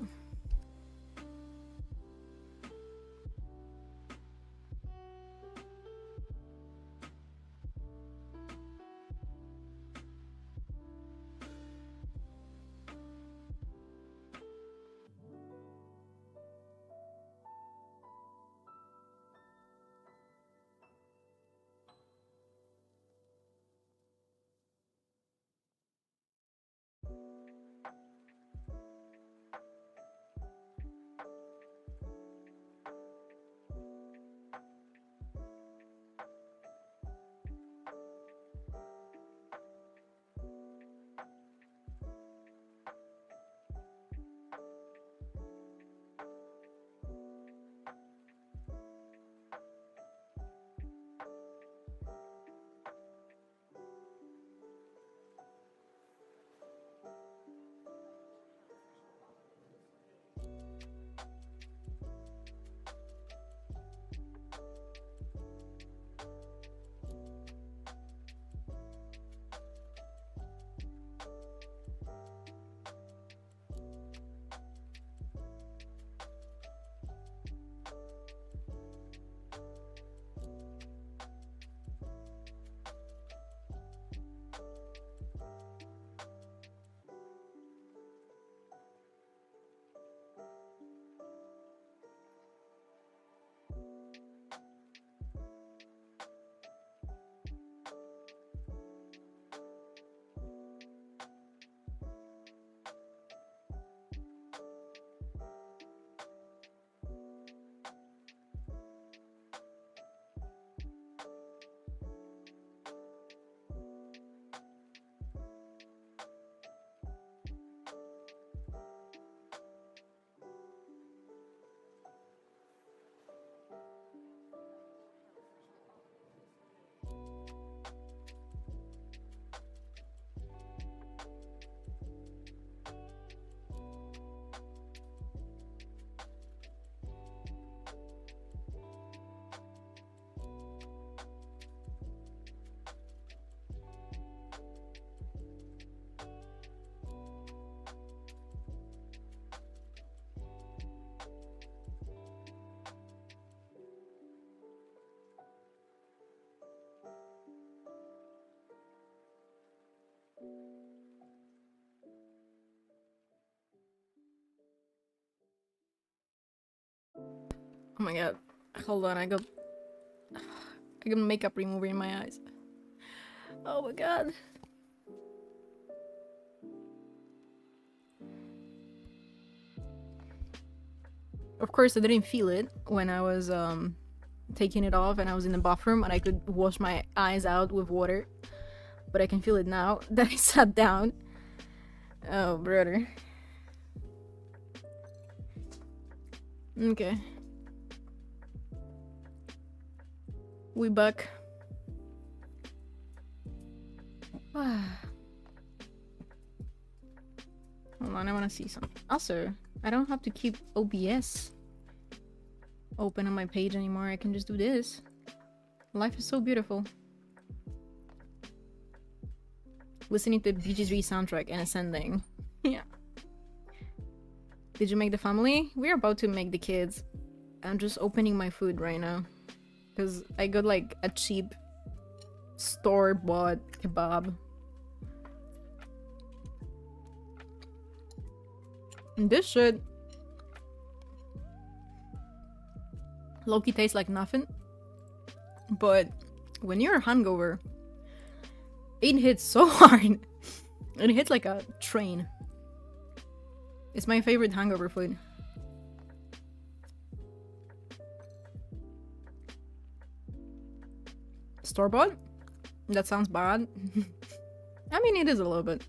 Oh my god. Hold on, I got makeup remover in my eyes. Oh my god. Of course, I didn't feel it when I was taking it off and I was in the bathroom and I could wash my eyes out with water. But I can feel it now that I sat down. Oh, brother. Okay. We back. Hold on, I wanna see something. Also, I don't have to keep OBS open on my page anymore. I can just do this. Life is so beautiful. Listening to the BG3 soundtrack and ascending. Yeah. Did you make the family? We're about to make the kids. I'm just opening my food right now. Because I got like a cheap store-bought kebab. And this shit low-key tastes like nothing. But when you're hungover, it hits so hard. It hits like a train. It's my favorite hangover food. Store-bought? That sounds bad. I mean, it is a little bit.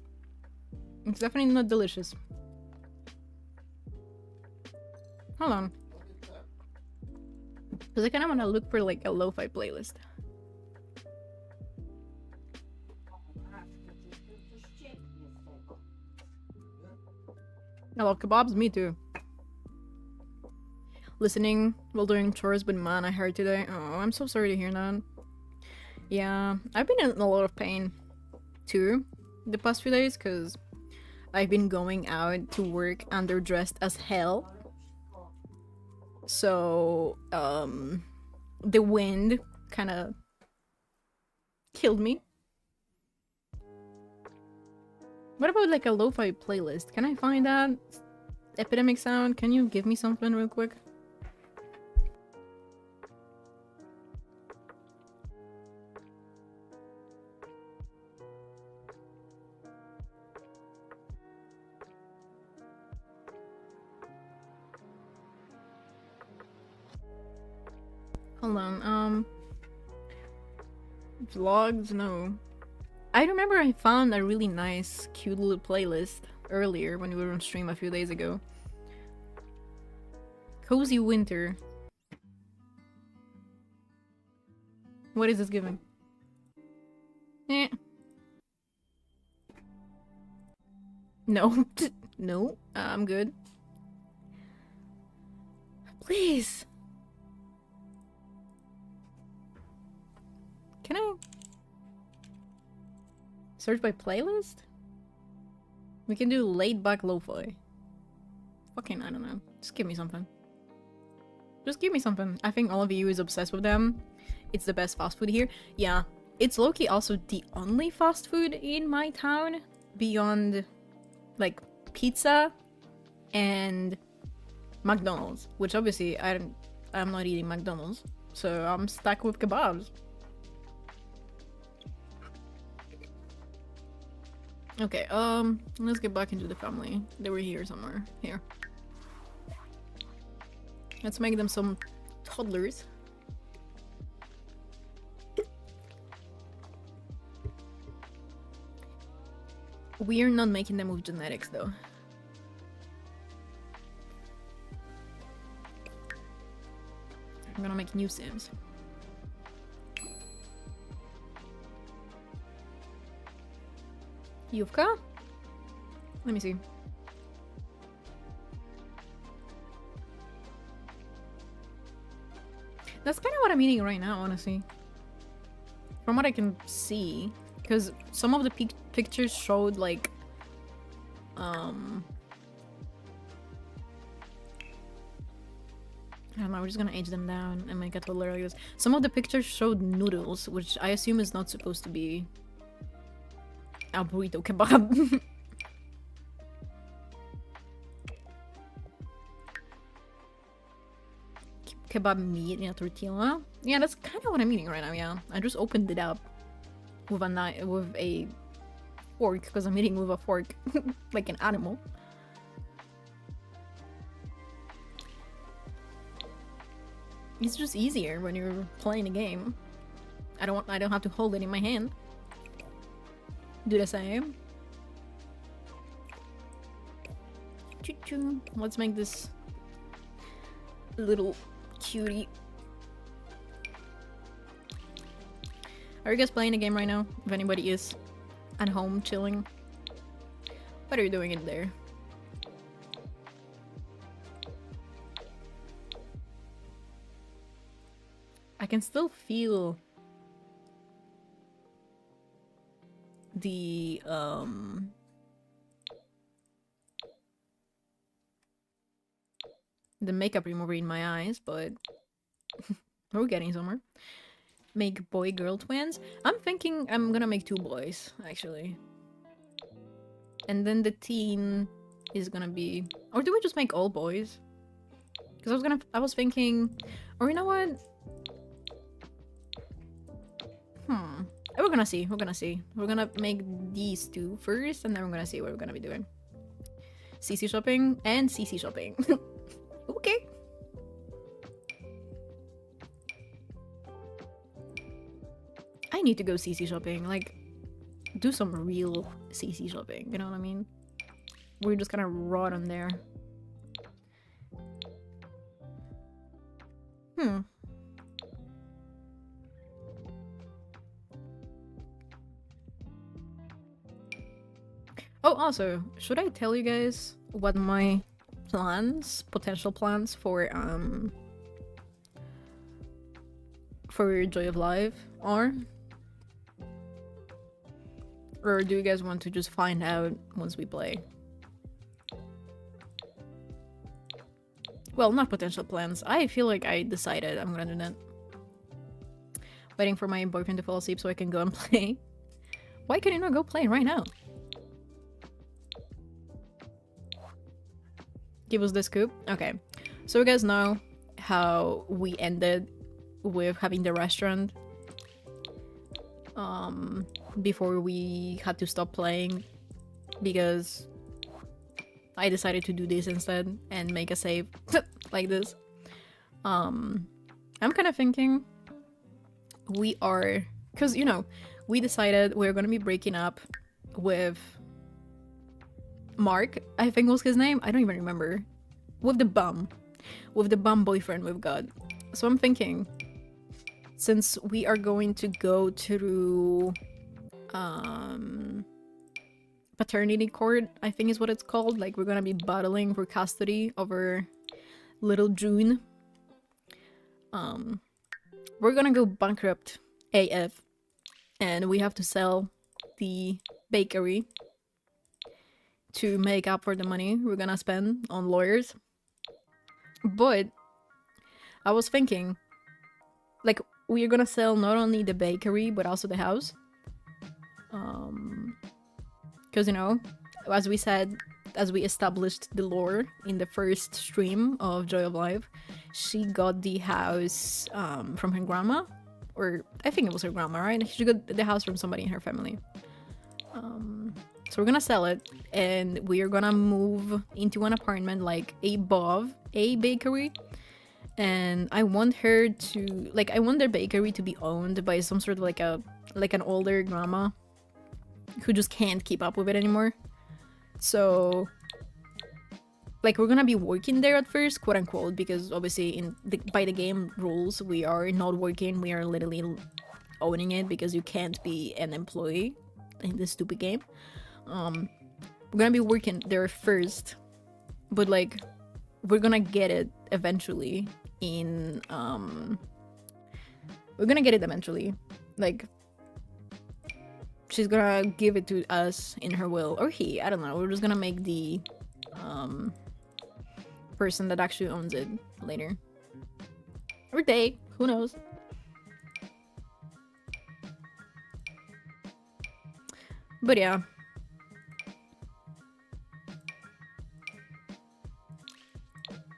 It's definitely not delicious. Hold on. Because I kind of want to look for like a lo-fi playlist. I love kebabs, me too. Listening while doing chores, but man, I heard today. Oh, I'm so sorry to hear that. Yeah, I've been in a lot of pain too the past few days because I've been going out to work underdressed as hell. So, the wind kind of killed me. What about like a lo-fi playlist? Can I find that? Epidemic Sound, can you give me something real quick? Hold on, vlogs, no. I remember I found a really nice, cute little playlist earlier when we were on stream a few days ago. Cozy Winter. What is this giving? Eh. No. No, I'm good. Please. Can I search by playlist? We can do laid back lo-fi. Fucking, I don't know. Just give me something. Just give me something. I think all of you is obsessed with them. It's the best fast food here. Yeah, it's low-key also the only fast food in my town beyond like pizza and McDonald's, which obviously I'm not eating McDonald's, so I'm stuck with kebabs. Okay, let's get back into the family. They were here somewhere. Here. Let's make them some toddlers. We're not making them with genetics though. I'm gonna make new Sims. Yuvka? Let me see. That's kind of what I'm eating right now, honestly. From what I can see. Because some of the pictures showed, like... I don't know, we're just gonna age them down and make a toddler like this. Some of the pictures showed noodles, which I assume is not supposed to be... a burrito kebab. Kebab meat in a tortilla. Yeah, that's kind of what I'm eating right now. Yeah, I just opened it up with a knife, with a fork, because I'm eating with a fork like an animal. It's just easier when you're playing a game. I don't have to hold it in my hand. Do the same. Choo-choo. Let's make this little cutie. Are you guys playing a game right now? If anybody is at home chilling, what are you doing in there? I can still feel the makeup remover in my eyes, but we're getting somewhere. Make boy-girl twins? I'm thinking I'm gonna make 2 boys, actually. And then the teen is gonna be... Or do we just make all boys? Because I was thinking... Or you know what? We're gonna see. We're gonna make these 2 first, and then we're gonna see what we're gonna be doing. CC shopping and CC shopping. Okay. I need to go CC shopping, like, do some real CC shopping, you know what I mean? We're just gonna rot on there. Oh, also, should I tell you guys what my potential plans for Joy of Life are? Or do you guys want to just find out once we play? Well, not potential plans. I feel like I decided I'm gonna do that. Waiting for my boyfriend to fall asleep so I can go and play. Why can you not go play right now? Give us the scoop? Okay. So you guys know how we ended with having the restaurant before we had to stop playing because I decided to do this instead and make a save like this. I'm kind of thinking we are, because you know, we decided we're gonna be breaking up with Mark, I think was his name, I don't even remember, with the bum boyfriend we've got. So I'm thinking, since we are going to go through paternity court, I think is what it's called, like we're gonna be battling for custody over little June, we're gonna go bankrupt AF and we have to sell the bakery to make up for the money we're gonna spend on lawyers. But I was thinking, like, we're gonna sell not only the bakery but also the house, because you know, as we said, as we established the lore in the first stream of Joy of Life, she got the house from her grandma, or I think it was her grandma, right? She got the house from somebody in her family. So we're gonna sell it and we are gonna move into an apartment like above a bakery, and I want her to, like, I want their bakery to be owned by some sort of like an older grandma who just can't keep up with it anymore. So like we're gonna be working there at first, quote unquote, because obviously by the game rules we are not working, we are literally owning it because you can't be an employee in this stupid game. We're gonna be working there first, but like we're gonna get it eventually in we're gonna get it eventually, like she's gonna give it to us in her will, or he, I don't know, we're just gonna make the person that actually owns it later, or they, who knows. But yeah,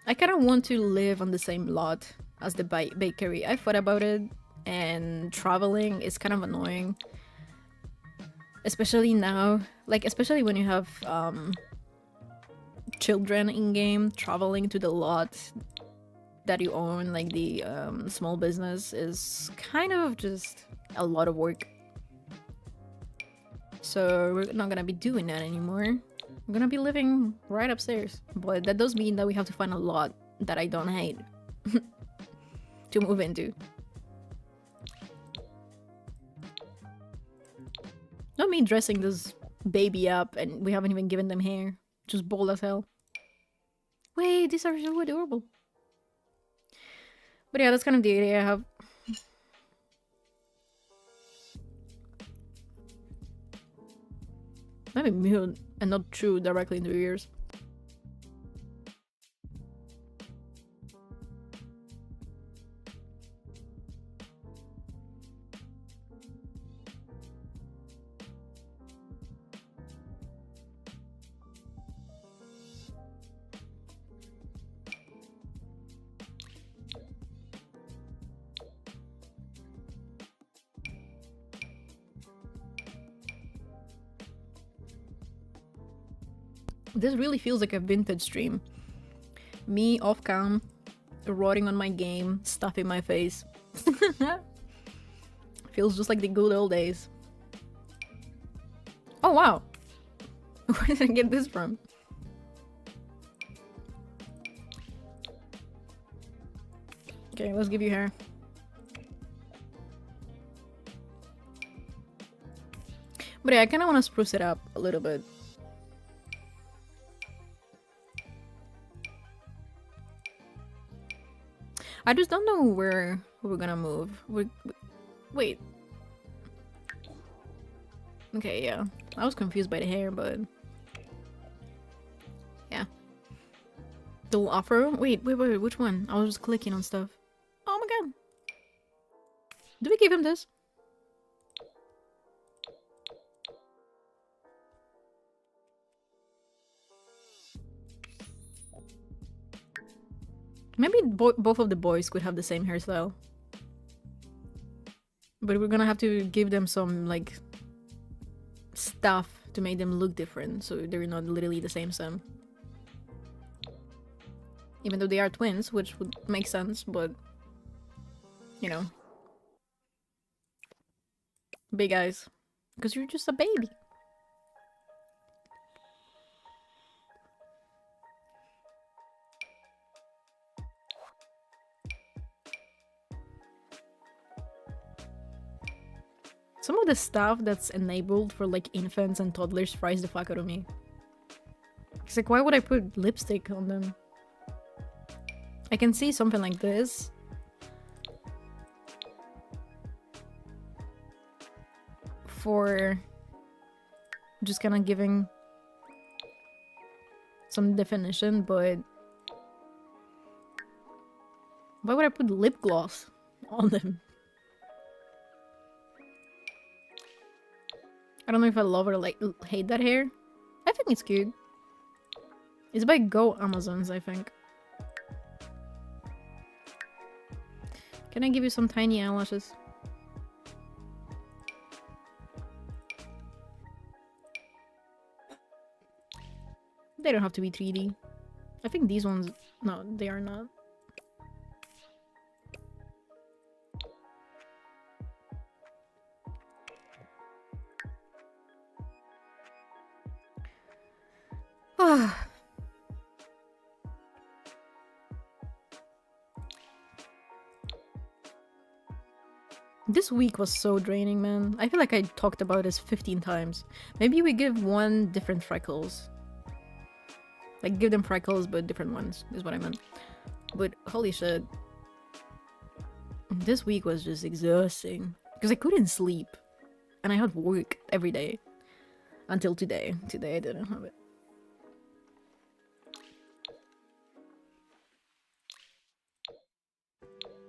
I kind of want to live on the same lot as the bakery. I thought about it, and traveling is kind of annoying, especially now, like especially when you have children in game. Traveling to the lot that you own, like the small business, is kind of just a lot of work. So we're not gonna be doing that anymore. I'm gonna be living right upstairs, but that does mean that we have to find a lot that I don't hate to move into. Not me dressing this baby up and we haven't even given them hair. Just bold as hell. Wait, these are so adorable. But yeah, that's kind of the idea I have. Maybe mute and not chew directly into your ears. This really feels like a vintage stream. Me off cam, rotting on my game, stuffing my face. Feels just like the good old days. Oh wow! Where did I get this from? Okay, let's give you hair. But yeah, I kind of want to spruce it up a little bit. I just don't know where we're gonna move. Wait. Okay, yeah. I was confused by the hair, but... yeah. The little afro? Wait, which one? I was just clicking on stuff. Oh my god. Do we give him this? Maybe both of the boys could have the same hairstyle. But we're gonna have to give them some, like, stuff to make them look different, so they're not literally the same sim. Even though they are twins, which would make sense, but... you know. Big eyes. Because you're just a baby. Some of the stuff that's enabled for like infants and toddlers fries the fuck out of me. It's like, why would I put lipstick on them? I can see something like this. For just kind of giving some definition, but why would I put lip gloss on them? I don't know if I love or like hate that hair. I think it's cute. It's by Go Amazons, I think. Can I give you some tiny eyelashes? They don't have to be 3D. I think these ones... no, they are not. This week was so draining, man. I feel like I talked about this 15 times. Maybe we give one different freckles. Like, give them freckles, but different ones, is what I meant. But holy shit. This week was just exhausting. Because I couldn't sleep. And I had work every day. Until today. Today I didn't have it.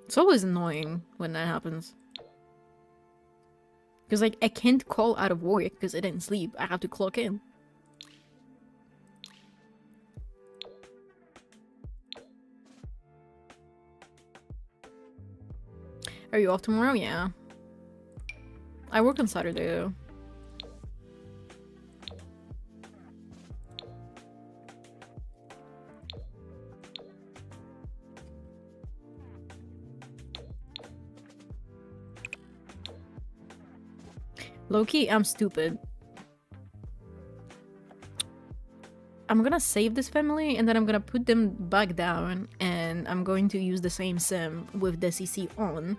It's always annoying when that happens. Because, like, I can't call out of work because I didn't sleep. I have to clock in. Are you off tomorrow? Yeah. I work on Saturday, though. Low-key, I'm stupid. I'm gonna save this family and then I'm gonna put them back down and I'm going to use the same sim with the CC on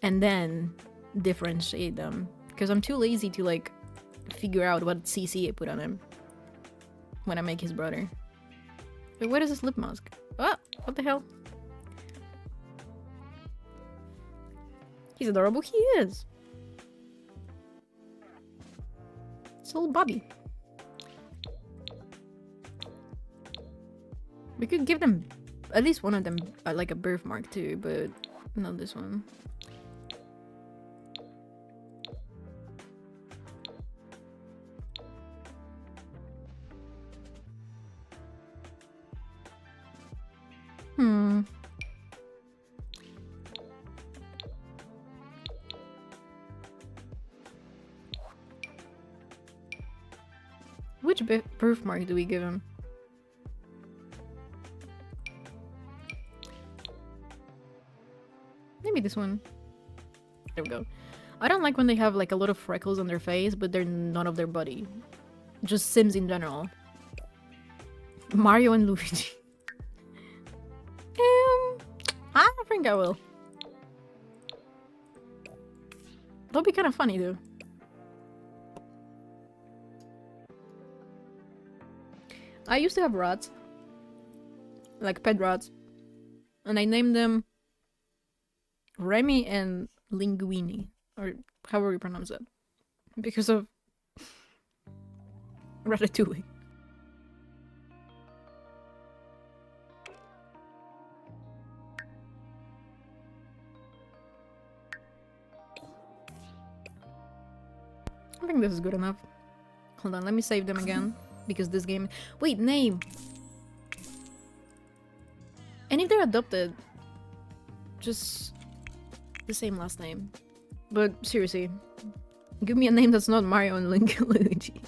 and then differentiate them because I'm too lazy to like figure out what CC I put on him when I make his brother. Wait, what is this lip mask? Ah, what the hell? He's adorable. He is. It's a little Bobby. We could give them, at least one of them, like a birthmark too, but not this one. Which birthmark do we give him? Maybe this one. There we go. I don't like when they have like a lot of freckles on their face, but they're none of their body. Just Sims in general. Mario and Luigi. I don't think I will. That'll be kind of funny though. I used to have rats. Like pet rats. And I named them Remy and Linguini. Or however you pronounce it. Because of Ratatouille. I think this is good enough. Hold on, let me save them again. Because this game... Wait, name! And if they're adopted, just the same last name. But seriously, give me a name that's not Mario and Luigi.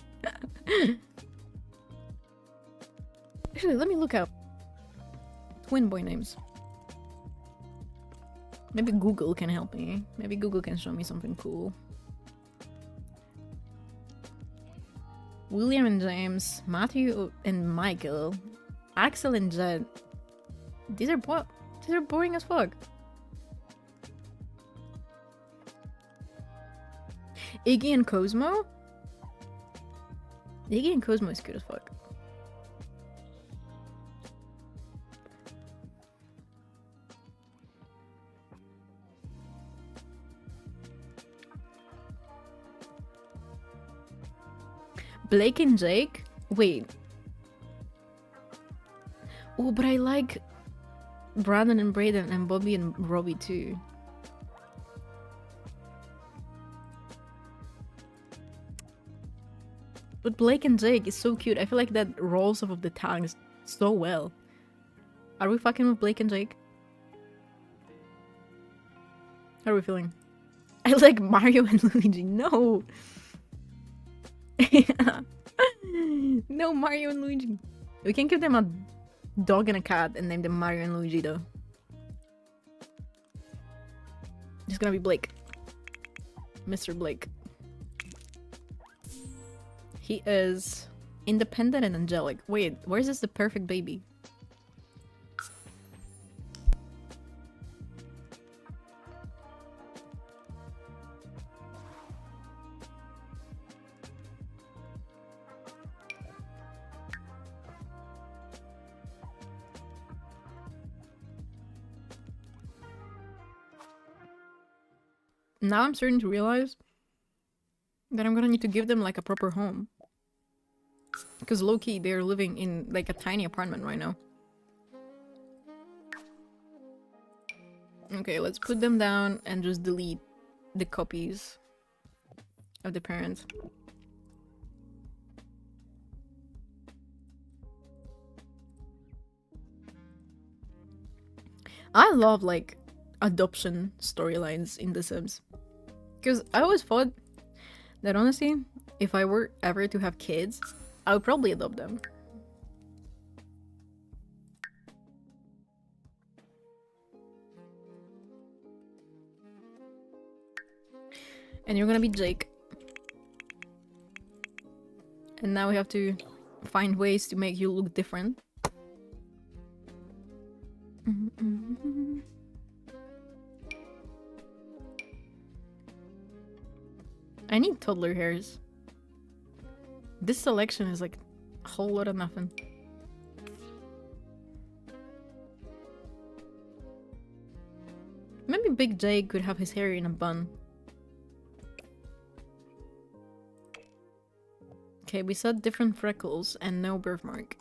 Actually, let me look up twin boy names. Maybe Google can help me. Maybe Google can show me something cool. William and James, Matthew and Michael, Axel and Jed. These are boring as fuck. Iggy and Cosmo? Iggy and Cosmo is good as fuck. Blake and Jake? Wait. Oh, but I like Brandon and Brayden and Bobby and Robbie too. But Blake and Jake is so cute. I feel like that rolls off of the tongue so well. Are we fucking with Blake and Jake? How are we feeling? I like Mario and Luigi. No! No, Mario and Luigi. We can give them a dog and a cat and name them Mario and Luigi though. It's gonna be Blake. Mr. Blake. He is independent and angelic. Wait, where is this the perfect baby? Now I'm starting to realize that I'm gonna need to give them like a proper home. Because low-key, they're living in like a tiny apartment right now. Okay, let's put them down and just delete the copies of the parents. I love like adoption storylines in The Sims. Because I always thought that honestly, if I were ever to have kids, I would probably adopt them. And you're gonna be Jake. And now we have to find ways to make you look different. I need toddler hairs. This selection is like a whole lot of nothing. Maybe Big J could have his hair in a bun. Okay, we said different freckles and no birthmark.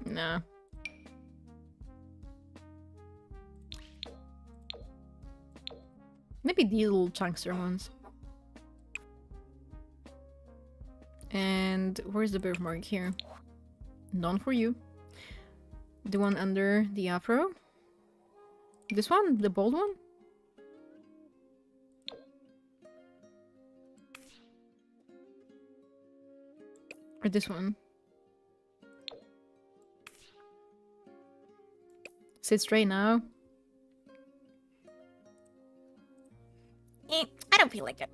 Nah. Maybe these little chunkster ones. And where's the birthmark here? None for you. The one under the afro? This one? The bold one? Or this one. Sit straight now. I don't feel like it.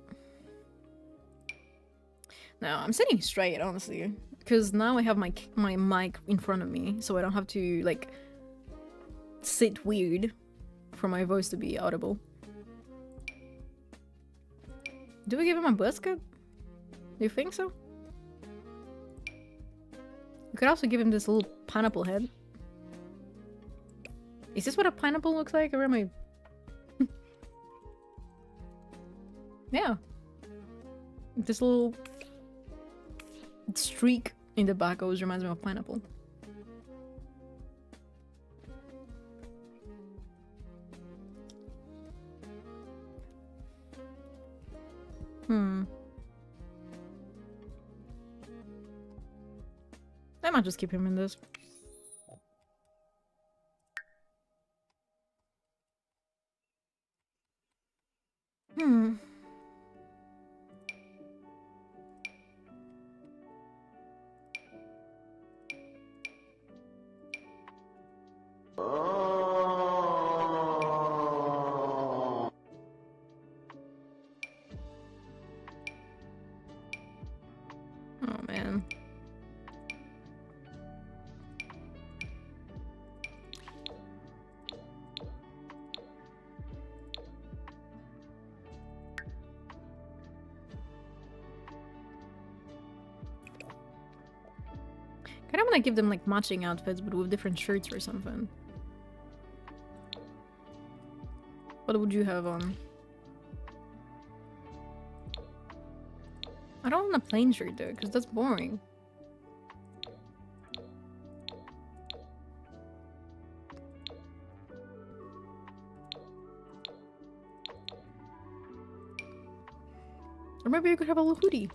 No, I'm sitting straight, honestly. Because now I have my mic in front of me, so I don't have to, like, sit weird for my voice to be audible. Do we give him a basket? Do you think so? We could also give him this little pineapple head. Is this what a pineapple looks like? Or am I... Yeah. This little streak in the back always reminds me of pineapple. I might just keep him in this. Oh man. Kinda wanna give them like matching outfits but with different shirts or something. What would you have on? I don't want a plain shirt though, because that's boring. Or maybe you could have a little hoodie.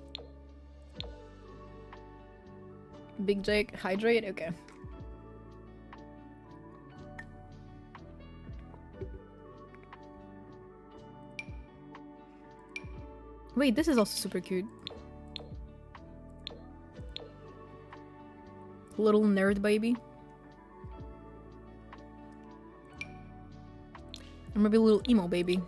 Big Jake, hydrate? Okay. Wait, this is also super cute. Little nerd baby. Or maybe a little emo baby.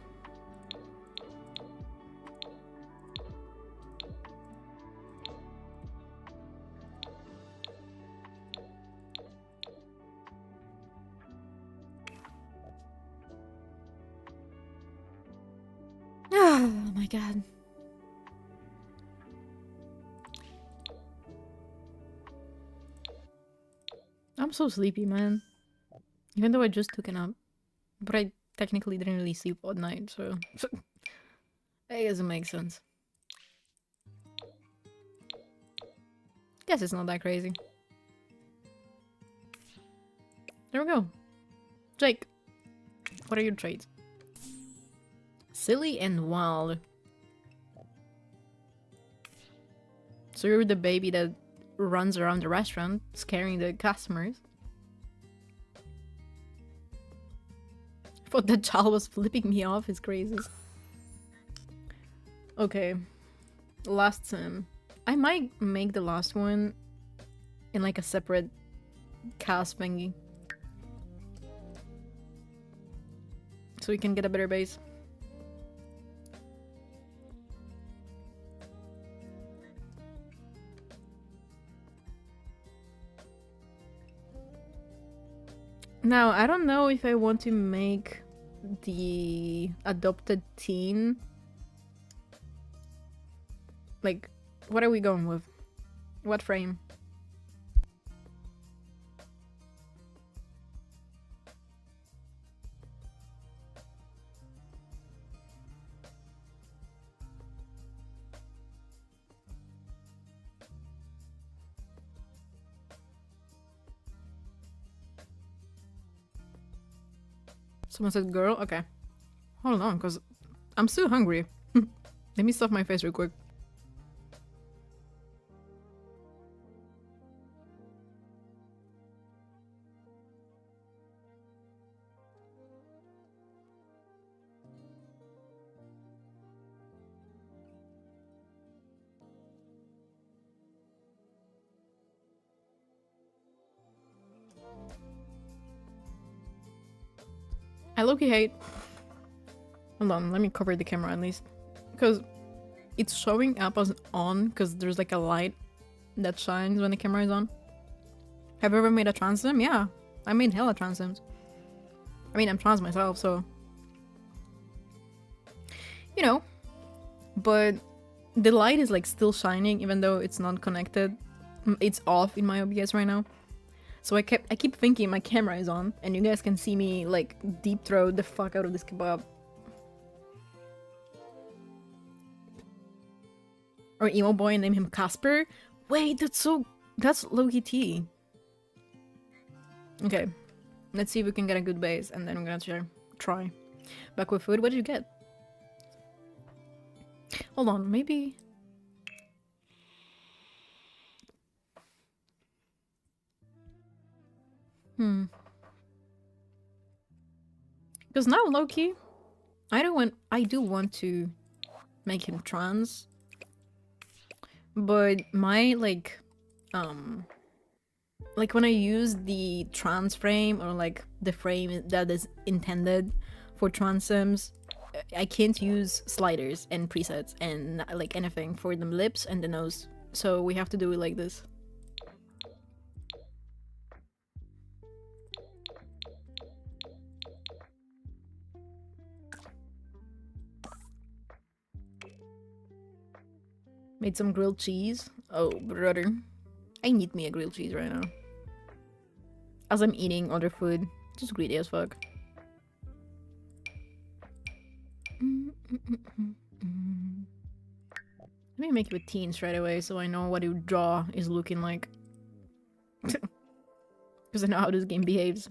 Oh my god. I'm so sleepy, man. Even though I just took a nap. But I technically didn't really sleep all night, so... I guess it makes sense. Guess it's not that crazy. There we go. Jake, what are your traits? Silly and wild. So you're the baby that runs around the restaurant, scaring the customers. I thought the child was flipping me off, it's crazy. Okay. Last sim. I might make the last one in like a separate cast thingy. So we can get a better base. Now, I don't know if I want to make the adopted teen. Like, what are we going with? What frame? Someone said girl? Okay. Hold on, because I'm still hungry. Let me stuff my face real quick. I low-key hate. Hold on, let me cover the camera at least. Because it's showing up as on because there's like a light that shines when the camera is on. Have you ever made a trans sim? Yeah, I made hella trans sims. I mean, I'm trans myself, so... You know. But the light is like still shining even though it's not connected. It's off in my OBS right now. So I keep thinking my camera is on and you guys can see me like deep throat the fuck out of this kebab. Or emo boy and name him Casper. Wait, that's Loki T. Okay. Let's see if we can get a good base and then we're gonna try. Back with food, what did you get? Hold on, maybe... Because now, Loki, I do want to make him trans. But my, like when I use the trans frame or like the frame that is intended for trans sims, I can't use sliders and presets and like anything for the lips and the nose. So we have to do it like this. Made some grilled cheese. Oh, brother. I need me a grilled cheese right now. As I'm eating other food. Just greedy as fuck. Let me make you a teen straight away so I know what your jaw is looking like. Because I know how this game behaves.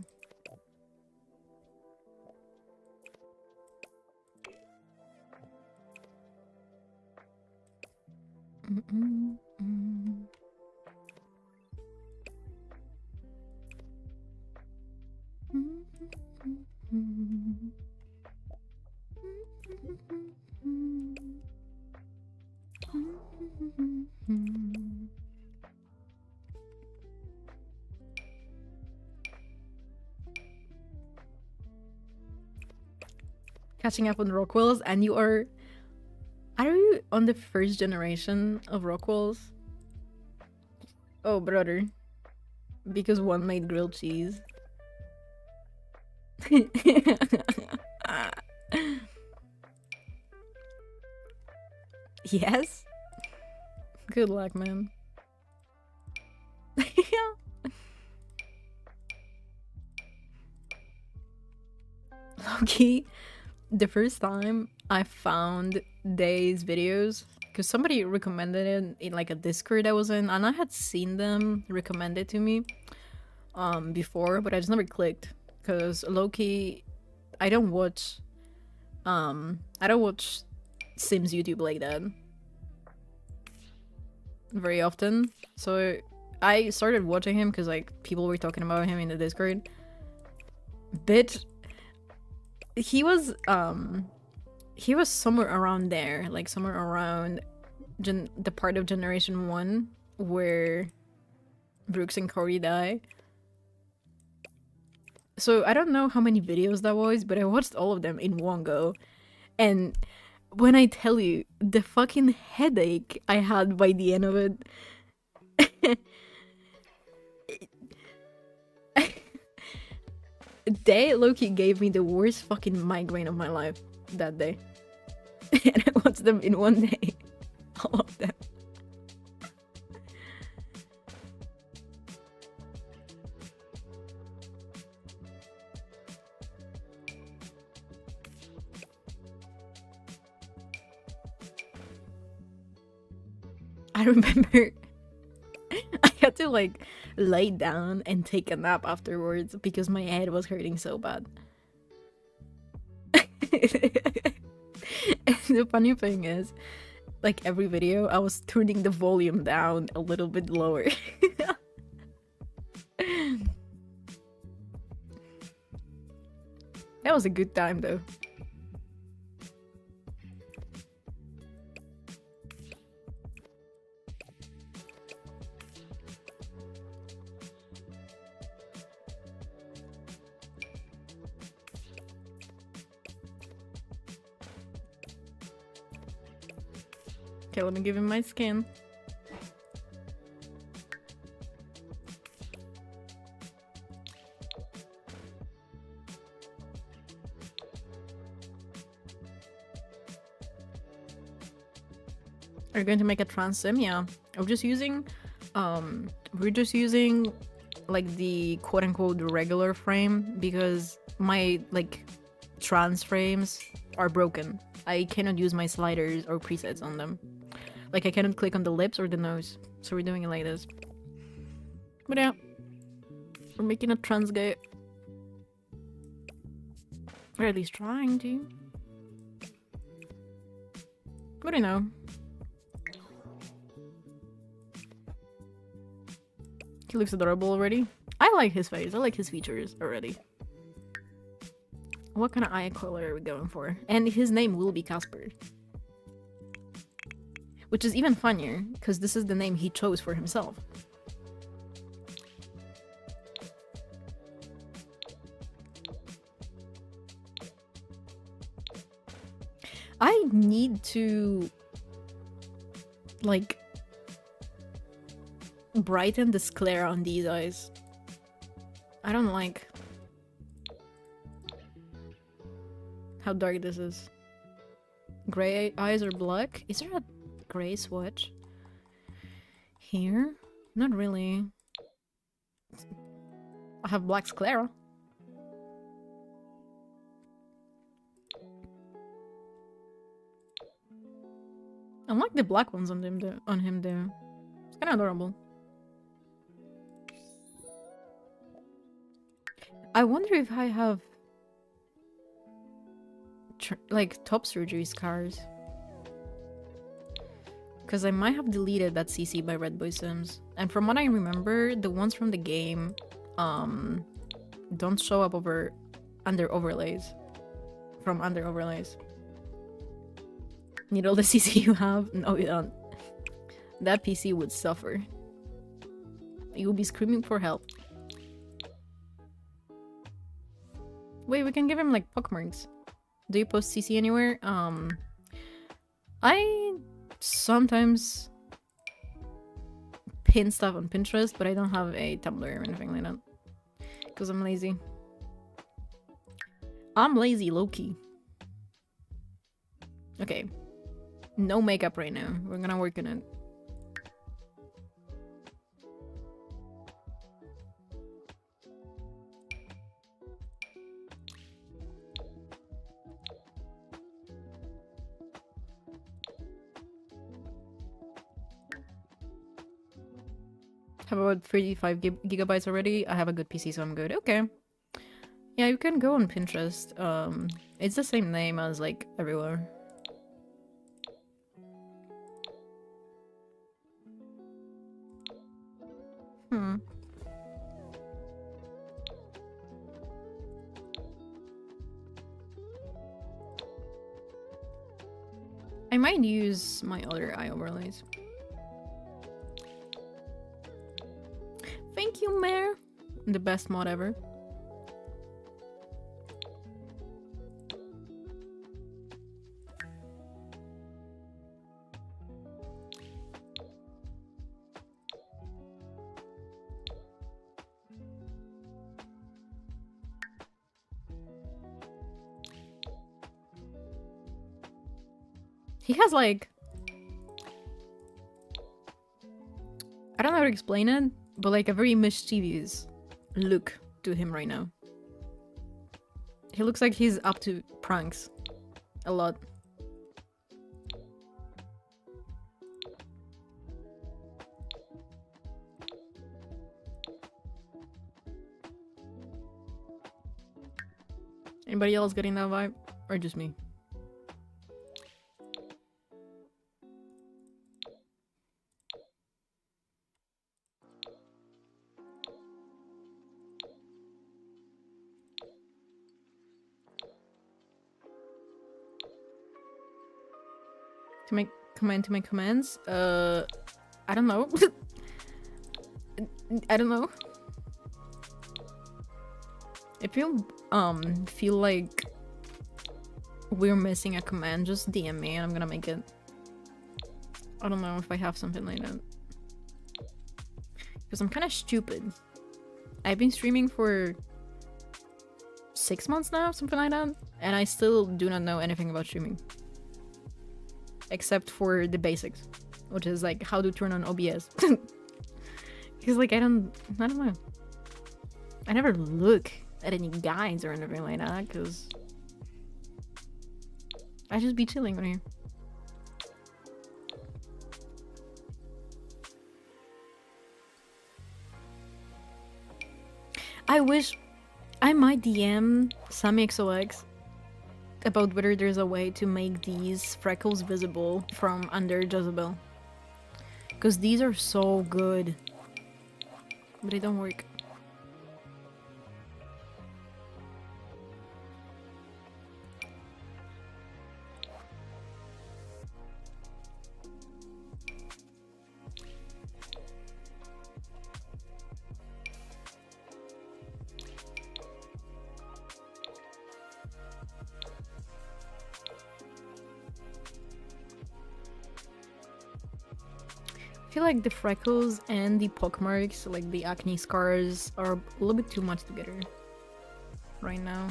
Catching up on Rockwells, and you are you on the first generation of Rockwells? Oh, brother. Because one made grilled cheese. Yes? Good luck, man. Loki, the first time I found Day's videos, because somebody recommended it in like a Discord I was in, and I had seen them recommended to me before, but I just never clicked. Because Loki, I don't watch Sims YouTube like that very often. So I started watching him because like people were talking about him in the Discord. But he was somewhere around there, like somewhere around the part of Generation 1 where Brooks and Cody die. So I don't know how many videos that was, but I watched all of them in one go. And when I tell you the fucking headache I had by the end of it, Day Loki gave me the worst fucking migraine of my life that day. And I watched them in one day. All of them. I remember I had to like lay down and take a nap afterwards because my head was hurting so bad. And the funny thing is, like every video, I was turning the volume down a little bit lower. That was a good time though. Okay, let me give him my skin. Are you going to make a trans sim? Yeah. We're just using like the quote-unquote regular frame because my like trans frames are broken. I cannot use my sliders or presets on them. Like I cannot click on the lips or the nose. So we're doing it like this. But yeah. We're making a trans guy. Or at least trying to. What do you know? He looks adorable already. I like his face. I like his features already. What kind of eye color are we going for? And his name will be Casper. Which is even funnier, because this is the name he chose for himself. I need to like brighten the sclera on these eyes. I don't like how dark this is. Gray eyes or black? Is there a gray swatch here? Not really. I have black sclera. I like the black ones on him there. It's kind of adorable. I wonder if I have like top surgery scars. Because I might have deleted that CC by Red Boy Sims. And from what I remember, the ones from the game don't show up under overlays. From under overlays. Need all the CC you have? No, you don't. That PC would suffer. You will be screaming for help. Wait, we can give him like pockmarks. Do you post CC anywhere? I sometimes pin stuff on Pinterest, but I don't have a Tumblr or anything like that. Because I'm lazy. I'm lazy, low-key. Okay. No makeup right now. We're gonna work on it. Have about 35 gigabytes already. I have a good PC, so I'm good. Okay. Yeah, you can go on Pinterest. It's the same name as like everywhere. I might use my other eye overlays. Thank you, Mare. The best mod ever. He has like... I don't know how to explain it, but like a very mischievous look to him right now. He looks like he's up to pranks. A lot. Anybody else getting that vibe? Or just me? To make comment to my comments? I don't know. I don't know. If you feel like we're missing a command, just DM me and I'm gonna make it. I don't know if I have something like that. Because I'm kind of stupid. I've been streaming for 6 months now, something like that. And I still do not know anything about streaming. Except for the basics. Which is like how to turn on OBS. Because like I don't know. I never look at any guides or anything like that. Because I just be chilling on here. I wish I might DM SammyXOX about whether there's a way to make these freckles visible from under Jezebel. Because these are so good. But they don't work. I feel like the freckles and the pockmarks, like the acne scars, are a little bit too much together right now.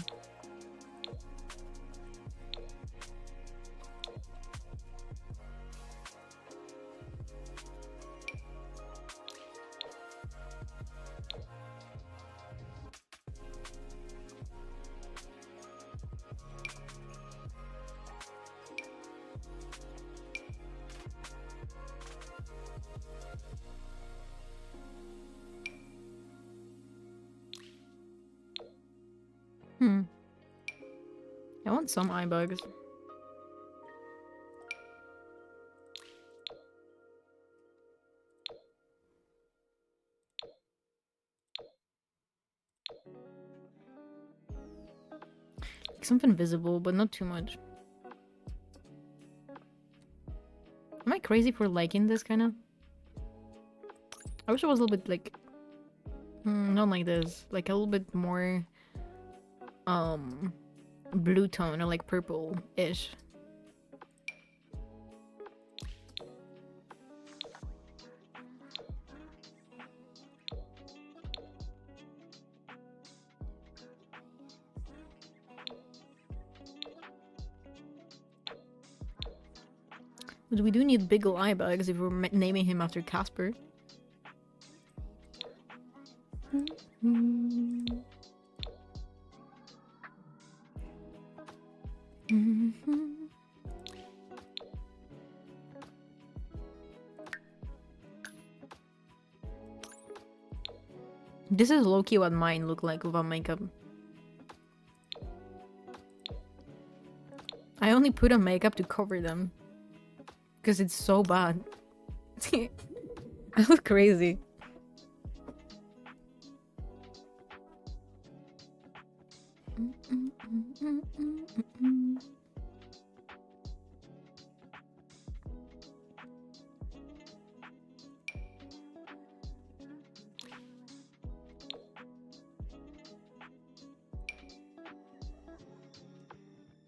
I want some eye bugs. Like something visible, but not too much. Am I crazy for liking this kind of? I wish it was a little bit like... not like this. Like a little bit more... blue tone or like purple-ish. But we do need big ol' eye bugs if we're naming him after Casper. This is low-key what mine look like without makeup. I only put on makeup to cover them. Because it's so bad. I look crazy.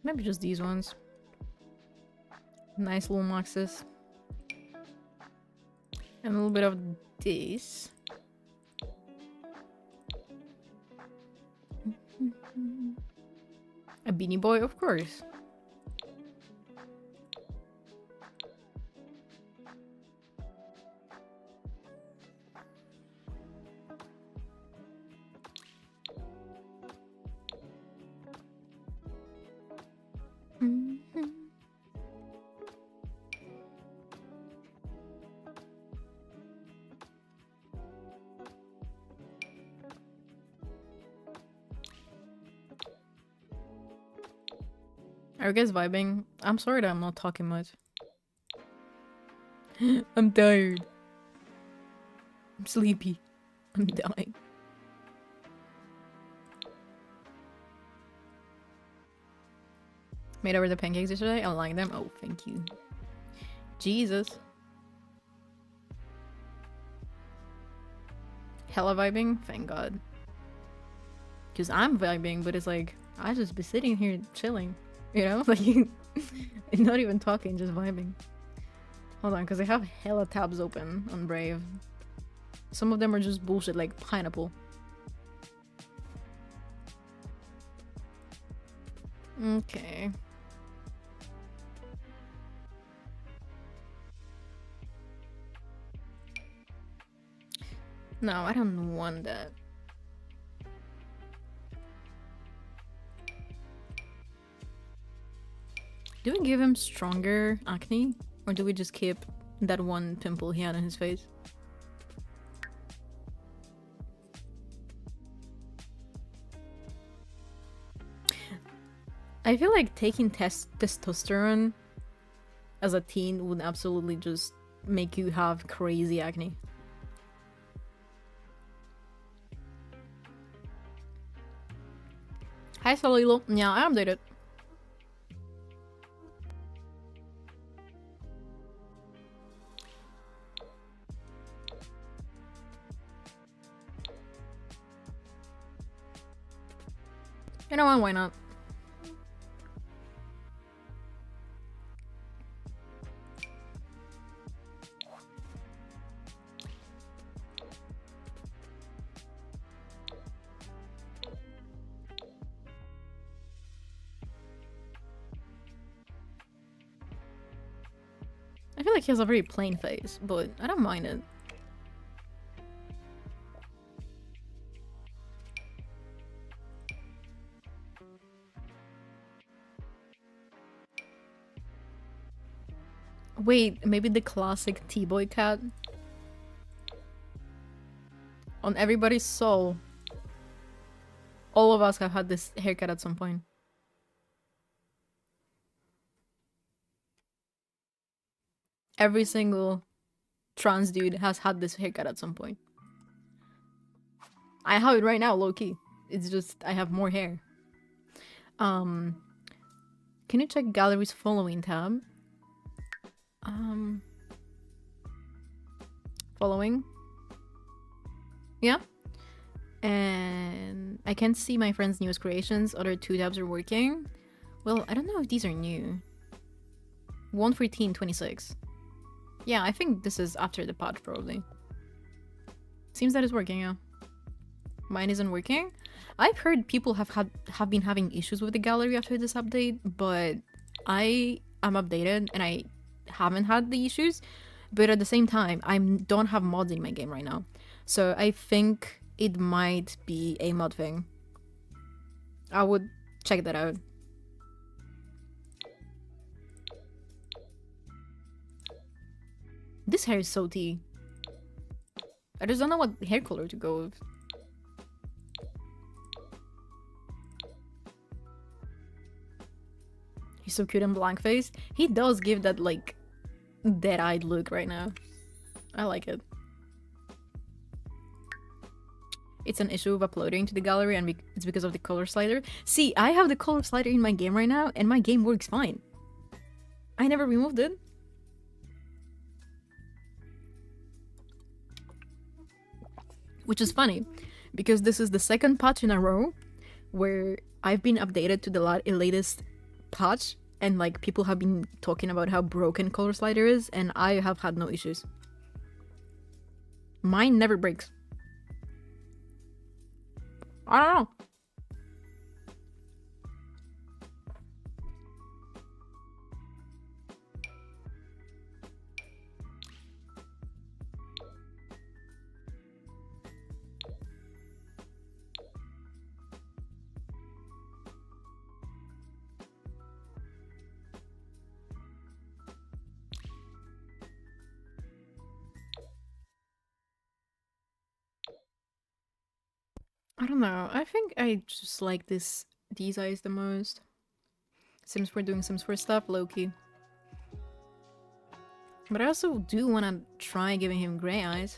Maybe just these ones. Nice little maxes. And a little bit of this. A beanie boy, of course. Are you guys vibing? I'm sorry that I'm not talking much. I'm tired. I'm sleepy. I'm dying. Made over the pancakes yesterday? I like them. Oh, thank you. Jesus. Hella vibing? Thank God. Because I'm vibing, but it's like, I just be sitting here chilling. You know? Like, not even talking, just vibing. Hold on, because I have hella tabs open on Brave. Some of them are just bullshit, like pineapple. Okay. No, I don't want that. Do we give him stronger acne? Or do we just keep that one pimple he had on his face? I feel like taking testosterone as a teen would absolutely just make you have crazy acne. Hi Salilo. Yeah, I updated. You know what, why not? I feel like he has a very plain face, but I don't mind it. Wait, maybe the classic T-boy cat? On everybody's soul. All of us have had this haircut at some point. Every single trans dude has had this haircut at some point. I have it right now, low-key. It's just, I have more hair. Can you check gallery's following tab? Following? Yeah? And I can't see my friend's newest creations. Other two tabs are working. Well, I don't know if these are new. 114.26. Yeah, I think this is after the patch, probably. Seems that it's working, yeah. Mine isn't working. I've heard people have been having issues with the gallery after this update, but I am updated and I haven't had the issues. But at the same time, I don't have mods in my game right now. So I think it might be a mod thing. I would check that out. This hair is so tea. I just don't know what hair color to go with. He's so cute and blank faced. He does give that like dead-eyed look right now. I like it. It's an issue of uploading to the gallery and it's because of the color slider. See, I have the color slider in my game right now and my game works fine. I never removed it. Which is funny, because this is the second patch in a row where I've been updated to the latest patch and like people have been talking about how broken color slider is and I have had no issues. Mine never breaks. I don't know. I don't know. I think I just like these eyes the most. Sims 4 doing Sims 4 stuff, low-key. But I also do want to try giving him gray eyes.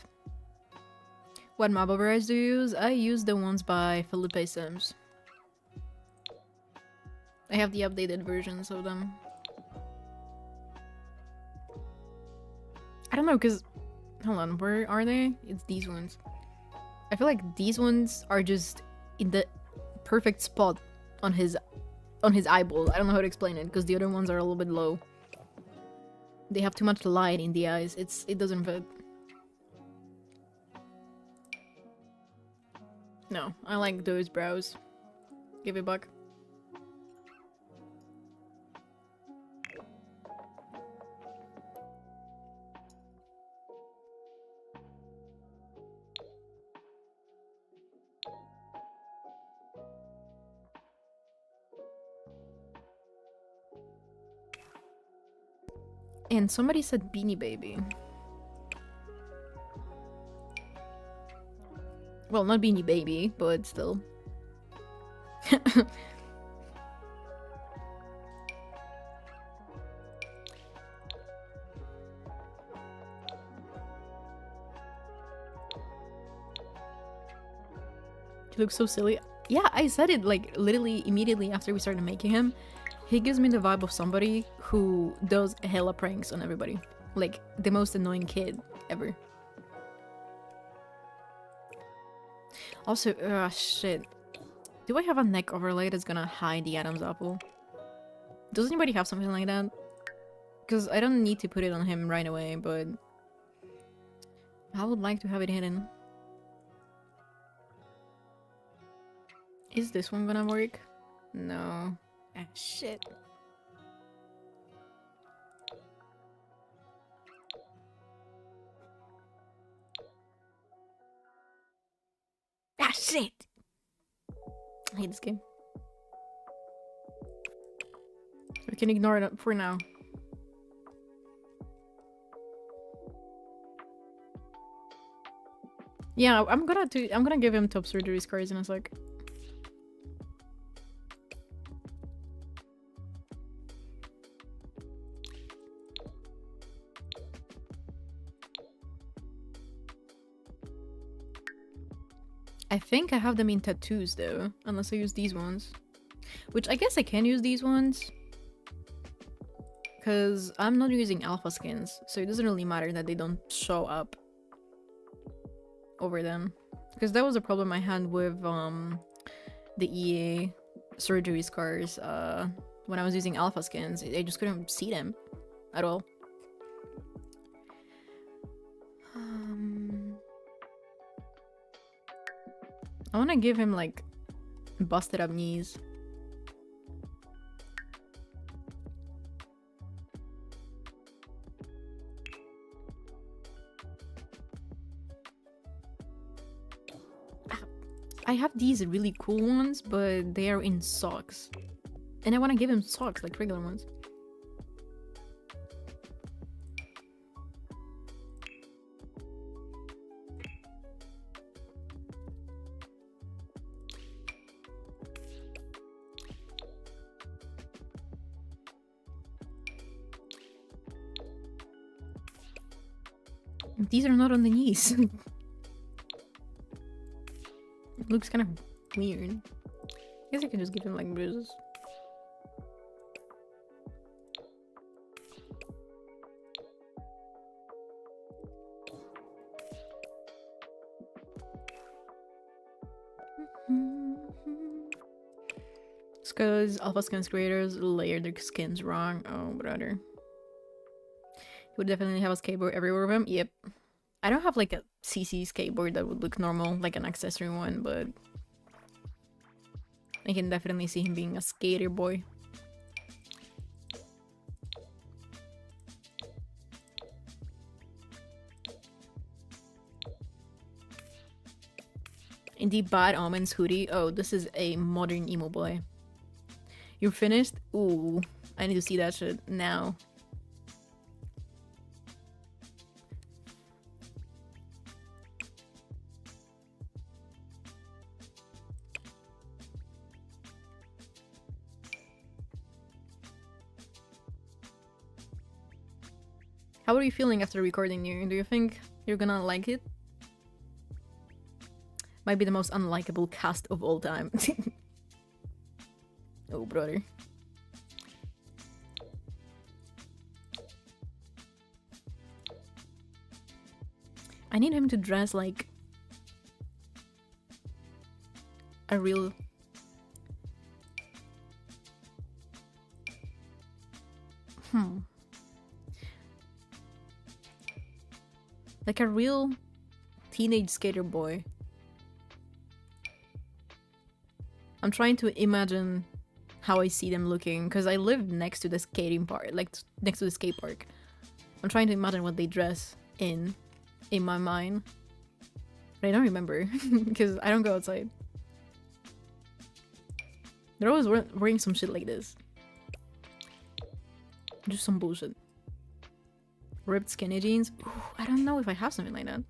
What mob over eyes do you use? I use the ones by Felipe Sims. I have the updated versions of them. I don't know, because... Hold on, where are they? It's these ones. I feel like these ones are just in the perfect spot on his eyeball. I don't know how to explain it, because the other ones are a little bit low. They have too much light in the eyes. It doesn't fit. No, I like those brows. Give it back. And somebody said Beanie Baby. Well, not Beanie Baby, but still. He looks so silly. Yeah, I said it like literally immediately after we started making him. He gives me the vibe of somebody who does hella pranks on everybody. Like, the most annoying kid ever. Also, shit. Do I have a neck overlay that's gonna hide the Adam's apple? Does anybody have something like that? Because I don't need to put it on him right away, but I would like to have it hidden. Is this one gonna work? No. Ah, shit. Ah, shit! I hate this game. We can ignore it for now. Yeah, I'm gonna give him top surgery scars in a sec. I think I have them in tattoos though, unless I use these ones. Which I guess I can use these ones. Because I'm not using alpha skins, so it doesn't really matter that they don't show up over them. Because that was a problem I had with the EA surgery scars when I was using alpha skins. I just couldn't see them at all. I want to give him like busted up knees. I have these really cool ones, but they are in socks. And I want to give him socks, like regular ones. These are not on the knees. It looks kind of weird. I guess I can just give him like bruises. It's because Alpha Skins creators layered their skins wrong. Oh, brother. He would definitely have a skateboard everywhere of him. Yep. I don't have like a CC skateboard that would look normal, like an accessory one, but I can definitely see him being a skater boy. In the Bad Omens hoodie. Oh, this is a modern emo boy. You're finished? Ooh, I need to see that shit now. How are you feeling after recording here? Do you think you're gonna like it? Might be the most unlikable cast of all time. Oh, brother. I need him to dress like a real... Like a real teenage skater boy. I'm trying to imagine how I see them looking, because I live next to the skating park, like next to the skate park. I'm trying to imagine what they dress in my mind. But I don't remember, because I don't go outside. They're always wearing some shit like this. Just some bullshit. Ripped skinny jeans. Ooh, I don't know if I have something like that.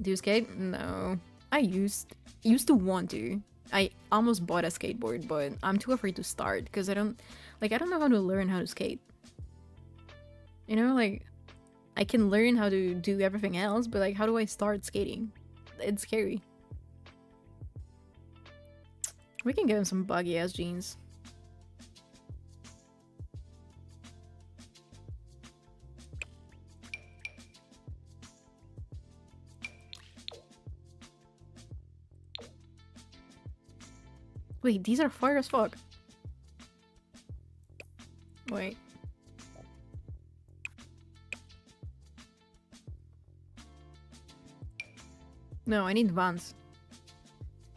Do you skate? No. I used to want to. I almost bought a skateboard, but I'm too afraid to start because I don't know how to learn how to skate. You know, like I can learn how to do everything else, but like how do I start skating? It's scary. We can give him some buggy ass jeans. Wait, these are fire as fuck. Wait. No, I need Vans.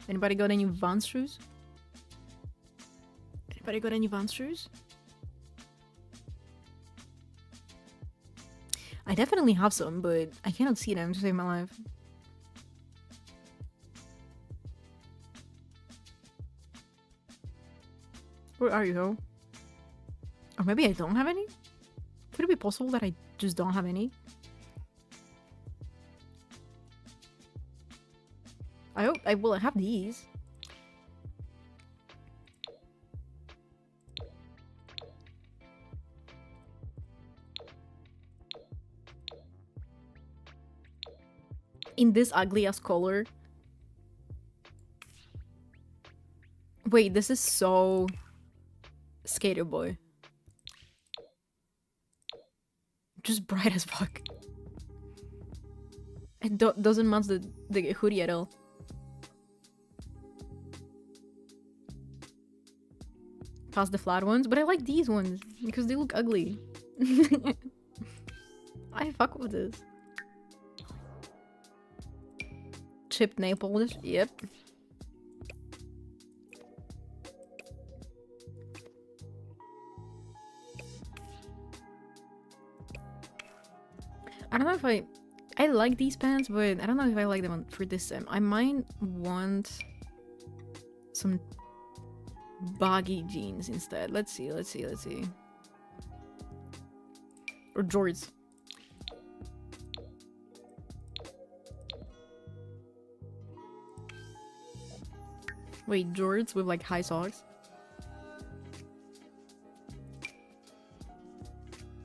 Anybody got any Vans shoes? Anybody got any Vans shoes? I definitely have some, but I cannot see them to save my life. Where are you, ho? Or maybe I don't have any? Could it be possible that I just don't have any? I hope I will have these. In this ugly ass color. Wait, this is so skater boy. Just bright as fuck. It doesn't match the hoodie at all. Past the flat ones, but I like these ones because they look ugly. I fuck with this. Chipped nail polish, yep. I don't know if I like these pants, but I don't know if I like them for this time. I might want some baggy jeans instead. Let's see. Or jorts. Wait, jorts with like high socks?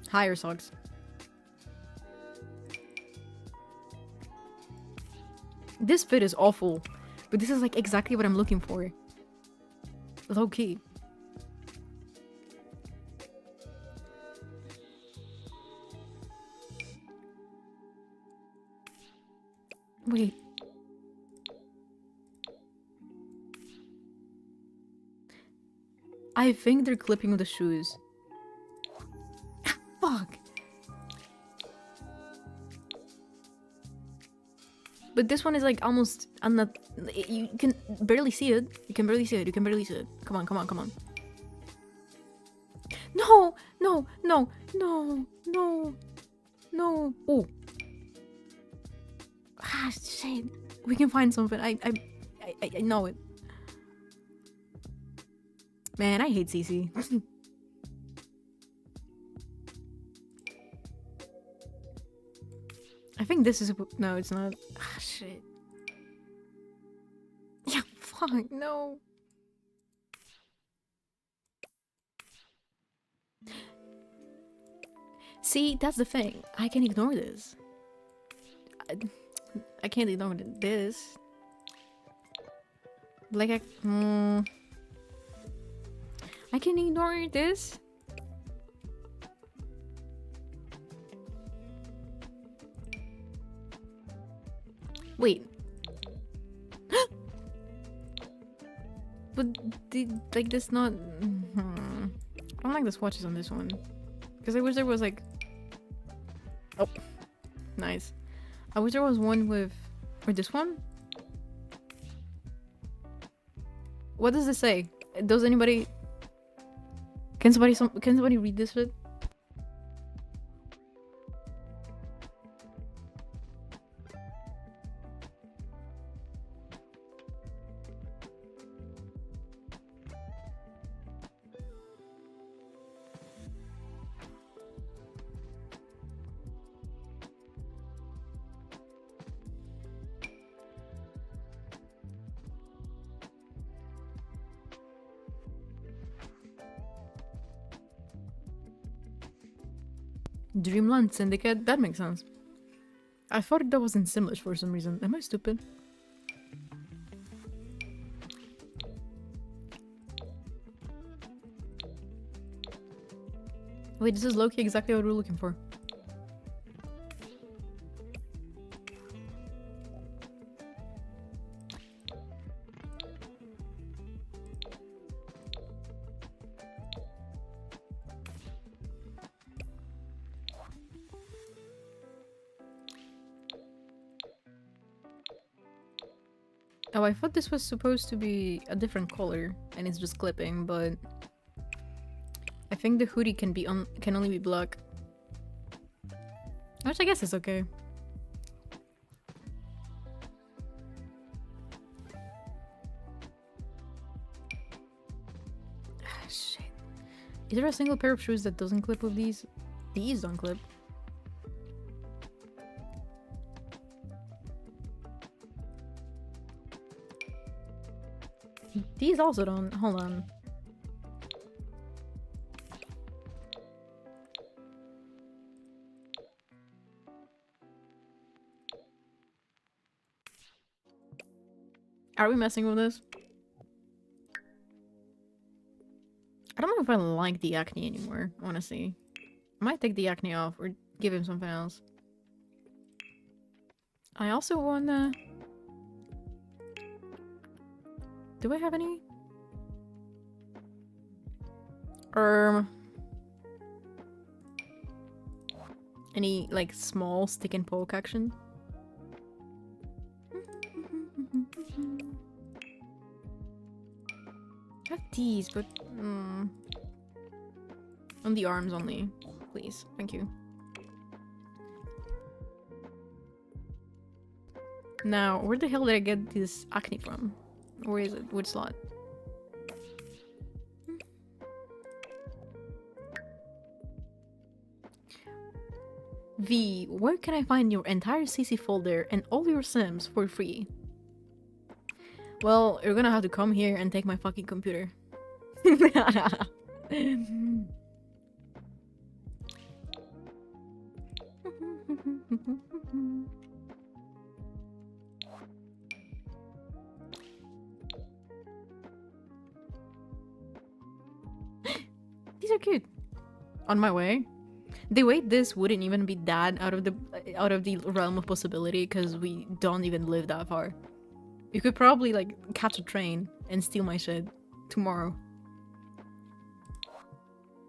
Higher socks. This fit is awful, but this is like exactly what I'm looking for. Low key. Wait. I think they're clipping with the shoes. Fuck. But this one is like almost, I'm not, you can barely see it. You can barely see it. Come on. No. Oh. Ah, shit. We can find something. I know it. Man, I hate CC. I think this is no, it's not. Ah, shit. Yeah, fuck, no. See, that's the thing. I can ignore this. I can't ignore this. Like, I can ignore this. Wait. But like this not. I don't like the swatches on this one. Because I wish there was like... Oh, nice. I wish there was one with... Or this one? What does this say? Does anybody... Can somebody read this shit? Dreamland Syndicate? That makes sense. I thought that was in Simlish for some reason. Am I stupid? Wait, this is low-key exactly what we're looking for. Oh, I thought this was supposed to be a different color, and it's just clipping, but I think the hoodie can only be black, which I guess is okay. Shit. Is there a single pair of shoes that doesn't clip with these? These don't clip. These also don't. Hold on. Are we messing with this? I don't know if I like the acne anymore, honestly. I might take the acne off or give him something else. I also wanna... Do I have any? Any, like, small stick and poke action? I have these, but... on the arms only. Please. Thank you. Now, where the hell did I get this acne from? Where is it? Which slot? V, where can I find your entire CC folder and all your sims for free? Well, you're gonna have to come here and take my fucking computer. These are cute. On my way. The way this wouldn't even be that out of the realm of possibility because we don't even live that far. You could probably like catch a train and steal my shit tomorrow.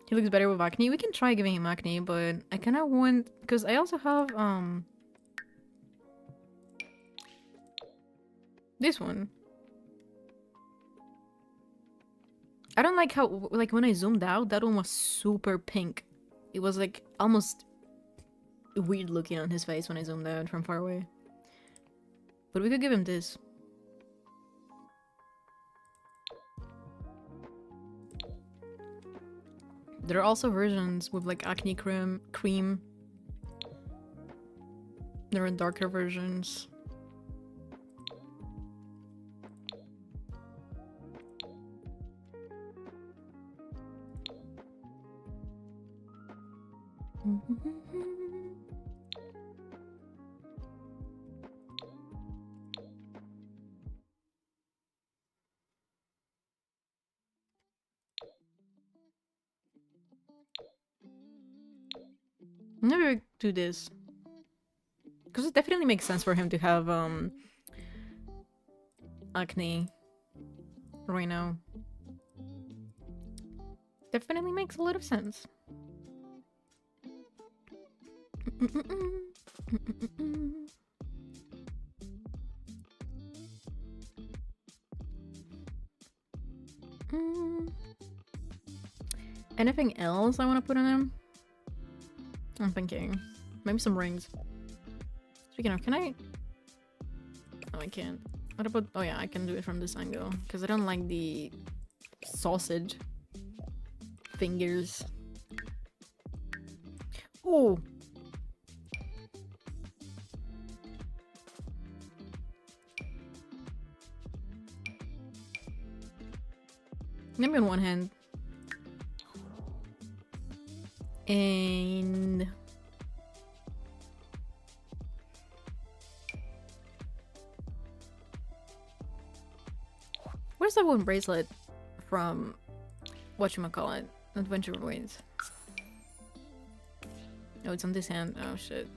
He looks better with acne. We can try giving him acne, but I kind of want because I also have this one. I don't like how like when I zoomed out, that one was super pink. It was like almost weird looking on his face when I zoomed out from far away. But we could give him this. There are also versions with like acne cream. There are darker versions. Never do this because it definitely makes sense for him to have acne right now. Definitely makes a lot of sense. Anything else I want to put on him? I'm thinking. Maybe some rings. Speaking of, can I? Oh, I can't. What about? Oh yeah, I can do it from this angle because I don't like the sausage fingers. Oh. Maybe on one hand. And where's that one bracelet from? Whatchamacallit? Adventure Voids. Oh, it's on this hand. Oh shit.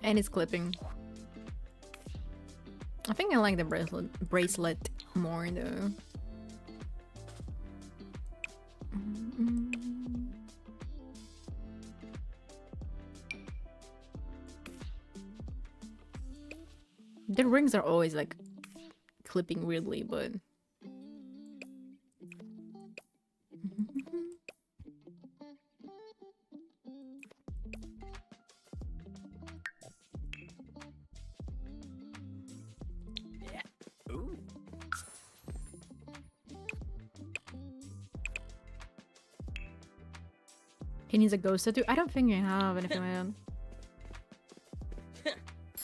And it's clipping. I think I like the bracelet more though. The rings are always like clipping weirdly, but Ooh. he needs a ghost tattoo. I don't think I have anything like that.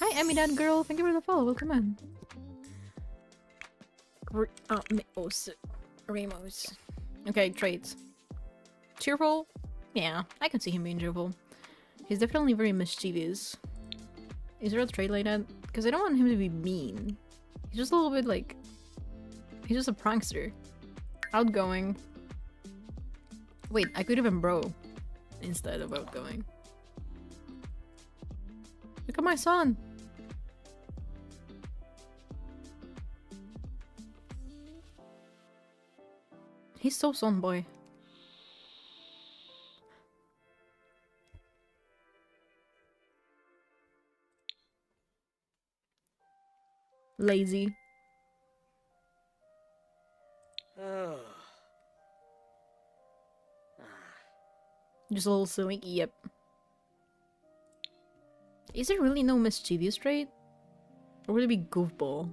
Hi, Emmy, that girl. Thank you for the follow. Welcome in. Ramos. Okay, traits. Cheerful? Yeah, I can see him being cheerful. He's definitely very mischievous. Is there a trait like that? Because I don't want him to be mean. He's just a little bit like... He's just a prankster. Outgoing. Wait, I could have been bro instead of outgoing. Look at my son! He's so son boy. Lazy. Oh. Just a little silly. Yep. Is there really no mischievous trait? Or would it be goofball?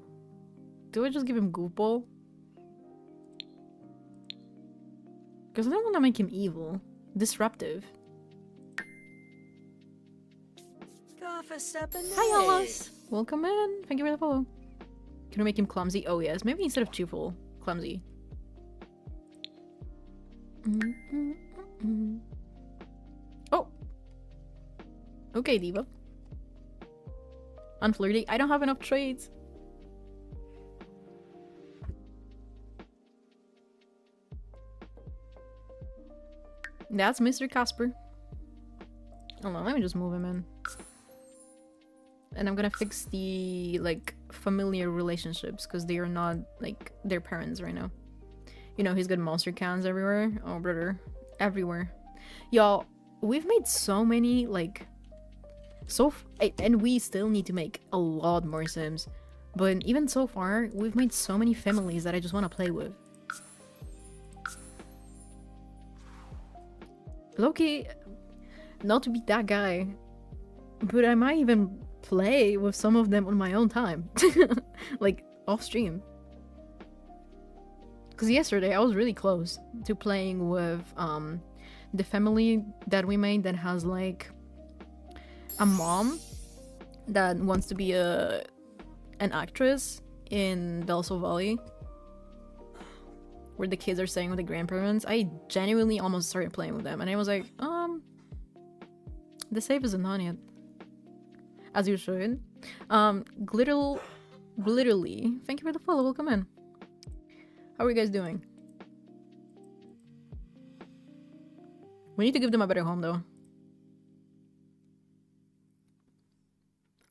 Do I just give him goofball? Because I don't want to make him evil. Disruptive. Hi, Alice! Welcome in! Thank you for the follow. Can we make him clumsy? Oh yes, maybe instead of cheerful, clumsy. Oh! Okay, Diva. Unflirty. I don't have enough traits. That's Mr. Casper. Hold on, let me just move him in. And I'm gonna fix the, like, familiar relationships, because they are not, like, their parents right now. You know, he's got monster cans everywhere. Oh, brother. Everywhere. Y'all, we've made so many, like... and we still need to make a lot more Sims. But even so far, we've made so many families that I just want to play with. Loki, not to be that guy, but I might even play with some of them on my own time. Like, off stream. Because yesterday I was really close to playing with the family that we made that has, like, a mom that wants to be an actress in Delso Valley, where the kids are staying with the grandparents. I genuinely almost started playing with them, and I was like, the save isn't on yet. As you should. Glitterly, thank you for the follow, welcome in. How are you guys doing? We need to give them a better home, though.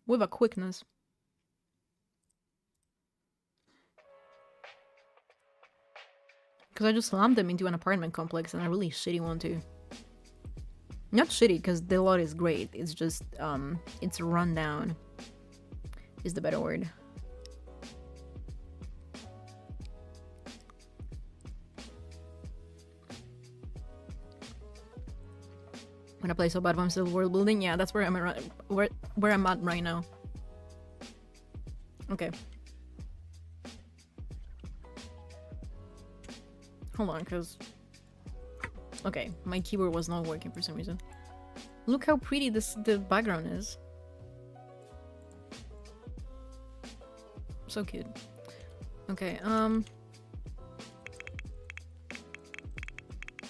With a quickness. Because I just slammed them into an apartment complex, and a really shitty one too. Not shitty, because the lot is great. It's just, it's run down. Is the better word. When I play so bad, but I'm still world building. Yeah, that's where I'm at, where I'm at right now. Okay. Hold on, cause okay, my keyboard was not working for some reason. Look how pretty the background is. So cute. Okay,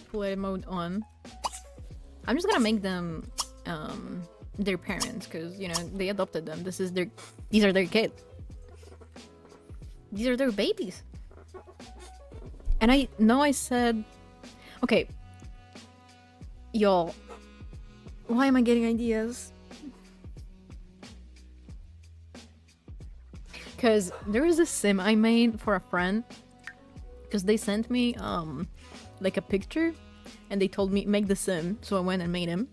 full edit mode on. I'm just gonna make them their parents, because you know they adopted them. These are their kids. These are their babies. And I know I said, okay, y'all, why am I getting ideas? Because there is a sim I made for a friend, because they sent me like a picture, and they told me make the sim, so I went and made him.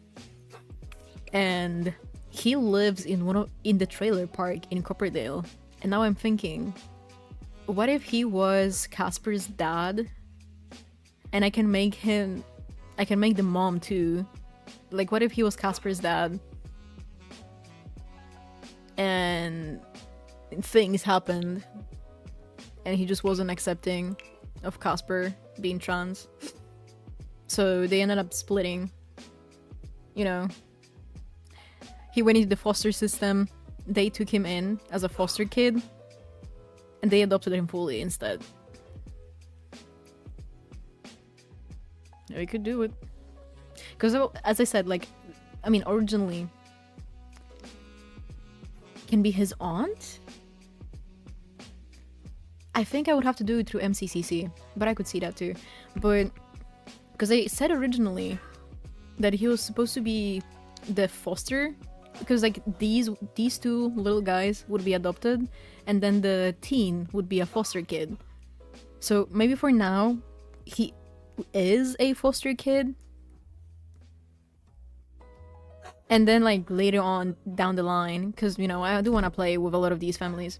And he lives in in the trailer park in Copperdale, and now I'm thinking, what if he was Casper's dad? And I can make the mom too. Like, what if he was Casper's dad? And things happened. And he just wasn't accepting of Casper being trans. So they ended up splitting. You know. He went into the foster system. They took him in as a foster kid. And they adopted him fully instead. They could do it. Because, as I said, like, I mean, originally, can be his aunt? I think I would have to do it through MCCC, but I could see that too. But, because they said originally that he was supposed to be the foster, because, like, these two little guys would be adopted, and then the teen would be a foster kid. So maybe for now, he is a foster kid. And then, like, later on down the line, because, you know, I do want to play with a lot of these families.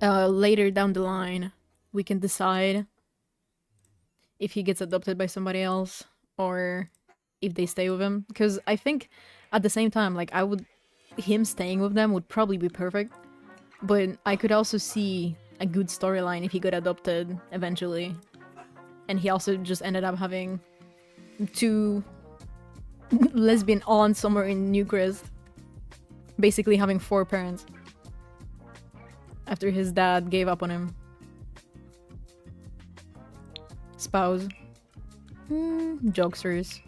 Later down the line, we can decide if he gets adopted by somebody else or if they stay with him. Because I think at the same time, like, him staying with them would probably be perfect. But I could also see a good storyline if he got adopted eventually. And he also just ended up having 2 lesbian aunts somewhere in Newcrest. Basically having 4 parents. After his dad gave up on him. Spouse. Jokesters.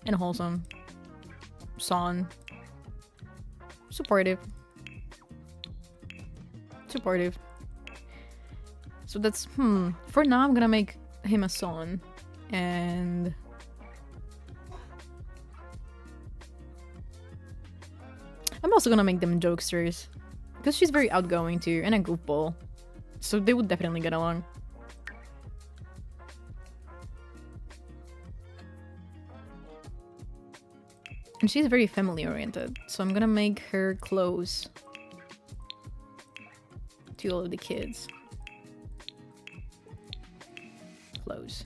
And wholesome. Son. Supportive. So that's, for now I'm gonna make him a son. And I'm also gonna make them jokesters. Because she's very outgoing too, and a goofball. So they would definitely get along. And she's very family oriented, so I'm gonna make her close to all of the kids. Close.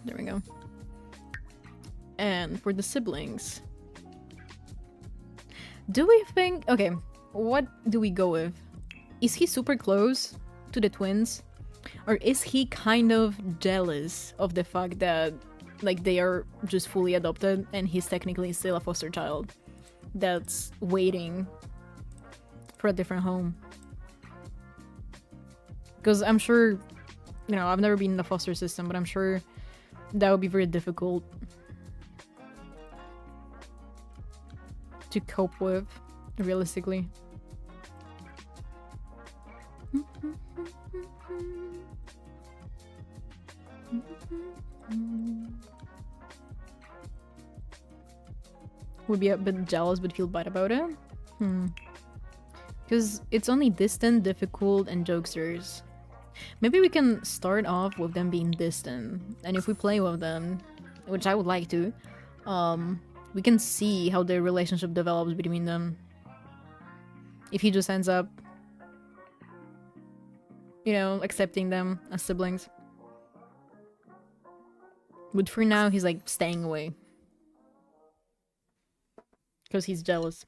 There we go. And for the siblings, do we think... Okay, what do we go with? Is he super close to the twins? Or is he kind of jealous of the fact that, like, they are just fully adopted and he's technically still a foster child that's waiting for a different home? Because I'm sure, you know, I've never been in the foster system, but I'm sure that would be very difficult to cope with, realistically. Would be a bit jealous but feel bad about it? Because it's only distant, difficult, and jokesters. Maybe we can start off with them being distant, and if we play with them, which I would like to, we can see how their relationship develops between them. If he just ends up, you know, accepting them as siblings. But for now, he's like staying away. Because he's jealous.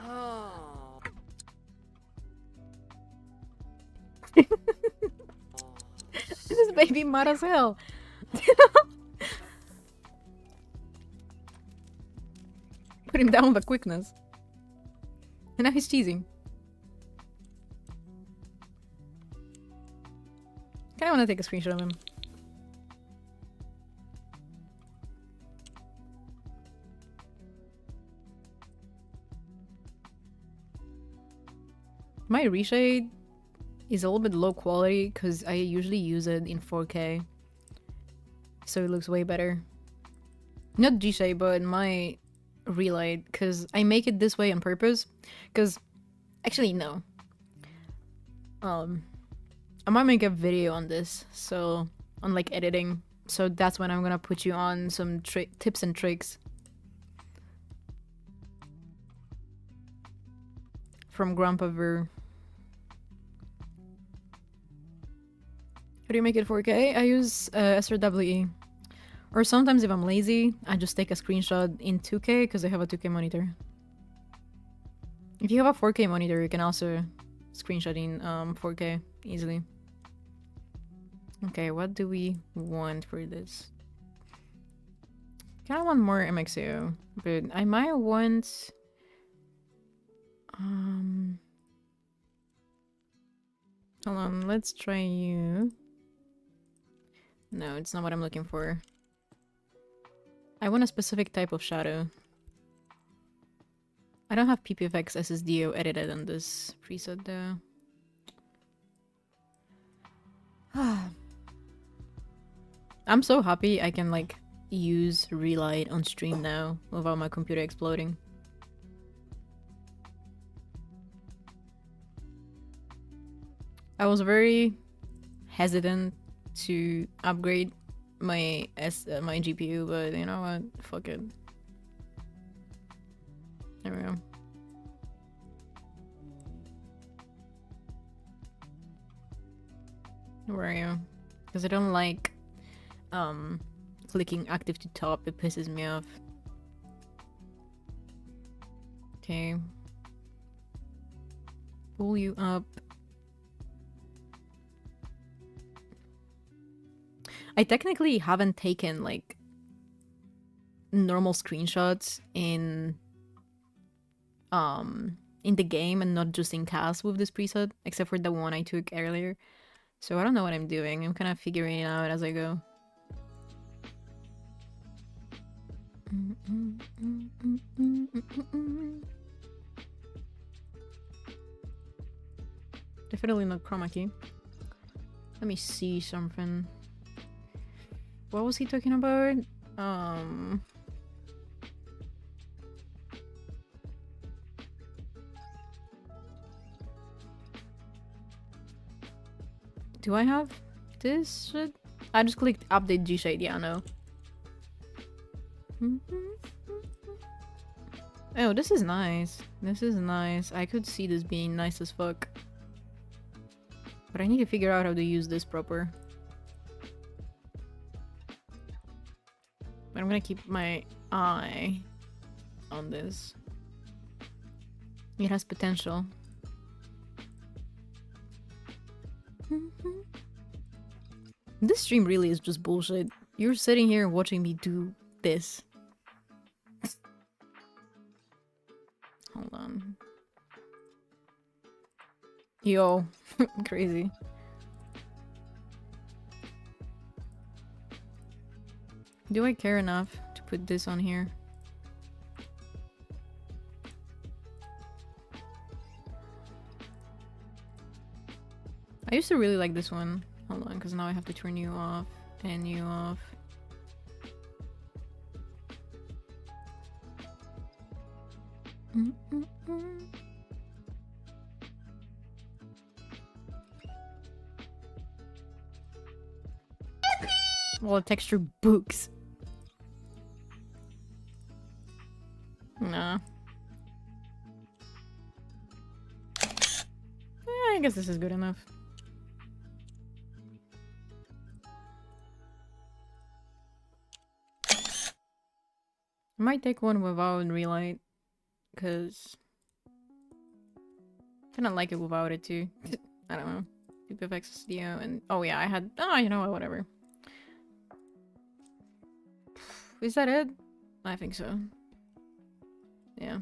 Oh. This baby mad as hell. Put him down with quickness. And now he's cheesing. Kinda wanna take a screenshot of him. My reshade is a little bit low quality because I usually use it in 4K. So it looks way better. Not G-shade, but my relight, because I make it this way on purpose. Because, actually, no. I might make a video on this, so, on like editing. So that's when I'm gonna put you on some tips and tricks. From Grandpa Ver. How do you make it 4K? I use SRWE. Or sometimes if I'm lazy, I just take a screenshot in 2K because I have a 2K monitor. If you have a 4K monitor, you can also screenshot in 4K easily. Okay, what do we want for this? Kinda want more MXO, but I might want... Hold on, let's try you. No, it's not what I'm looking for. I want a specific type of shadow. I don't have PPFX SSDO edited on this preset though. I'm so happy I can like use relight on stream now without my computer exploding. I was very hesitant to upgrade my my GPU, but you know what? Fuck it. There we go. Where are you? Because I don't like clicking active to top. It pisses me off. Okay. Pull you up. I technically haven't taken like normal screenshots in the game and not just in cast with this preset, except for the one I took earlier. So I don't know what I'm doing. I'm kind of figuring it out as I go. Definitely not chroma key. Let me see something. What was he talking about? Do I have this shit? I just clicked update G-shade, yeah, no. Oh, this is nice. This is nice. I could see this being nice as fuck. But I need to figure out how to use this proper. But I'm gonna keep my eye on this. It has potential. This stream really is just bullshit. You're sitting here watching me do this. Hold on. Yo, crazy. Do I care enough to put this on here? I used to really like this one. Hold on, because now I have to turn you off and you off. Well, texture books. Nah. I guess this is good enough. I might take one without relight, because I kind of like it without it too. I don't know. PPFX Studio and oh yeah, I had you know what, whatever. Is that it? I think so. Yeah.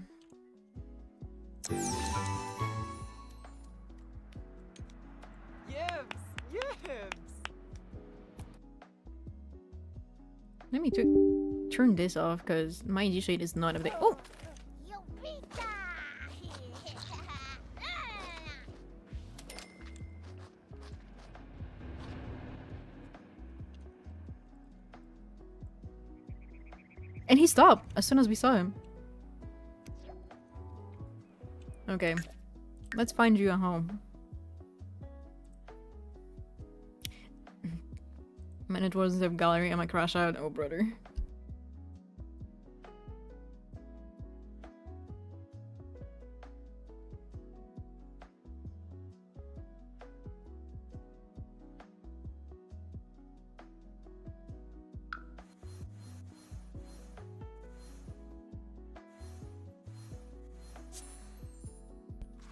Let me turn this off because my G shade is not updated. Oh! And he stopped as soon as we saw him. Okay. Let's find you a home. Manage wasn't of gallery. I might crash out. Oh, brother.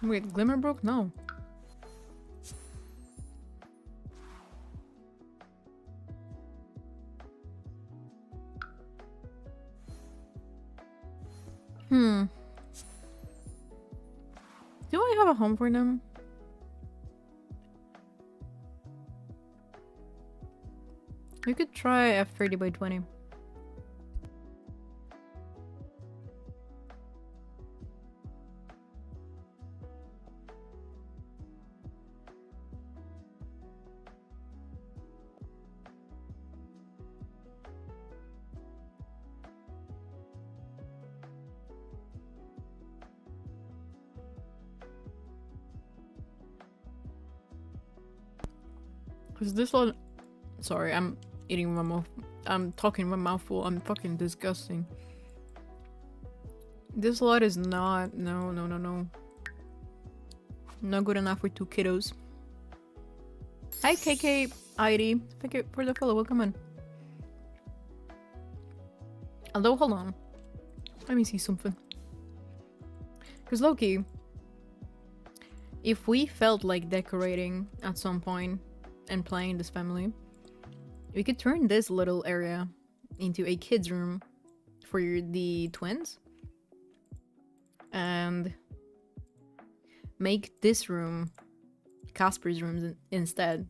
Wait, Glimmerbrook? No. Do I have a home for them? We could try F30 by 20. Cause this one, sorry, I'm eating with my mouth. I'm talking with my mouth full. I'm fucking disgusting. This lot is not. No. Not good enough for 2 kiddos. Hi, KK ID. Thank you for the follow. Welcome in. Although, hold on. Let me see something. Cause Loki, if we felt like decorating at some point and playing this family, we could turn this little area into a kid's room for the twins and make this room Casper's room instead,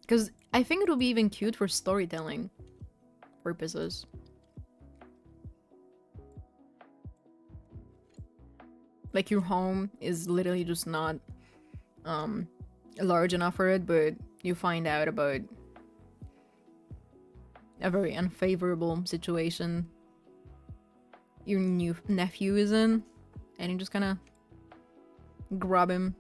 because I think it would be even cute for storytelling purposes. Like your home is literally just not large enough for it, but you find out about a very unfavorable situation your new nephew is in, and you just kind of grab him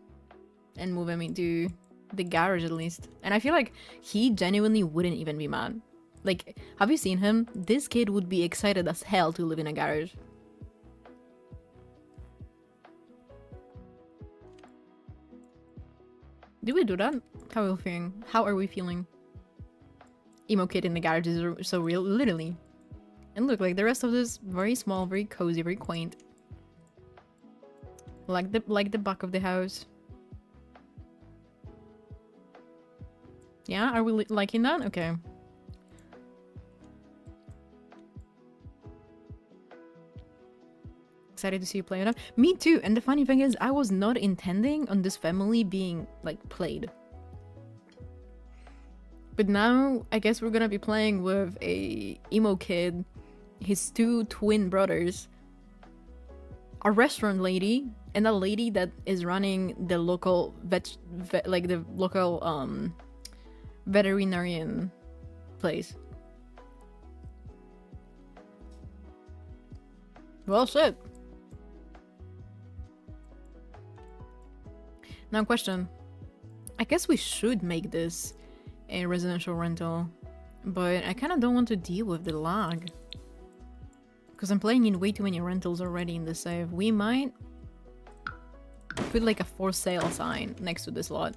and move him into the garage at least. And I feel like he genuinely wouldn't even be mad. Like, have you seen him? This kid would be excited as hell to live in a garage. Do we do that? How are we feeling? How are we feeling? Emo kid in the garage is so real, literally. And look, like the rest of this, very small, very cozy, very quaint. Like the back of the house. Yeah, are we liking that? Okay. Excited to see you play it up. Me too. And the funny thing is, I was not intending on this family being like played. But now, I guess we're gonna be playing with a emo kid, his two twin brothers, a restaurant lady, and a lady that is running the local the local veterinarian place. Well, shit. Now, question. I guess we should make this a residential rental, but I kind of don't want to deal with the lag. Because I'm playing in way too many rentals already in the save. We might put like a for sale sign next to this lot.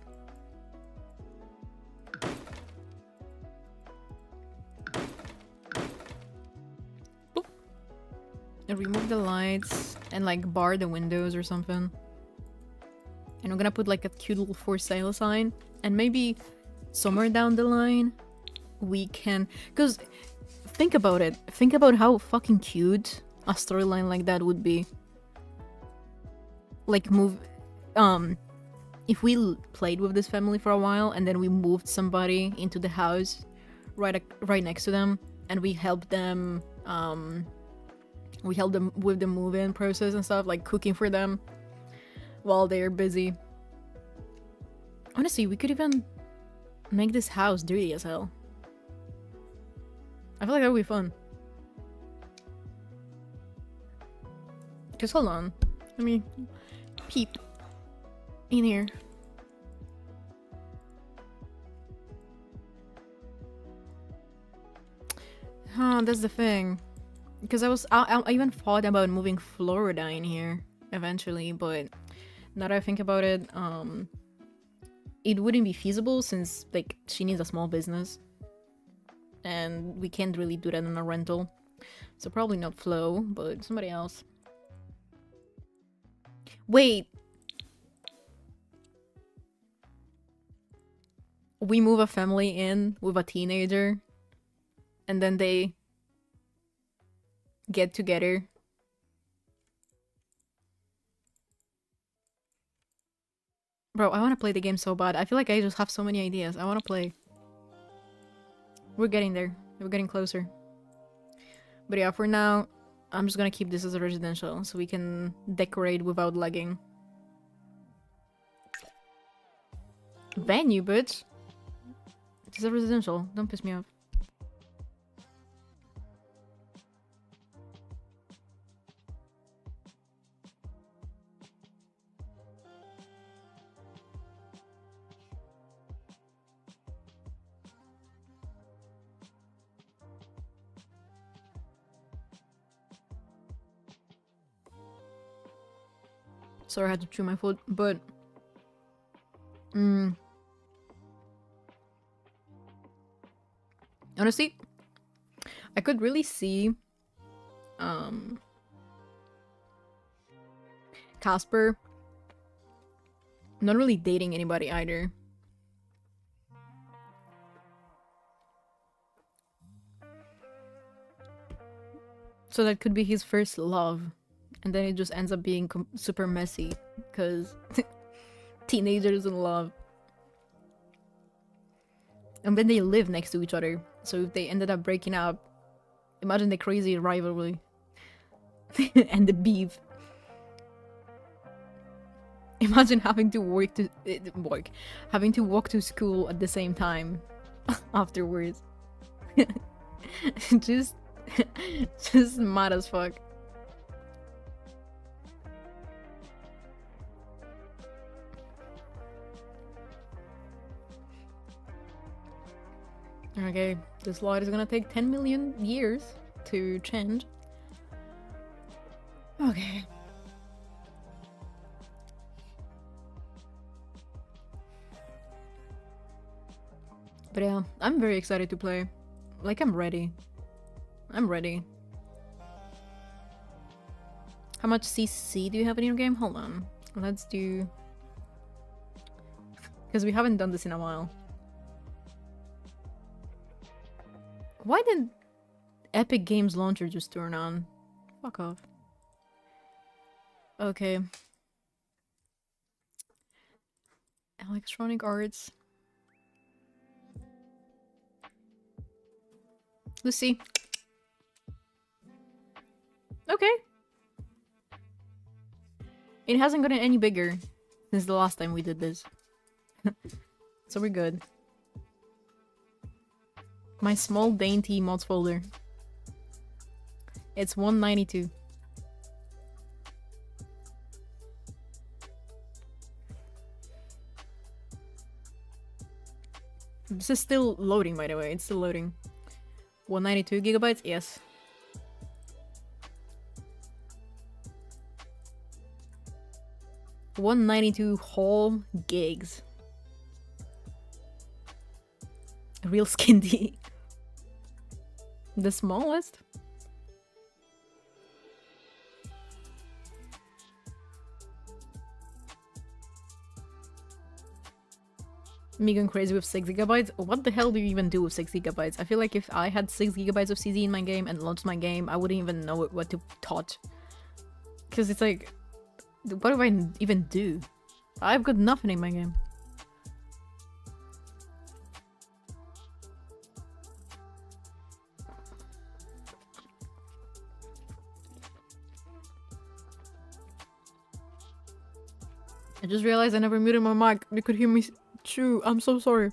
Boop. And remove the lights and like bar the windows or something. And I'm gonna put like a cute little for sale sign. And maybe somewhere down the line we can... Because think about it. Think about how fucking cute a storyline like that would be. Like if we played with this family for a while and then we moved somebody into the house right next to them and we helped them with the move-in process and stuff, like cooking for them while they're busy. Honestly, we could even make this house dirty as hell. I feel like that would be fun. Just hold on. Let me peep in here. Huh, that's the thing. Because I even thought about moving Florida in here eventually, but now that I think about it, it wouldn't be feasible since like she needs a small business. And we can't really do that in a rental. So probably not Flo, but somebody else. Wait! We move a family in with a teenager. And then they get together. Bro, I want to play the game so bad. I feel like I just have so many ideas. I want to play. We're getting there. We're getting closer. But yeah, for now, I'm just gonna keep this as a residential so we can decorate without lagging. Venue, bitch! This is a residential. Don't piss me off. Sorry, I had to chew my foot, but... Honestly, I could really see... Casper not really dating anybody either. So that could be his first love. And then it just ends up being super messy. Because teenagers in love. And then they live next to each other. So if they ended up breaking up, imagine the crazy rivalry. And the beef. Imagine having to having to walk to school at the same time afterwards. just mad as fuck. Okay, this lot is gonna take 10 million years to change. Okay. But yeah, I'm very excited to play. Like, I'm ready. I'm ready. How much CC do you have in your game? Hold on. Let's do... Because we haven't done this in a while. Why did Epic Games Launcher just turn on? Fuck off. Okay. Electronic Arts. Lucy. Okay. It hasn't gotten any bigger since the last time we did this. So we're good. My small dainty mods folder. It's 192. This is still loading, by the way. It's still loading. 192 gigabytes? Yes. $192 whole gigs. Real skinny. The smallest? Me going crazy with 6 gigabytes? What the hell do you even do with 6 gigabytes? I feel like if I had 6 gigabytes of CD in my game and launched my game, I wouldn't even know what to touch. Because it's like, what do I even do? I've got nothing in my game. I just realized I never muted my mic. You could hear me chew. I'm so sorry.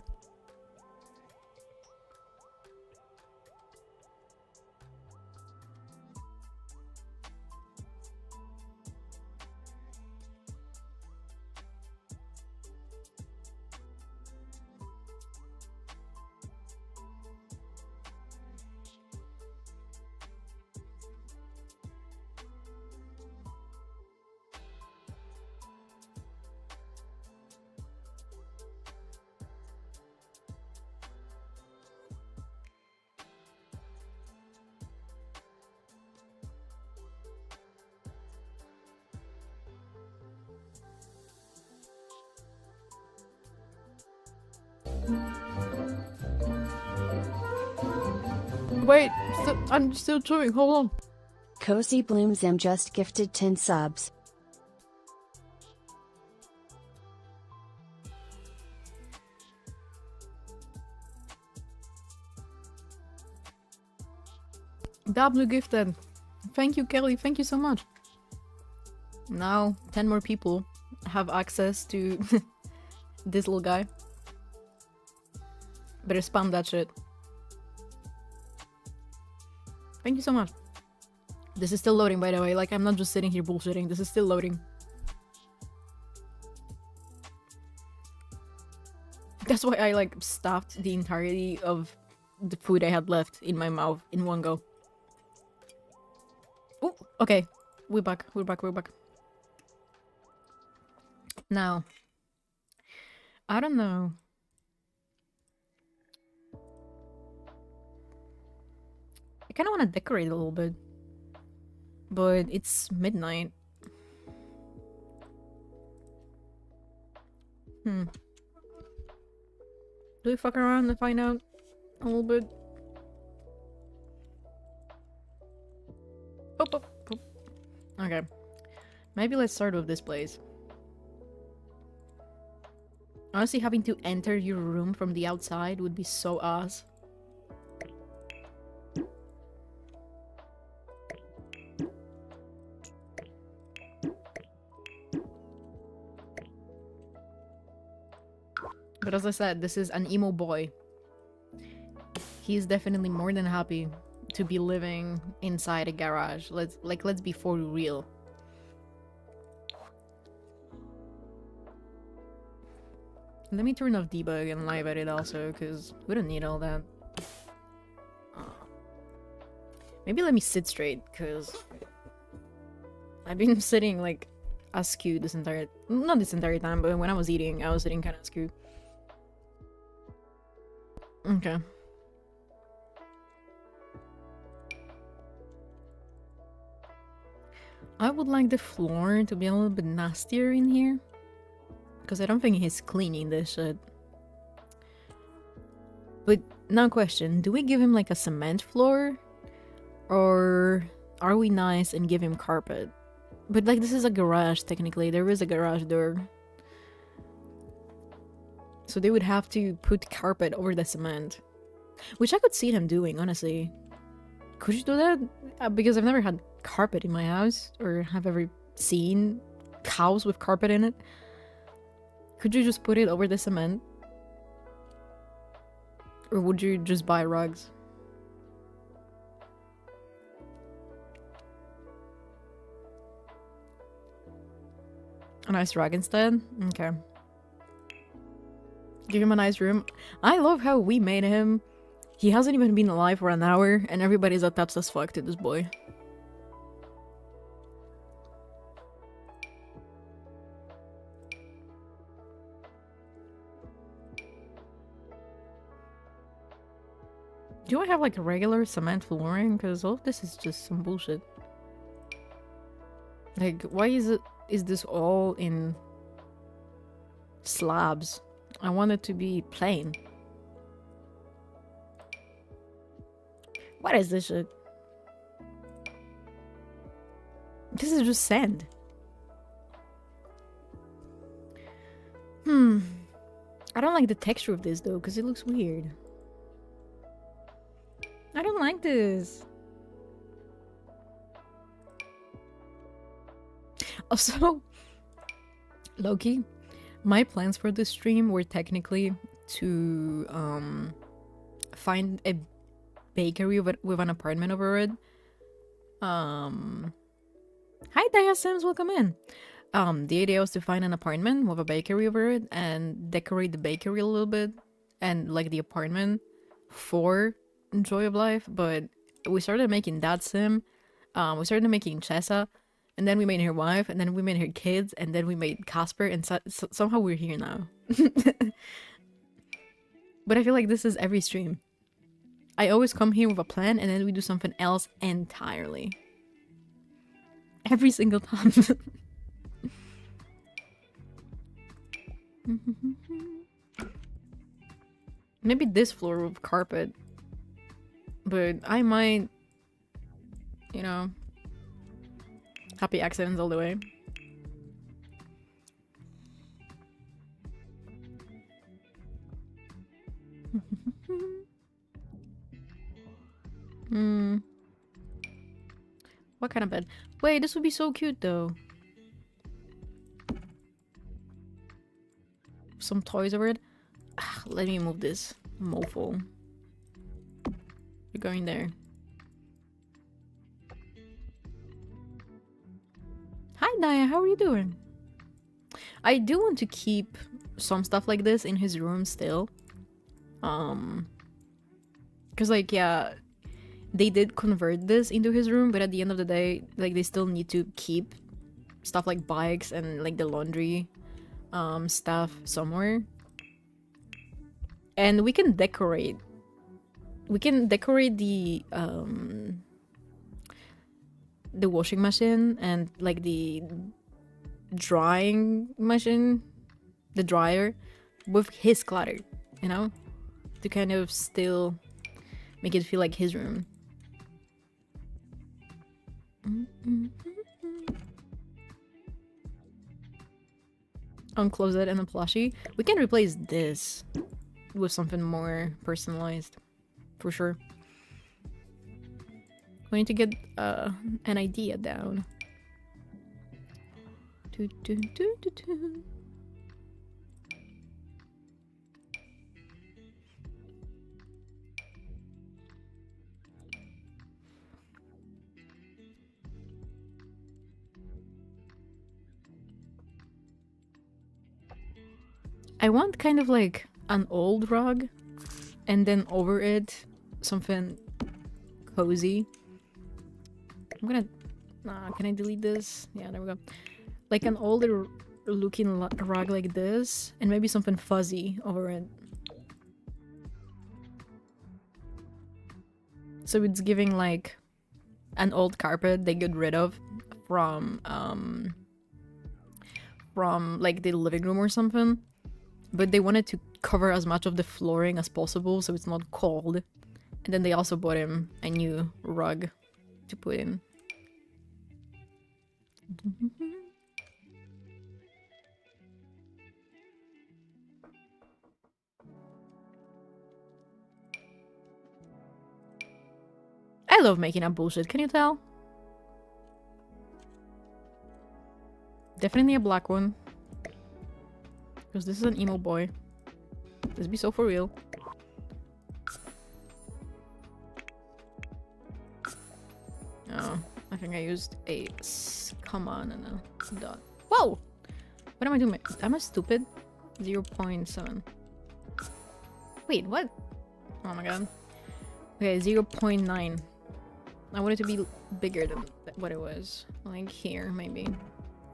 Wait, I'm still chewing. Hold on. Cozy Bloomzim just gifted 10 subs. W gifted. Thank you, Kelly. Thank you so much. Now, 10 more people have access to this little guy. Better spam that shit. Thank you so much. This is still loading, by the way. Like, I'm not just sitting here bullshitting. This is still loading. That's why I, like, stuffed the entirety of the food I had left in my mouth in one go. Oh, okay. We're back. We're back. We're back. Now, I don't know. I kind of want to decorate a little bit. But it's midnight. Do we fuck around and find out a little bit? Oh. Okay. Maybe let's start with this place. Honestly, having to enter your room from the outside would be so ass. But as I said, this is an emo boy. He's definitely more than happy to be living inside a garage. Let's be for real. Let me turn off debug and live edit also, because we don't need all that. Maybe let me sit straight, because I've been sitting like askew this entire... Not this entire time, but when I was eating, I was sitting kind of askew. Okay. I would like the floor to be a little bit nastier in here. Because I don't think he's cleaning this shit. But now question, do we give him like a cement floor? Or are we nice and give him carpet? But like this is a garage technically, there is a garage door. So they would have to put carpet over the cement. Which I could see them doing, honestly. Could you do that? Because I've never had carpet in my house or have ever seen house with carpet in it. Could you just put it over the cement? Or would you just buy rugs? A nice rug instead? Okay. Give him a nice room. I love how we made him. He hasn't even been alive for an hour, and everybody's attached as fuck to this boy. Do I have like a regular cement flooring? Because all of this is just some bullshit. Like, why is this all in slabs? I want it to be plain. What is this shit? This is just sand. I don't like the texture of this though, because it looks weird. I don't like this. Also, Loki, my plans for this stream were technically to find a bakery with an apartment over it. Hi Daya Sims, welcome in. The idea was to find an apartment with a bakery over it and decorate the bakery a little bit and like the apartment for Joy of Life, but we started making that sim. We started making Chessa, and then we made her wife, and then we made her kids, and then we made Casper, and somehow we're here now. But I feel like this is every stream. I always come here with a plan, and then we do something else entirely. Every single time. Maybe this floor with carpet. But I might, you know, happy accidents all the way. What kind of bed? Wait, this would be so cute though. Some toys over it. Let me move this mofo. You're going there. Hi Naya, how are you doing? I do want to keep some stuff like this in his room still. Cause like, yeah, they did convert this into his room, but at the end of the day, like they still need to keep stuff like bikes and like the laundry stuff somewhere. And we can decorate the washing machine and like the drying machine, the dryer, with his clutter, you know, to kind of still make it feel like his room. Unclose it and a plushie. We can replace this with something more personalized, for sure. We need to get an idea down. I want kind of like an old rug, and then over it something cozy. I'm gonna... can I delete this? Yeah, there we go. Like an older looking rug like this, and maybe something fuzzy over it. So it's giving like an old carpet they got rid of from like the living room or something. But they wanted to cover as much of the flooring as possible so it's not cold. And then they also bought him a new rug to put in. I love making up bullshit, can you tell? Definitely a black one. Because this is an emo boy. Let's be so for real. Oh, I think I used a comma and a dot. Whoa! What am I doing? Am I stupid? 0.7. Wait, what? Oh my god. Okay, 0.9. I want it to be bigger than what it was. Like here, maybe.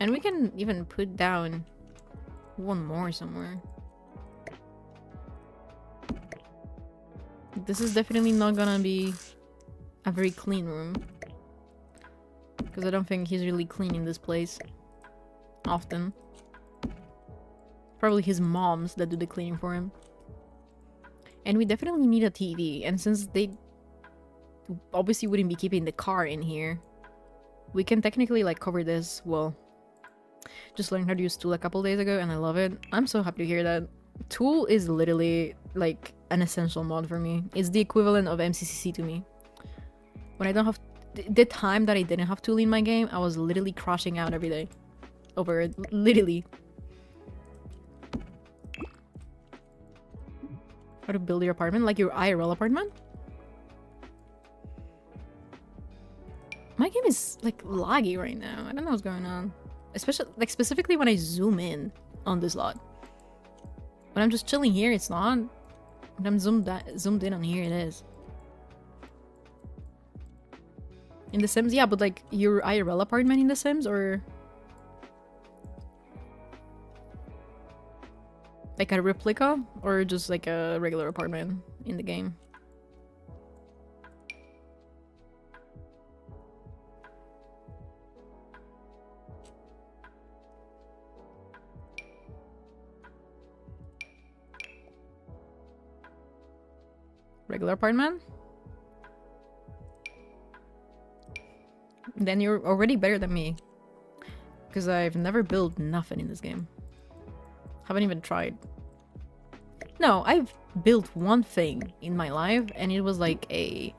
And we can even put down one more somewhere. This is definitely not gonna be a very clean room. Because I don't think he's really cleaning this place often. Probably his moms that do the cleaning for him. And we definitely need a TV. And since they obviously wouldn't be keeping the car in here, we can technically like cover this. Well, just learned how to use Tool a couple days ago and I love it. I'm so happy to hear that. Tool is literally like an essential mod for me. It's the equivalent of MCCC to me. When I don't have the time that I didn't have Tool in my game, I was literally crashing out every day over it. Literally. How to build your apartment? Like your IRL apartment? My game is like laggy right now. I don't know what's going on. Especially like specifically when I zoom in on this lot. When I'm just chilling here, it's not. When I'm zoomed in on here, it is. In The Sims, yeah, but like your IRL apartment in The Sims, or like a replica, or just like a regular apartment in the game? Regular apartment? Then you're already better than me. Because I've never built nothing in this game. Haven't even tried. No, I've built one thing in my life, and it was like a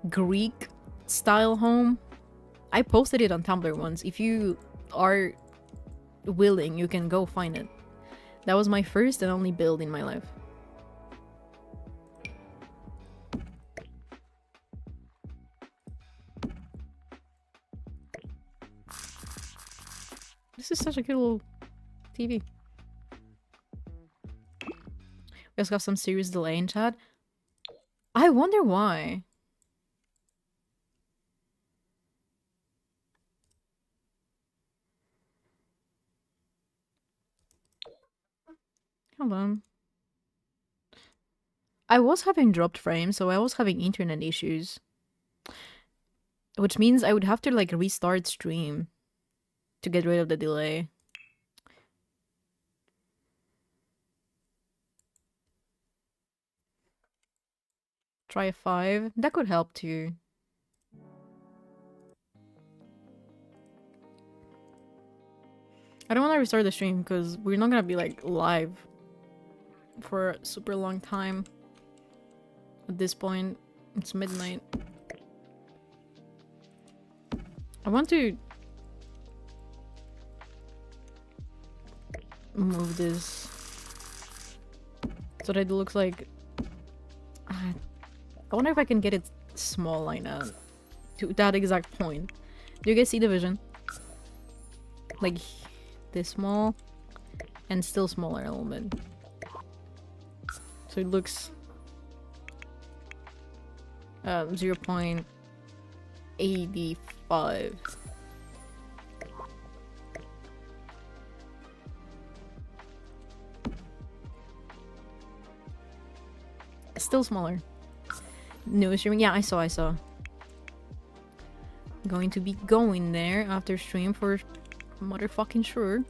Greek style home. I posted it on Tumblr once. If you are willing, you can go find it. That was my first and only build in my life. This is such a cute little TV. We also got some serious delay in chat. I wonder why. Hold on. I was having dropped frames, so I was having internet issues. Which means I would have to like restart stream to get rid of the delay. Try a 5. That could help too. I don't want to restart the stream because we're not gonna be like live for a super long time. At this point, it's midnight. I want to move this so that it looks like I wonder if I can get it small like that to that exact point. Do you guys see the vision? Like this small and still smaller a little bit, so it looks 0.85. Still smaller. No streaming. Yeah, I saw. Going to be going there after stream for motherfucking sure.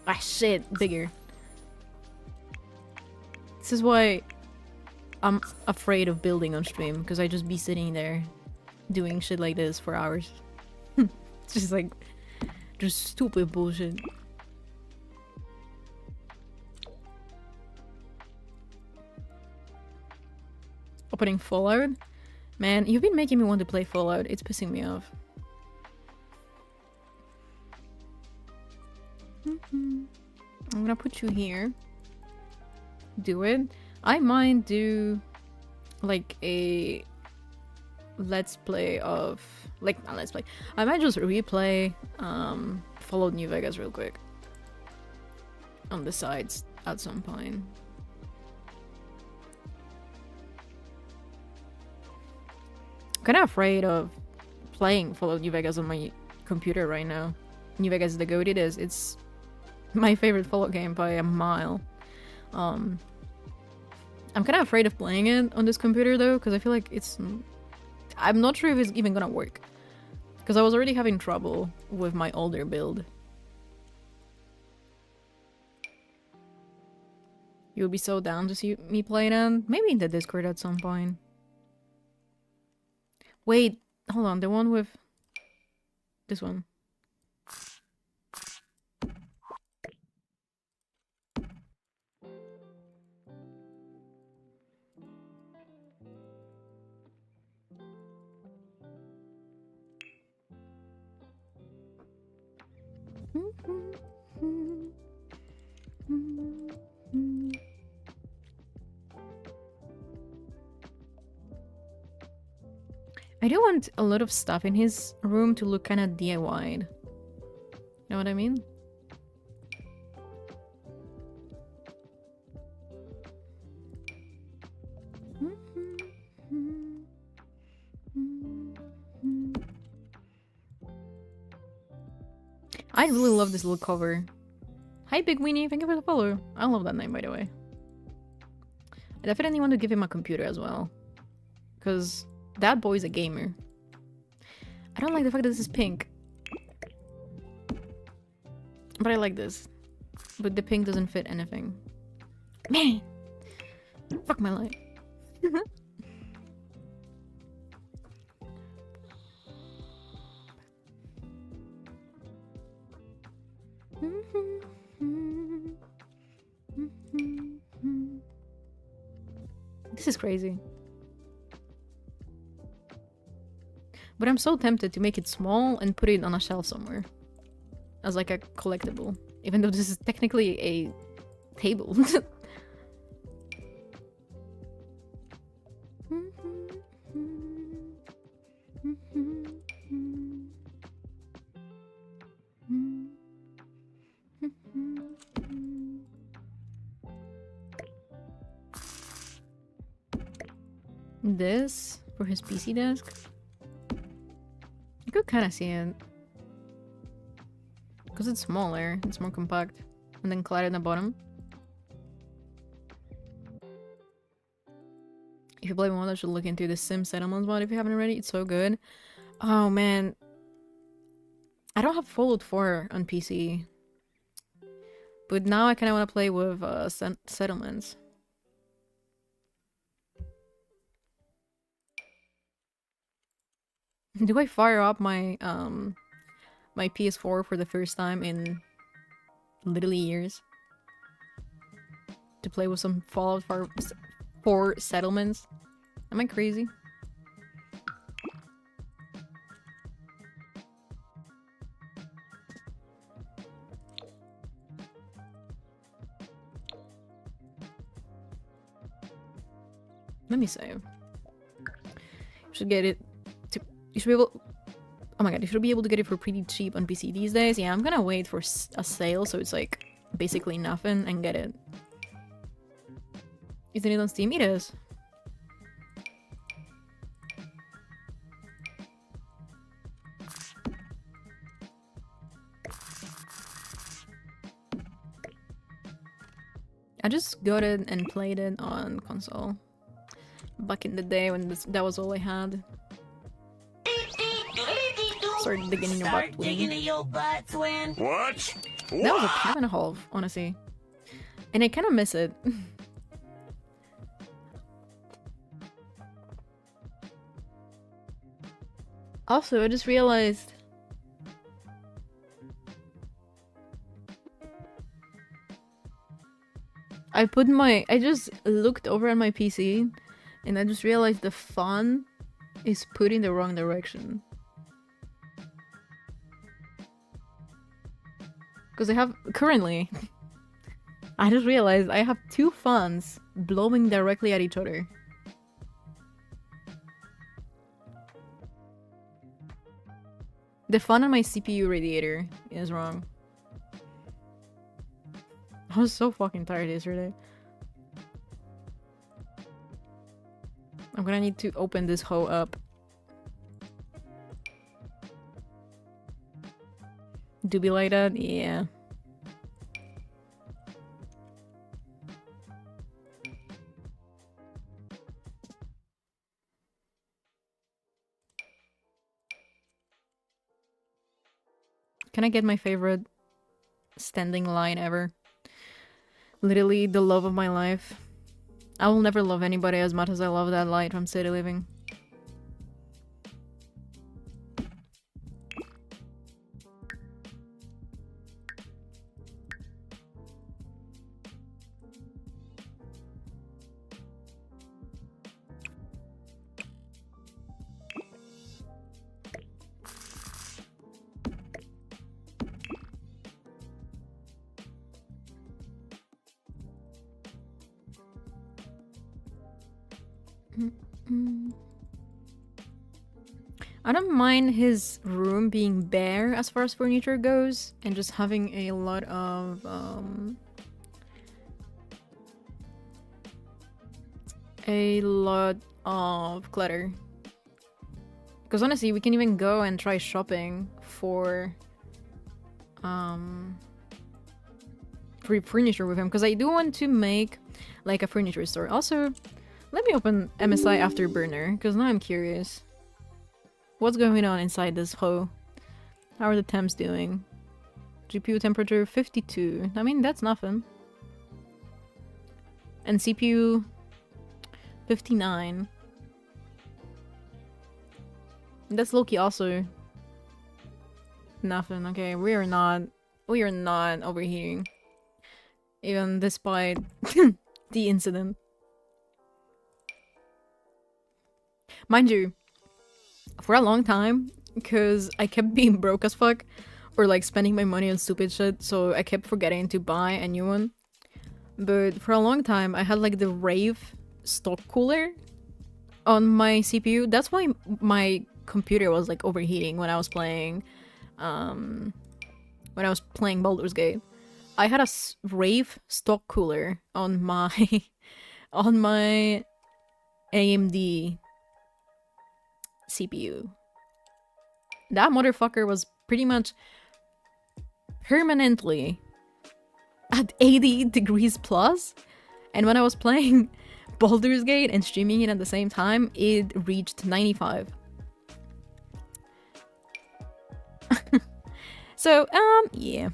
Ah shit, bigger. This is why I'm afraid of building on stream, because I just be sitting there doing shit like this for hours. It's just like just stupid bullshit. Opening Fallout? Man, you've been making me want to play Fallout. It's pissing me off. I'm gonna put you here. Do it. I might do like a let's play of like not let's play. I might just replay Fallout New Vegas real quick on the sides at some point. I'm kind of afraid of playing Fallout New Vegas on my computer right now. New Vegas is the goat it is. It's my favorite Fallout game by a mile. I'm kind of afraid of playing it on this computer though, because I feel like I'm not sure if it's even gonna work. Because I was already having trouble with my older build. You'll be so down to see me play it? Maybe in the Discord at some point. Wait, hold on, the one with... this one. I do want a lot of stuff in his room to look kind of DIY'd. You know what I mean? I really love this little cover. Hi, Big Weenie. Thank you for the follow. I love that name, by the way. I definitely want to give him a computer as well. Because that boy's a gamer. I don't like the fact that this is pink. But I like this. But the pink doesn't fit anything. Man! Fuck my life. This is crazy. But I'm so tempted to make it small and put it on a shelf somewhere. As like a collectible. Even though this is technically a table. This for his PC desk. You could kind of see it. Because it's smaller, it's more compact. And then clad in the bottom. If you play one, I should look into the Sim Settlements mod if you haven't already. It's so good. Oh man. I don't have Fallout 4 on PC. But now I kind of want to play with settlements. Do I fire up my my PS4 for the first time in literally years? To play with some Fallout 4 settlements? Am I crazy? Let me save. Should get it. You should be able. Oh my god, you should be able to get it for pretty cheap on PC these days. Yeah, I'm gonna wait for a sale so it's like basically nothing and get it. Isn't it on Steam? It is. I just got it and played it on console. Back in the day when that was all I had. Start digging in your butt, twin. What? That was a pound and a half, honestly. And I kind of miss it. Also, I just realized... I just looked over at my PC and I just realized the font is put in the wrong direction. Because I have currently I just realized I have two fans blowing directly at each other. The fan on my CPU radiator is wrong. I was so fucking tired yesterday. I'm gonna need to open this hoe up. Do be like that? Yeah. Can I get my favorite standing line ever? Literally the love of my life. I will never love anybody as much as I love that light from City Living. I don't mind his room being bare as far as furniture goes, and just having a lot of clutter. Because honestly, we can even go and try shopping for free furniture with him, because I do want to make like a furniture store. Also, let me open MSI Afterburner, because now I'm curious. What's going on inside this hoe? How are the temps doing? GPU temperature 52. I mean, that's nothing. And CPU 59. That's low-key also nothing. Okay, we are not overheating. Even despite the incident. Mind you, for a long time, because I kept being broke as fuck, or like spending my money on stupid shit, so I kept forgetting to buy a new one. But for a long time, I had like the Rave stock cooler on my CPU. That's why my computer was like overheating when I was playing Baldur's Gate. I had a Rave stock cooler on my on my AMD CPU. That motherfucker was pretty much permanently at 80 degrees plus, and when I was playing Baldur's Gate and streaming it at the same time, it reached 95. So, yeah.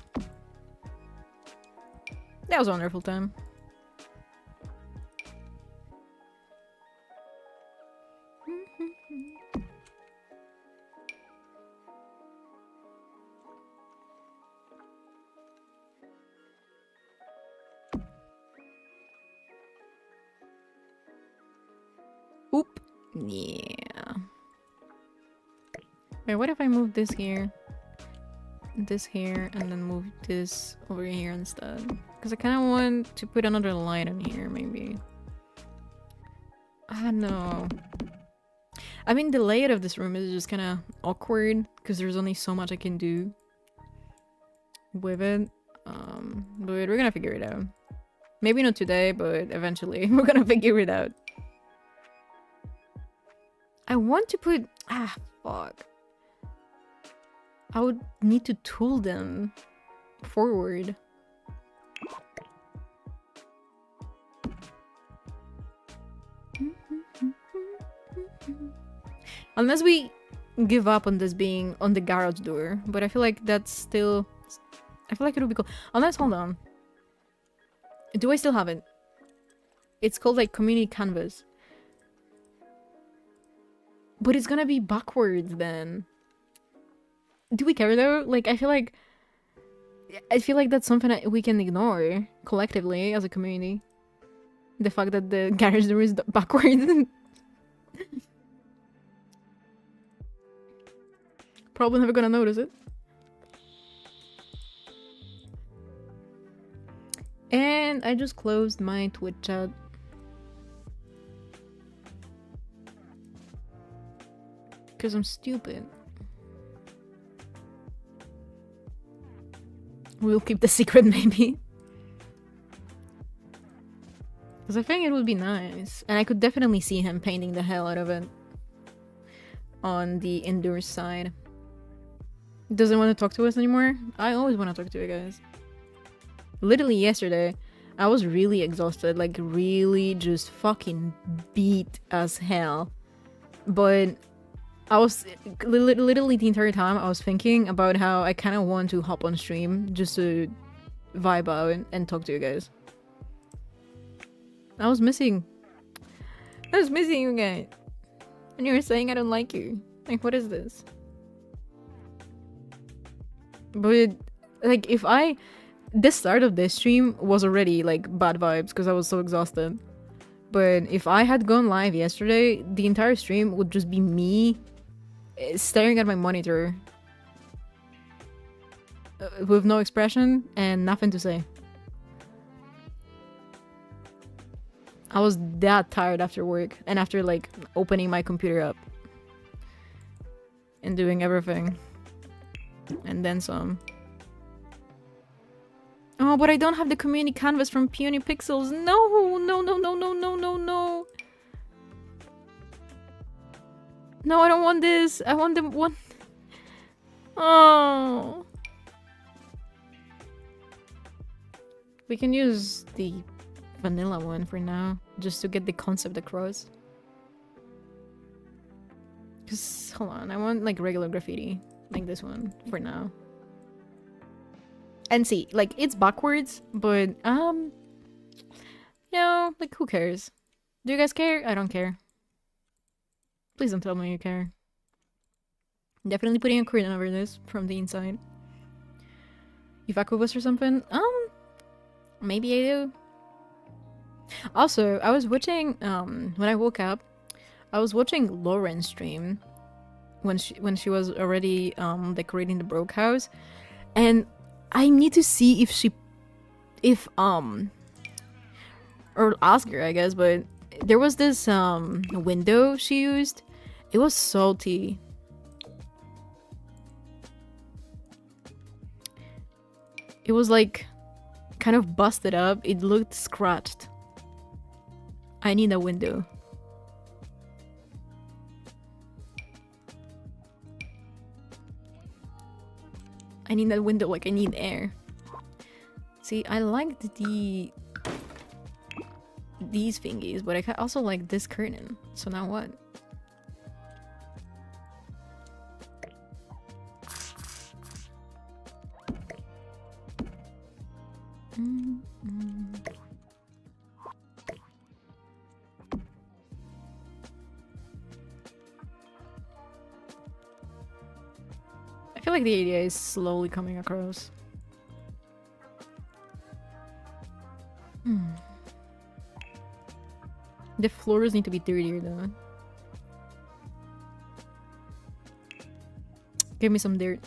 That was a wonderful time. Oop. Yeah. Wait, what if I move this here, and then move this over here instead? Because I kind of want to put another light in here, maybe. I don't know. I mean, the layout of this room is just kind of awkward, because there's only so much I can do with it. But we're gonna figure it out. Maybe not today, but eventually we're gonna figure it out. I want to put... fuck. I would need to tool them forward. Unless we give up on this being on the garage door, but I feel like that's still... I feel like it would be cool. Unless, hold on. Do I still have it? It's called like community canvas. But it's gonna be backwards then. Do we care though? Like, I feel like that's something that we can ignore collectively as a community. The fact that the garage door is backwards. Probably never gonna notice it. And I just closed my Twitch chat. Because I'm stupid. We'll keep the secret, maybe. Because I think it would be nice. And I could definitely see him painting the hell out of it. On the indoors side. Doesn't want to talk to us anymore? I always want to talk to you guys. Literally yesterday, I was really exhausted. Like, really just fucking beat as hell. But I was literally the entire time I was thinking about how I kind of want to hop on stream just to vibe out and talk to you guys. I was missing you guys. And you were saying I don't like you. Like, what is this? But, like, the start of this stream was already, like, bad vibes because I was so exhausted. But if I had gone live yesterday, the entire stream would just be me staring at my monitor with no expression and nothing to say. I was that tired after work and after, like, opening my computer up and doing everything and then some. Oh, but I don't have the community canvas from Peony Pixels. No, no, no, no, no, no, no, no. No, I don't want this. I want the one. Oh. We can use the vanilla one for now, just to get the concept across. Cause, hold on, I want, like, regular graffiti. Like this one, for now. And see, like, it's backwards, but, you know, like, who cares? Do you guys care? I don't care. Please don't tell me you care. Definitely putting a curtain over this from the inside. You fuck with us or something? Maybe I do. Also, I was watching, when I woke up, I was watching Lauren's stream when she was already, decorating the Broke house, and I need to see or ask her, I guess, but there was this, window she used. It was salty. It was, like, kind of busted up. It looked scratched. I need a window. I need that window, like, I need air. See, I liked these thingies, but I also like this curtain. So now what? I feel like the idea is slowly coming across. The floors need to be dirtier though. Give me some dirt.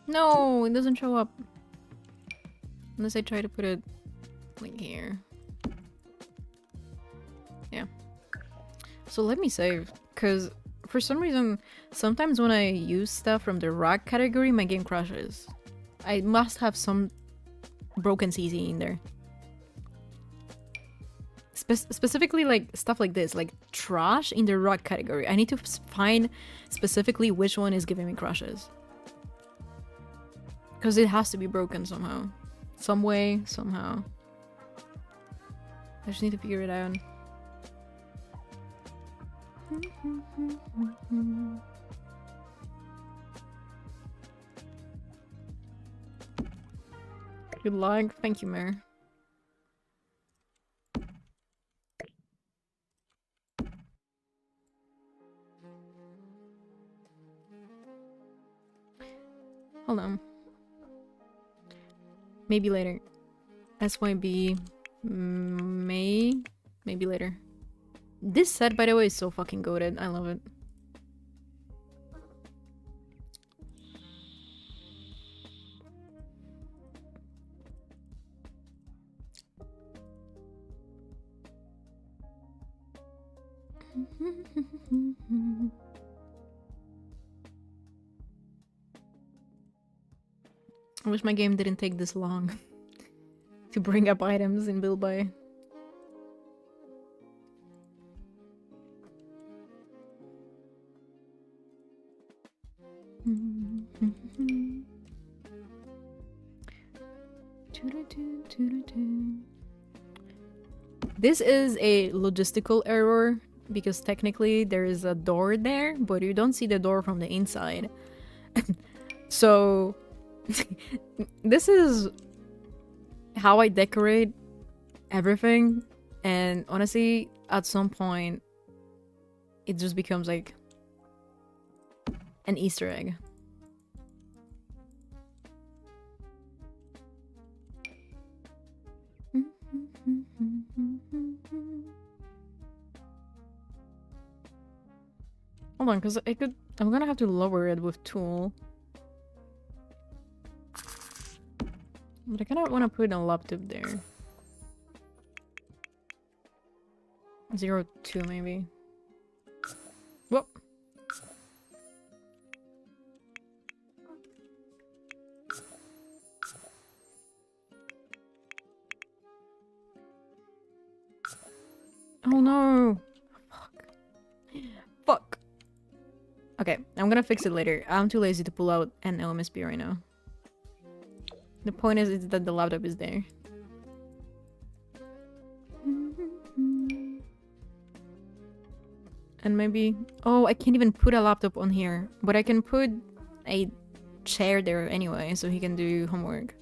No, it doesn't show up. Unless I try to put it like here. Yeah. So let me save, because for some reason, sometimes when I use stuff from the rock category, my game crashes. I must have some broken CC in there. Specifically, like, stuff like this, like trash in the rock category. I need to find specifically which one is giving me crashes. Because it has to be broken somehow. Some way, somehow. I just need to figure it out. Good luck. Thank you, Mare. Hold on. Maybe later. SYB maybe later. This set, by the way, is so fucking goated. I love it. I wish my game didn't take this long to bring up items in build by. This is a logistical error because technically there is a door there, but you don't see the door from the inside. So this is how I decorate everything, and honestly, at some point it just becomes like an Easter egg. Hold on, because I'm gonna have to lower it with tool. But I kind of want to put a laptop there. 02 maybe. Whoop. Oh no! Fuck. Fuck. Okay, I'm gonna fix it later. I'm too lazy to pull out an LMSP right now. The point is that the laptop is there. And maybe... Oh, I can't even put a laptop on here. But I can put a chair there anyway, so he can do homework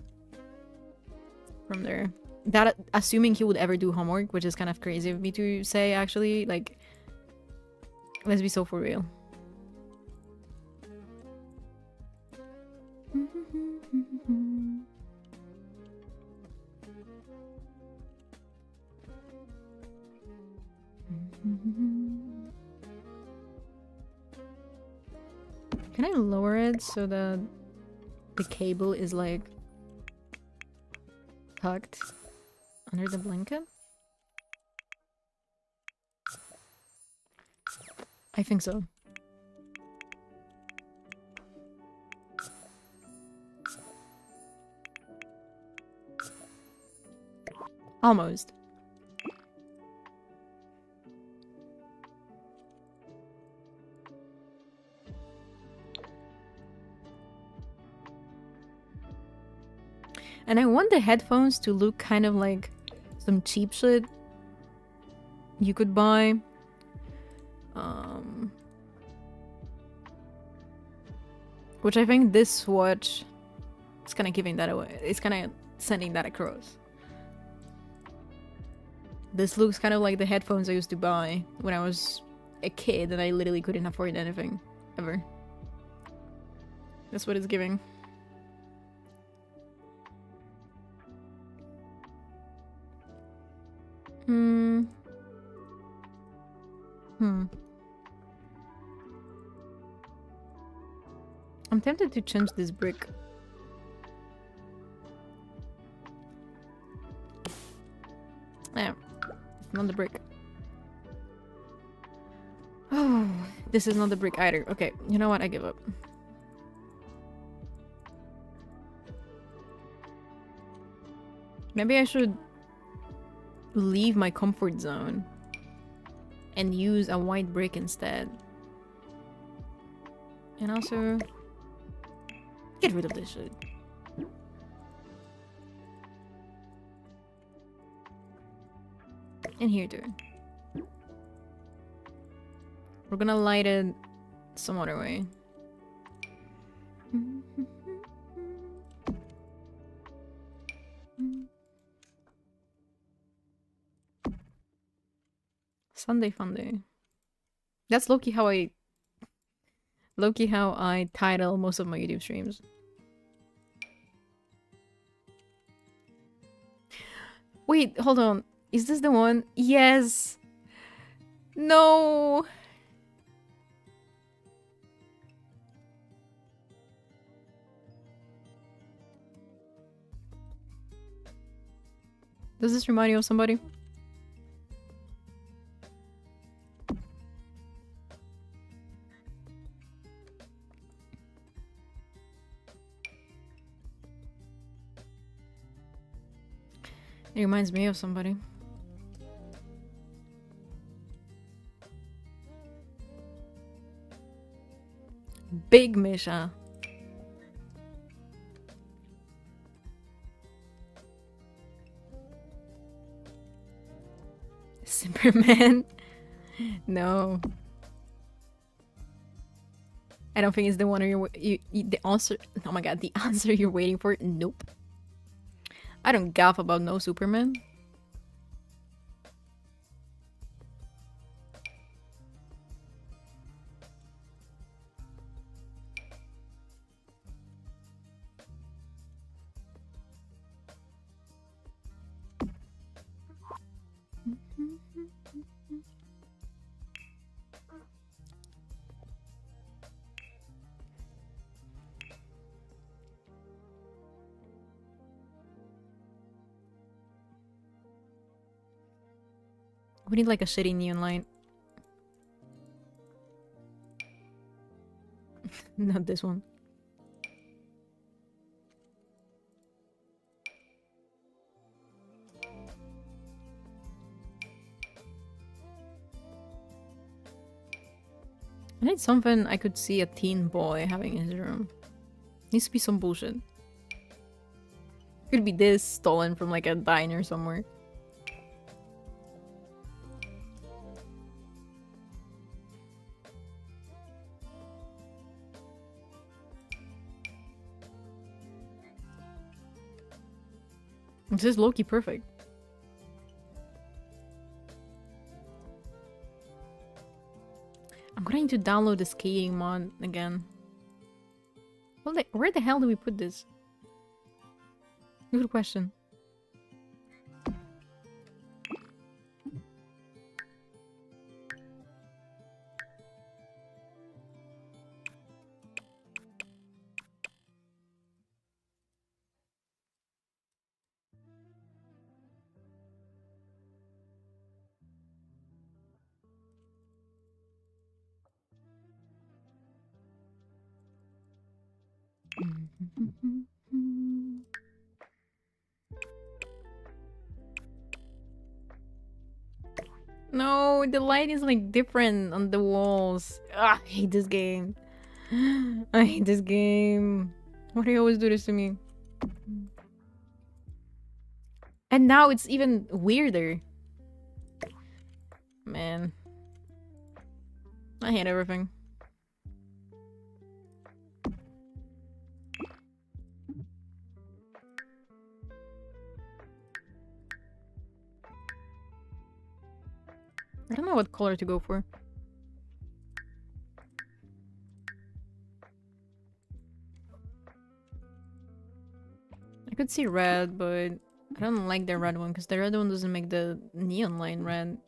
from there. That, assuming he would ever do homework, which is kind of crazy of me to say, actually. Like, let's be so for real. Can I lower it so that the cable is like tucked under the blanket? I think so. Almost. And I want the headphones to look kind of like some cheap shit you could buy. Which I think this swatch is kind of giving that away. It's kind of sending that across. This looks kind of like the headphones I used to buy when I was a kid and I literally couldn't afford anything ever. That's what it's giving. I'm tempted to change this brick. Yeah, it's not the brick. Oh, this is not the brick either. Okay, you know what? I give up. Maybe I should leave my comfort zone and use a white brick instead. And also get rid of this shit. And here too. We're gonna light it some other way. Sunday Funday. That's low-key how I title most of my YouTube streams. Wait, hold on. Is this the one? Yes. No. Does this remind you of somebody? It reminds me of somebody. Big Misha. Superman. No. I don't think it's the one the answer. Oh my god, the answer you're waiting for. Nope. I don't gaff about no Superman. We need like a shitty neon light. Not this one. I need something I could see a teen boy having in his room. Needs to be some bullshit. Could be this stolen from like a diner somewhere. This is low-key perfect. I'm gonna need to download the skating mod again. Well, where the hell do we put this? Good question. No, the light is like different on the walls. Ah, I hate this game. I hate this game. Why do you always do this to me? And now it's even weirder. Man. I hate everything. I don't know what color to go for. I could see red, but I don't like the red one because the red one doesn't make the neon line red.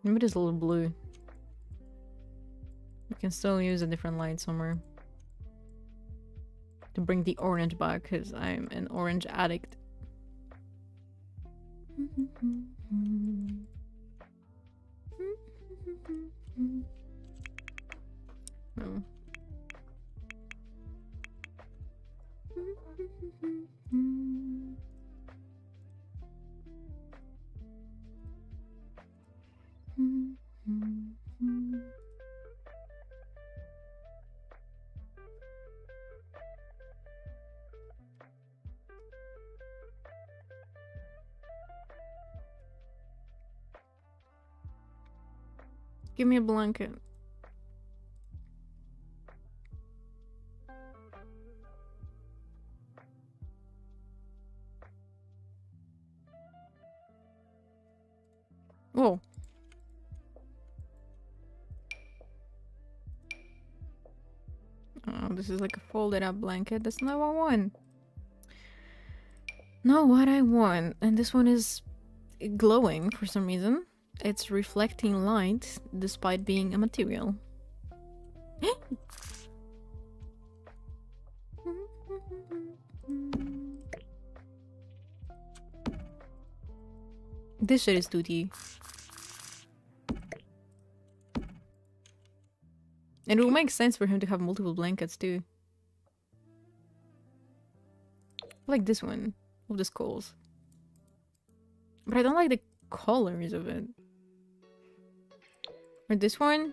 Maybe it is a little blue. We can still use a different light somewhere. To bring the orange back, because I'm an orange addict. No. Give me a blanket. Whoa. Oh, this is like a folded up blanket. That's not what I want. Not what I want. And this one is glowing for some reason. It's reflecting light despite being a material. This shit is tutti. And it will make sense for him to have multiple blankets too. Like this one, with the skulls. But I don't like the colors of it. Or this one.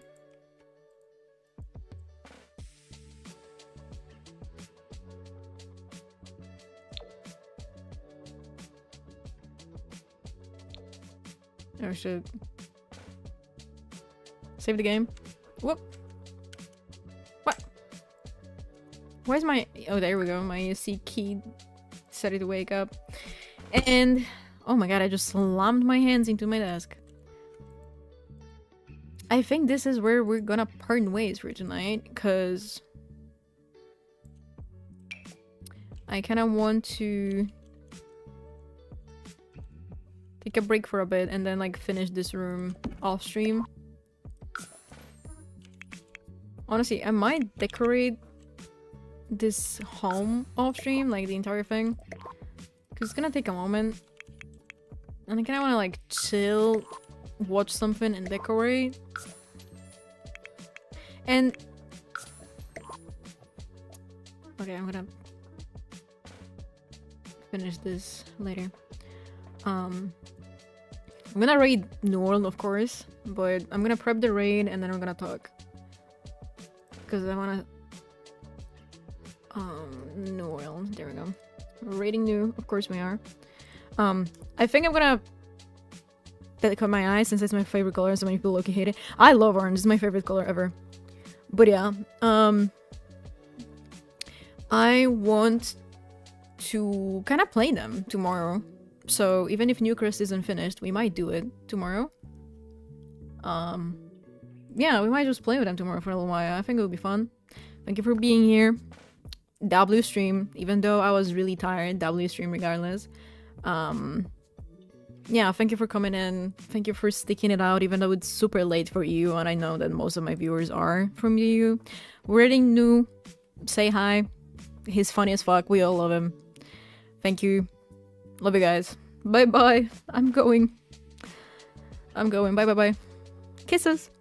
Oh shit. Save the game. Whoop. What? Where's my... Oh, there we go. My C key set it to wake up. And... Oh my god, I just slammed my hands into my desk. I think this is where we're gonna part ways for tonight, because... I kinda want to... take a break for a bit and then like finish this room off stream. Honestly, I might decorate this home off stream, like the entire thing, because it's gonna take a moment and I kinda wanna like chill, watch something and decorate. And okay, I'm gonna finish this later. I'm gonna raid Norl, of course, but I'm gonna prep the raid and then I'm gonna talk. Because I wanna... Norl, there we go. We're raiding new, of course we are. I think I'm gonna cut my eyes since it's my favorite color and so many people low-key hate it. I love orange, it's my favorite color ever. But yeah, I want to kind of play them tomorrow. So even if Newcrest isn't finished, we might do it tomorrow. Yeah, we might just play with them tomorrow for a little while. I think it would be fun. Thank you for being here. W stream, even though I was really tired, W stream regardless. Yeah, thank you for coming in. Thank you for sticking it out, even though it's super late for you, and I know that most of my viewers are from EU. We're rating new. Say hi. He's funny as fuck. We all love him. Thank you. Love you guys. Bye bye. I'm going. Bye bye bye. Kisses.